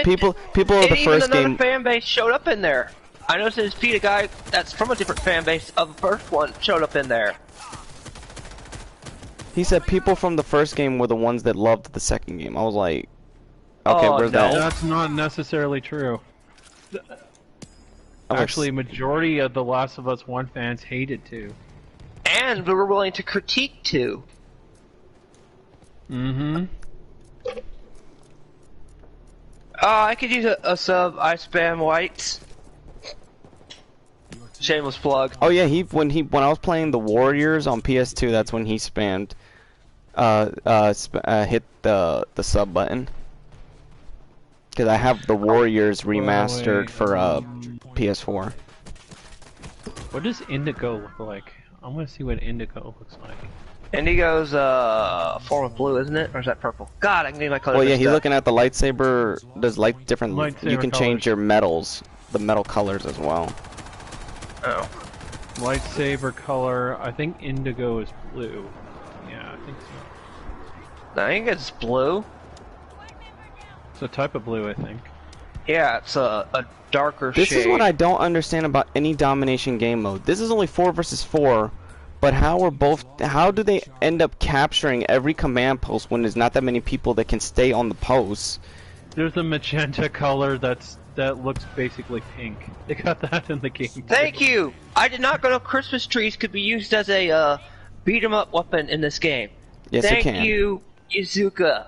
People of the first game. Another fan base showed up in there. I noticed his Pete, a guy that's from a different fan base of the first one, showed up in there. He said people from the first game were the ones that loved the second game. I was like, okay, where's that? That's not necessarily true. Actually, majority of the Last of Us 1 fans hate it too. And we were willing to critique too. Mm-hmm. I could use a sub. I spam whites. Shameless plug. Oh yeah, when I was playing the Warriors on PS2, that's when he spammed hit the sub button. Because I have the Warriors remastered for PS4. What does Indigo look like? I want to see what Indigo looks like. Indigo's a form of blue, isn't it? Or is that purple? God, I can get my color. Well, yeah, he's looking at the lightsaber. There's different. Lightsaber you can change your metals, the metal colors as well. Oh. Lightsaber color. I think Indigo is blue. Yeah, I think so. I think it's blue. It's a type of blue, I think. Yeah, it's a darker This shade. is what I don't understand about any domination game mode. This is only 4 versus 4, but how do they end up capturing every command post when there's not that many people that can stay on the posts? There's a magenta color that looks basically pink. They got that in the game. Thank you! I did not know Christmas trees could be used as a beat 'em up weapon in this game. Yes, it can. Thank you, Yuzuka.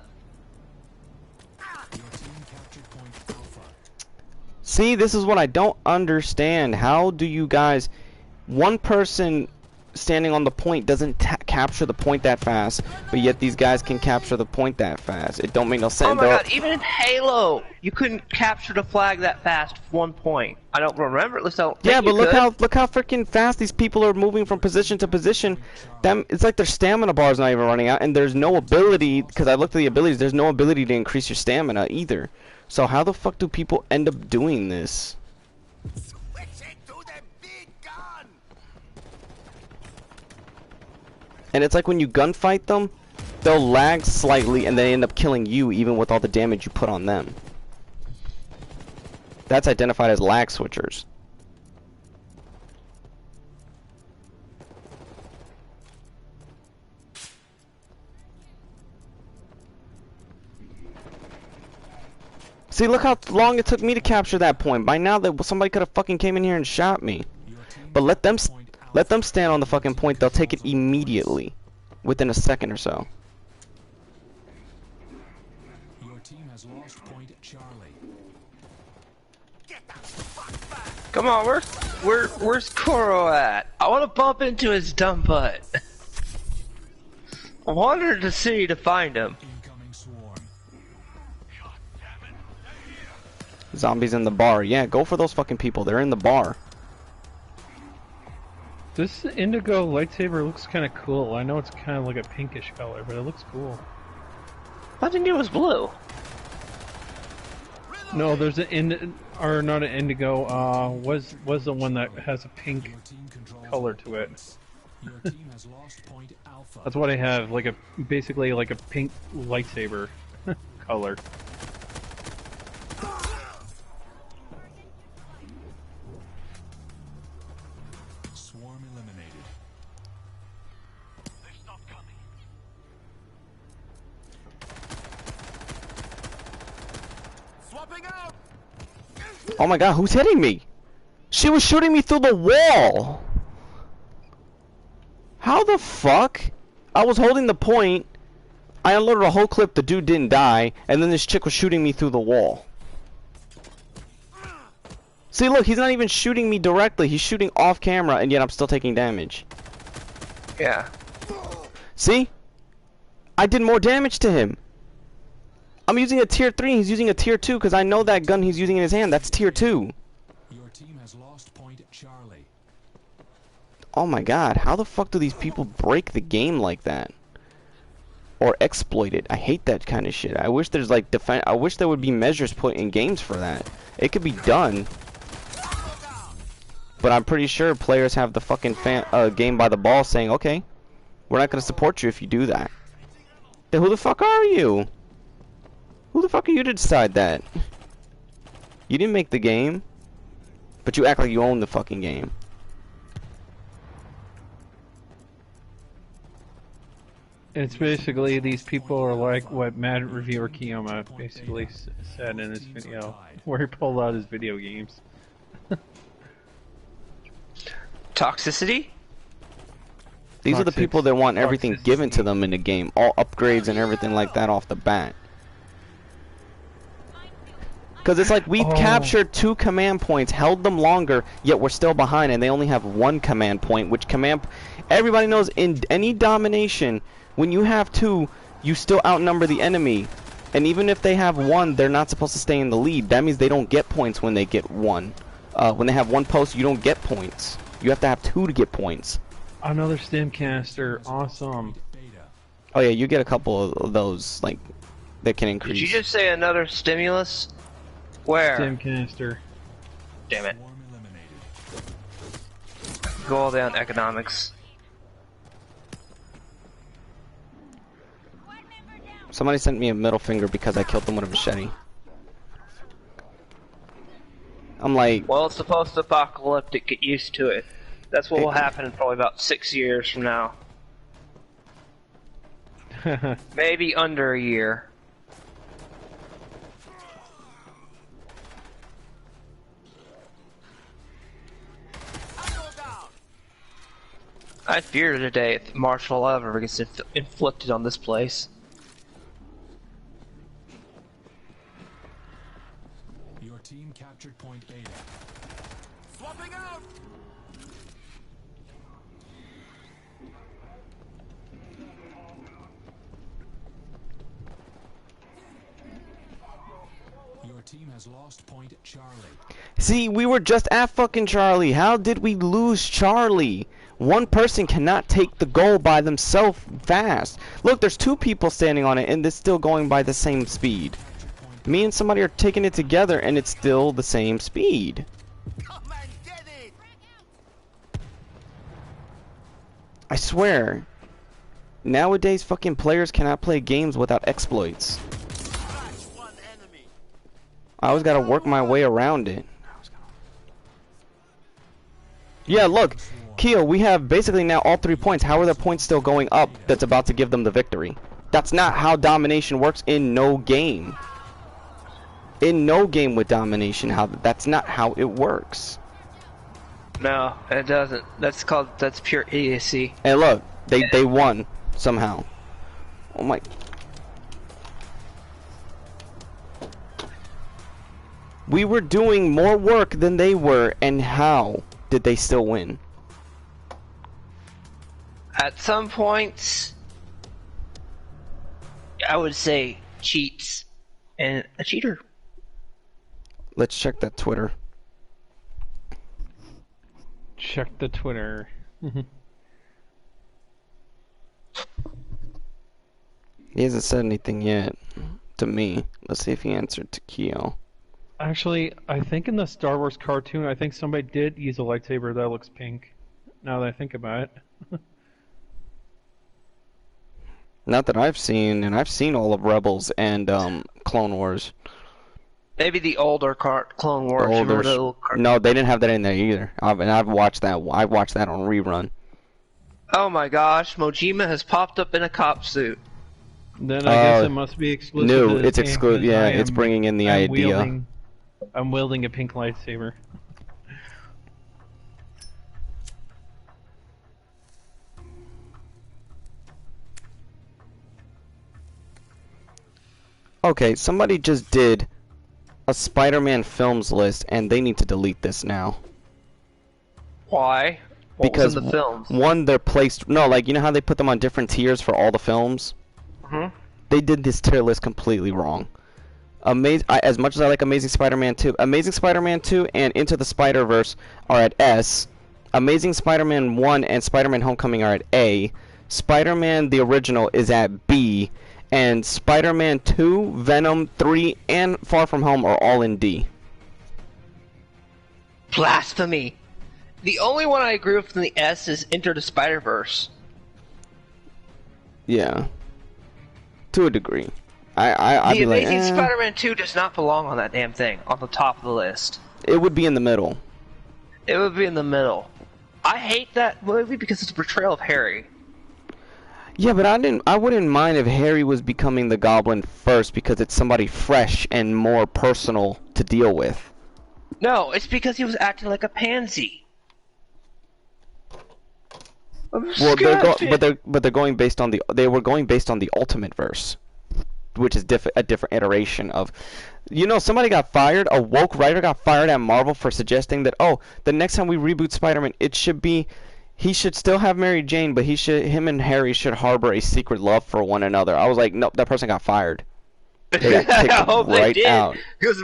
See, this is what I don't understand. How do you guys... One person standing on the point doesn't capture the point that fast, but yet these guys can capture the point that fast. It don't make no sense. Oh my god, even in Halo, you couldn't capture the flag that fast with 1 point. I don't remember, at least I don't think Yeah, but you look could. how freaking fast these people are moving from position to position. It's like their stamina bar is not even running out, and there's no ability, because I looked at the abilities, there's no ability to increase your stamina either. So how the fuck do people end up doing this? And it's like when you gunfight them, they'll lag slightly and they end up killing you even with all the damage you put on them. That's identified as lag switchers. See, look how long it took me to capture that point. By now, that somebody could have fucking came in here and shot me. But let them stand on the fucking point. They'll take it immediately, within a second or so. Your team has lost point Charlie. Come on, where's Koro at? I want to bump into his dumb butt. I wandered the city to find him. Incoming swarm. Zombies in the bar. Yeah, go for those fucking people. They're in the bar. This indigo lightsaber looks kind of cool. I know it's kind of like a pinkish color, but it looks cool. I think it was blue. No, there's or not an indigo. Was the one that has a pink color to it. Your team has lost point Alpha. That's what I have, like basically like a pink lightsaber color. Swarm eliminated. They stopped coming. Swapping out. Oh my god, who's hitting me? She was shooting me through the wall! How the fuck? I was holding the point, I unloaded a whole clip, the dude didn't die, and then this chick was shooting me through the wall. See, look, he's not even shooting me directly, he's shooting off camera, and yet I'm still taking damage. Yeah. See? I did more damage to him. I'm using a tier 3, he's using a tier 2, because I know that gun he's using in his hand, that's tier 2. Your team has lost point Charlie. Oh my god, how the fuck do these people break the game like that? Or exploit it? I hate that kind of shit. I wish there's like I wish there would be measures put in games for that. It could be done. But I'm pretty sure players have the fucking game by the ball saying, okay, we're not gonna support you if you do that. Then who the fuck are you? Who the fuck are you to decide that? You didn't make the game, but you act like you own the fucking game. It's basically these people are like what Mad Reviewer Kiyoma basically said in his video, where he pulled out his video games. Toxicity? These are the people that want everything given to them in the game, all upgrades and everything like that off the bat. Because it's like we've captured 2 command points, held them longer, yet we're still behind, and they only have 1 command point, which everybody knows in any domination, when you have 2, you still outnumber the enemy. And even if they have 1, they're not supposed to stay in the lead. That means they don't get points when they get 1. When they have 1 post, you don't get points. You have to have 2 to get points. Another Stimcaster, awesome. Oh yeah, you get a couple of those, like, that can increase. Did you just say another stimulus? Where? Stimcaster. Damn it. Go all down economics. Somebody sent me a middle finger because I killed them with a machete. I'm like... Well, it's the post-apocalyptic, get used to it. That's what will happen in probably about 6 years from now. Maybe under a year. I fear the day if martial law ever gets inflicted on this place. Your team captured point Beta. Swapping out. Your team has lost point Charlie. See, we were just at fucking Charlie. How did we lose Charlie? One person cannot take the goal by themselves fast. Look, there's 2 people standing on it and it's still going by the same speed. Me and somebody are taking it together and it's still the same speed. Come and get it. I swear. Nowadays fucking players cannot play games without exploits. I always gotta work my way around it. Yeah, look. Keo, we have basically now all 3 points. How are the points still going up that's about to give them the victory? That's not how domination works in no game. in no game with domination, that's not how it works. No, it doesn't. That's pure idiocy. And look, they won somehow. Oh my. We were doing more work than they were, and how did they still win? At some points, I would say cheats and a cheater. Let's check that Twitter. Check the Twitter. He hasn't said anything yet to me. Let's see if he answered to Keo. Actually, I think in the Star Wars cartoon, I think somebody did use a lightsaber that looks pink. Now that I think about it. Not that I've seen, and I've seen all of Rebels and Clone Wars. Maybe the older Clone Wars. No, they didn't have that in there either. I've watched that. I watched that on rerun. Oh my gosh, Mojima has popped up in a cop suit. Then I guess it must be exclusive. No, it's exclusive. Yeah, it's bringing in the idea. I'm wielding a pink lightsaber. Okay, somebody just did a Spider-Man films list, and they need to delete this now. Why? Because was in the films? One, they're placed. No, like you know how they put them on different tiers for all the films. They did this tier list completely wrong. As much as I like Amazing Spider-Man 2, Amazing Spider-Man 2 and Into the Spider-Verse are at S. Amazing Spider-Man 1 and Spider-Man Homecoming are at A. Spider-Man the original is at B. And Spider-Man 2, Venom 3, and Far From Home are all in D. Blasphemy. The only one I agree with in the S is Into the Spider-Verse. Yeah. To a degree. I'd the be like, Amazing Spider-Man 2 does not belong on that damn thing, on the top of the list. It would be in the middle. It would be in the middle. I hate that movie because it's a portrayal of Harry. Yeah, but I wouldn't mind if Harry was becoming the Goblin first because it's somebody fresh and more personal to deal with. No, it's because he was acting like a pansy. Well, they're going based on they were going based on the Ultimate Verse, which is a different iteration of. You know, somebody got fired. A woke writer got fired at Marvel for suggesting that the next time we reboot Spider-Man, it should be. He should still have Mary Jane, but him and Harry should harbor a secret love for one another. I was like, nope, that person got fired. They got kicked I hope right they did, out. because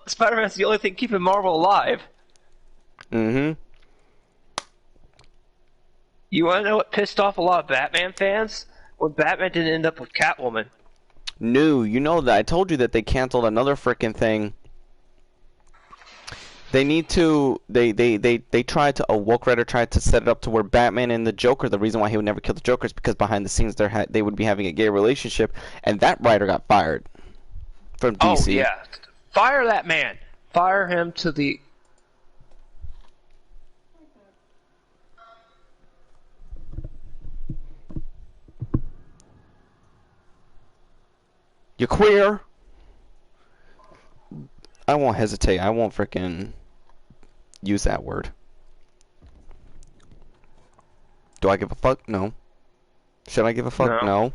Spider-Man's the only thing keeping Marvel alive. Mm-hmm. You want to know what pissed off a lot of Batman fans? When Batman didn't end up with Catwoman. No, you know that I told you that they canceled another frickin' thing. They need to. They tried to. A woke writer tried to set it up to where Batman and the Joker. The reason why he would never kill the Joker is because behind the scenes they would be having a gay relationship, and that writer got fired from DC. Oh yeah, fire that man. Fire him to the. You're queer. I won't hesitate. I won't frickin' use that word. Do I give a fuck? No. Should I give a fuck? No.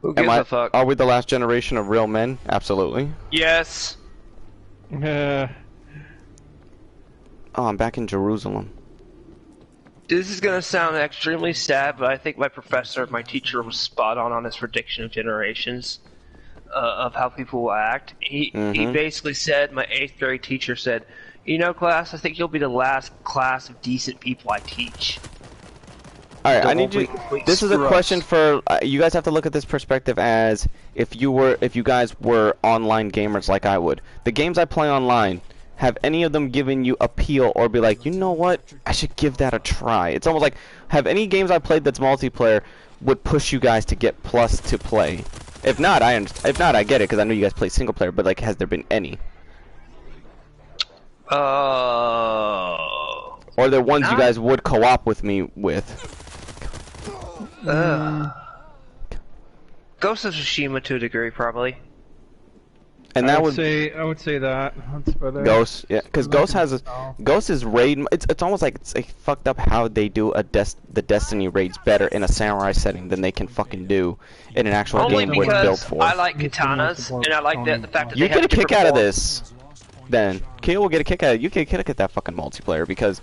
Who gives a fuck? Are we the last generation of real men? Absolutely. Yes. Oh, I'm back in Jerusalem. This is gonna sound extremely sad, but I think my teacher was spot on his prediction of generations. Of how people will act. He basically said, my 8th grade teacher said, you know, class, I think you'll be the last class of decent people I teach. Alright, I need you. This is a question for you guys. Have to look at this perspective as if you guys were online gamers like I would. The games I play online, have any of them given you appeal or be like, you know what, I should give that a try? It's almost like, have any games I played that's multiplayer would push you guys to get plus to play? If not, I get it because I know you guys play single player. But like, has there been any? Or the ones you guys would co-op with me with? Ghost of Tsushima to a degree, probably. And that I would say that. That's better. Ghost, yeah, because Ghost has a Ghost is raid. It's almost like it's like fucked up how they do the Destiny raids better in a samurai setting than they can fucking do in an actual game where it's built for. I like katanas, and I like the fact that you they get have a kick out of forms. this. Then Keel will get a kick out. You get a kick at that fucking multiplayer because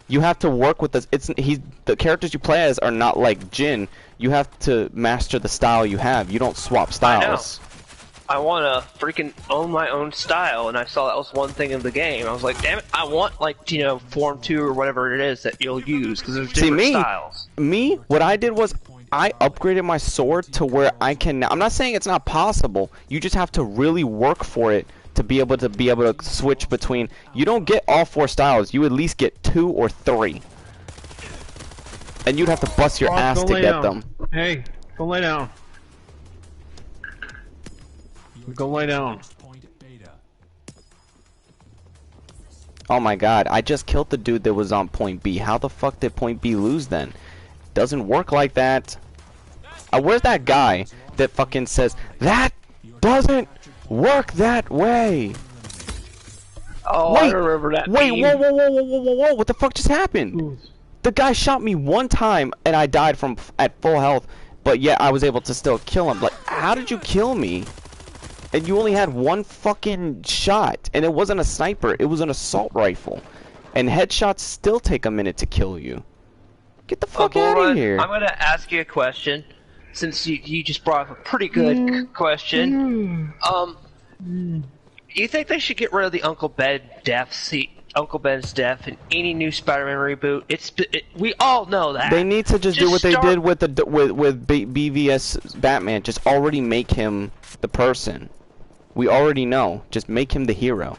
you have to work with this. The characters you play as are not like Jin. You have to master the style you have. You don't swap styles. I want to freaking own my own style, and I saw that was one thing in the game. I was like, damn it, I want, like, you know, Form 2 or whatever it is that you'll use, because there's different styles. What I did was, I upgraded my sword to where I can now. I'm not saying it's not possible. You just have to really work for it to be able to switch between. You don't get all 4 styles. You at least get 2 or 3. And you'd have to bust your ass to get them. Hey, go lay down. Go lay down. Oh my god, I just killed the dude that was on point B. How the fuck did point B lose then? Doesn't work like that. Where's that guy that fucking says, that doesn't work that way? Oh, wait, I remember that. Wait, whoa, what the fuck just happened? The guy shot me one time and I died at full health, but yet I was able to still kill him. Like, how did you kill me? And you only had one fucking shot, and it wasn't a sniper, it was an assault rifle. And headshots still take a minute to kill you. Get the fuck out of here. I'm gonna ask you a question, since you just brought up a pretty good question. You think they should get rid of the Uncle Ben's death in any new Spider-Man reboot? We all know that. They need to just do what they did with BVS Batman. Just already make him the person. We already know. Just make him the hero.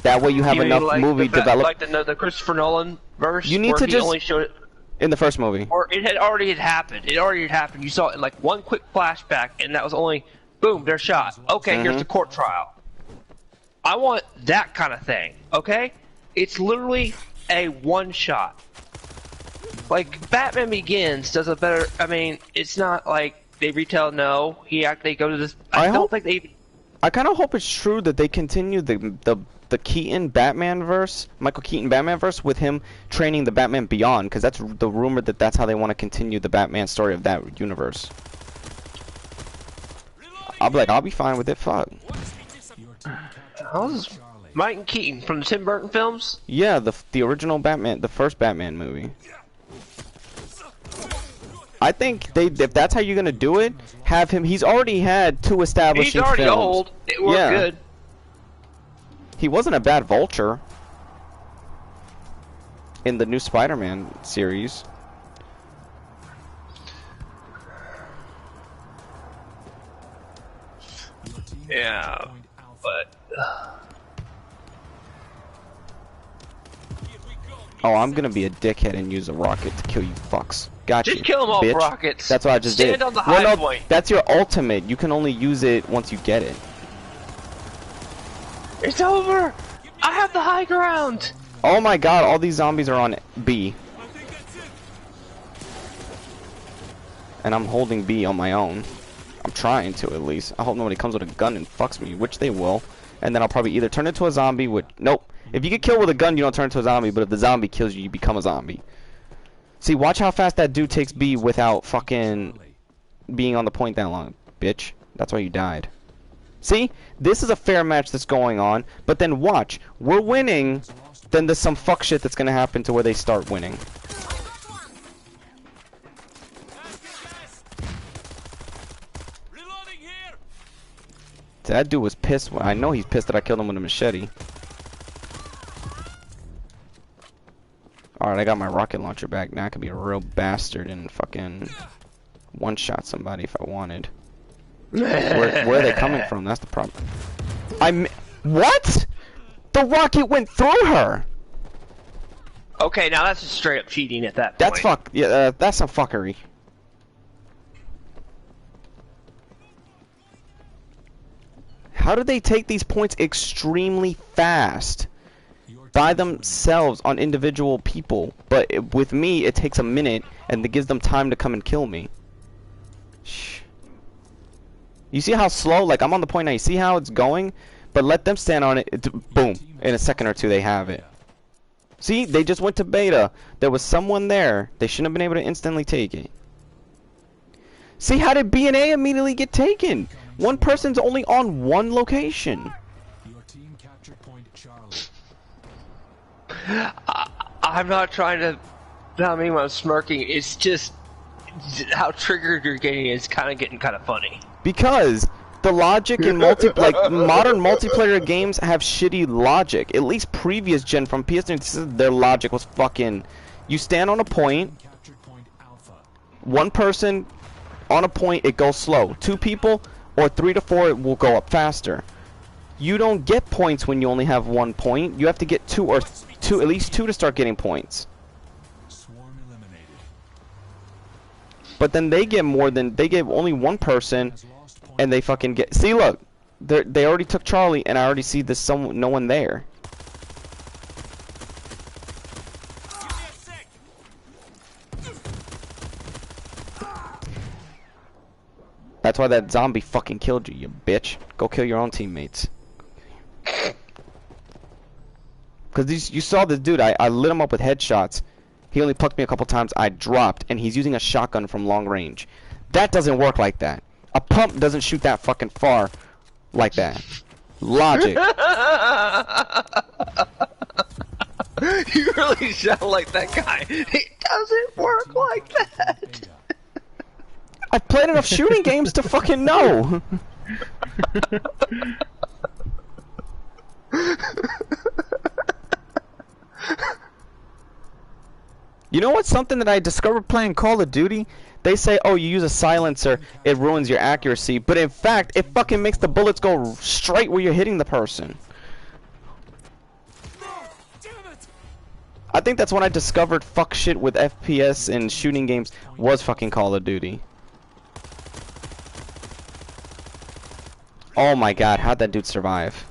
That way you have enough movie developed. Like the Christopher Nolan verse. You need to just only showed it in the first movie. Or it had already happened. It already had happened. You saw it in like one quick flashback, and that was only boom, they're shot. Okay, here's the court trial. I want that kind of thing. Okay, it's literally a one shot. Like Batman Begins does a better. I mean, it's not like they retell. No, they go to this. I don't think they. I kind of hope it's true that they continue the Keaton Batman verse, Michael Keaton Batman verse, with him training the Batman Beyond, because that's the rumor that's how they want to continue the Batman story of that universe. I'll be fine with it. Fuck. How's Michael Keaton from the Tim Burton films? Yeah, the original Batman, the first Batman movie. I think if that's how you're gonna do it, have him. He's already had 2 establishing films. He's already old. It worked good. He wasn't a bad Vulture in the new Spider-Man series. Yeah, but. Oh, I'm gonna be a dickhead and use a rocket to kill you fucks. Gotcha. Just kill them all, bitch. rockets. That's what I just did. Stand on the high point. That's your ultimate. You can only use it once you get it. It's over. I have the high ground. Oh my god, all these zombies are on B. And I'm holding B on my own. I'm trying to, at least. I hope nobody comes with a gun and fucks me, which they will. And then I'll probably either turn into a zombie, nope. If you get killed with a gun, you don't turn into a zombie, but if the zombie kills you, you become a zombie. See, watch how fast that dude takes B without fucking being on the point that long, bitch. That's why you died. See? This is a fair match that's going on, but then watch. We're winning, then there's some fuck shit that's gonna happen to where they start winning. That dude was pissed. I know he's pissed that I killed him with a machete. Alright, I got my rocket launcher back. Now I can be a real bastard and fucking one-shot somebody if I wanted. Where are they coming from? That's the problem. What? The rocket went through her! Okay, now that's just straight up cheating at that point. That's some fuckery. How do they take these points extremely fast? By themselves on individual people, but with me it takes a minute and it gives them time to come and kill me. Shh. You see how slow? Like, I'm on the point now. You see how it's going? But let them stand on it. Boom. In a second or two, they have it. See? They just went to beta. There was someone there. They shouldn't have been able to instantly take it. See, how did B&A immediately get taken? One person's only on one location. Your team captured point Charlie. I'm not trying to... I mean, when I'm smirking, it's just... how triggered you're getting is getting kind of funny. Because the logic in modern multiplayer games have shitty logic. At least previous gen from PS3, their logic was fucking... You stand on a point, one person on a point, it goes slow. 2 people or 3 to 4, it will go up faster. You don't get points when you only have 1 point. You have to get 2 or at least 2 to start getting points. Swarm eliminated. But then they get more than they gave only 1 person, and they fucking get. See, look, they already took Charlie, and I already see this no one there. That's why that zombie fucking killed you, you bitch. Go kill your own teammates. Cause you saw this dude, I lit him up with headshots. He only plucked me a couple times, I dropped, and he's using a shotgun from long range. That doesn't work like that. A pump doesn't shoot that fucking far like that. Logic. You really sound like that guy. It doesn't work like that. I've played enough shooting games to fucking know. You know what's something that I discovered playing Call of Duty? They say, oh, you use a silencer, it ruins your accuracy. But in fact, it fucking makes the bullets go straight where you're hitting the person. I think that's when I discovered fuck shit with FPS and shooting games was fucking Call of Duty. Oh my god, how'd that dude survive?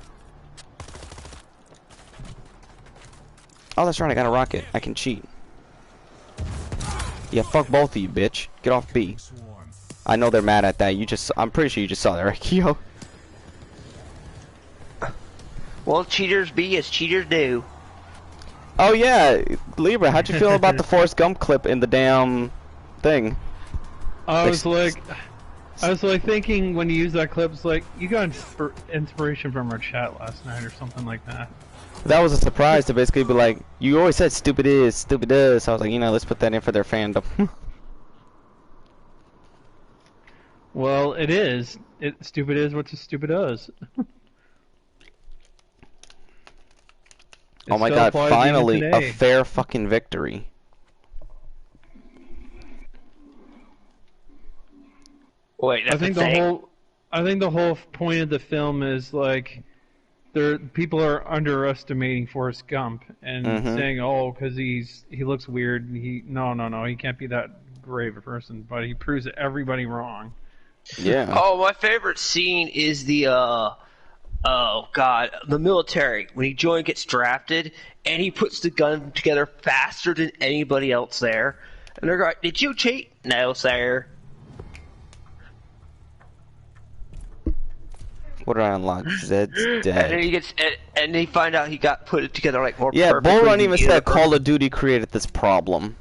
Oh, that's right, I got a rocket. I can cheat. Yeah, fuck both of you, bitch. Get off B. I know they're mad at that. I'm pretty sure you just saw that, right, Kyo? Well, cheaters be as cheaters do. Oh yeah, Libra, how'd you feel about the Forrest Gump clip in the damn thing? I was like thinking when you use that clip, it's like you got inspiration from our chat last night or something like that. That was a surprise to basically be like, you always said stupid is, stupid does. So I was like, you know, let's put that in for their fandom. Well, it is. Stupid is what stupid does. Oh my god, finally a fair fucking victory. Wait, that's I think the whole point of the film is like people are underestimating Forrest Gump and saying, oh, because he looks weird. No, he can't be that brave a person. But he proves everybody wrong. Yeah. Oh, my favorite scene is the oh god, the military when he gets drafted and he puts the gun together faster than anybody else there, and they're like, "Did you cheat?" "No, sir." What did I unlock? Zed's dead. And they find out he got put it together like more. Yeah, Bullrun even said Call of Duty created this problem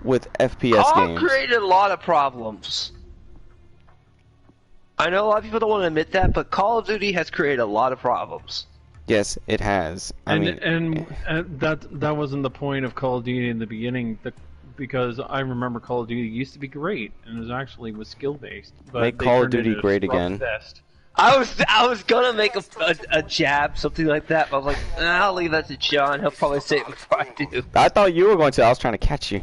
with FPS games. Call created a lot of problems. I know a lot of people don't want to admit that, but Call of Duty has created a lot of problems. Yes, it has. And that wasn't the point of Call of Duty in the beginning, because I remember Call of Duty used to be great and it was skill based. Make Call of Duty great again. I was gonna make a jab, something like that, but I was like, I'll leave that to John. He'll probably say it before I do. I thought you were going to. I was trying to catch you.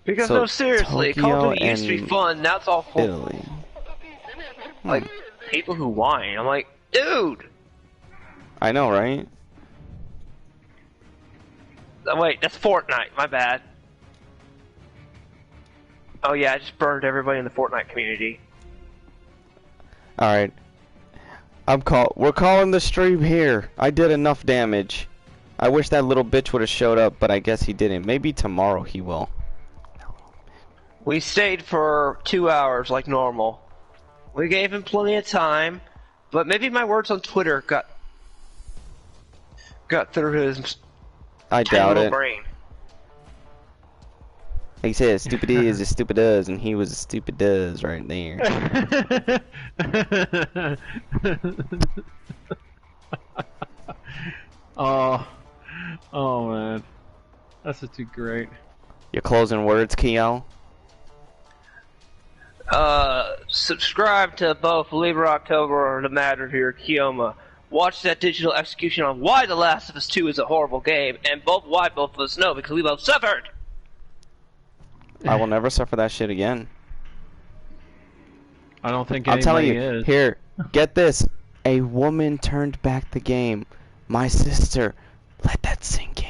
Because no, seriously, Tokyo Call of Duty used to be fun. Now it's all full. Italy. Like people who whine. I'm like, dude. I know, right? Oh, wait, that's Fortnite. My bad. Oh yeah, I just burned everybody in the Fortnite community. All right. We're calling the stream here. I did enough damage. I wish that little bitch would have showed up, but I guess he didn't. Maybe tomorrow he will. We stayed for 2 hours like normal. We gave him plenty of time, but maybe my words on Twitter got through his I doubt it. brain. He said stupid is as stupid does, and he was as stupid does right there. Oh man. That's just too great. Your closing words, Kyo? Subscribe to both Believer October or The Matter here, Kioma. Watch that digital execution on why The Last of Us 2 is a horrible game, and why both of us know, because we both suffered! I will never suffer that shit again. I don't think I'm telling you, is. here, get this. A woman turned back the game. My sister, let that sink in.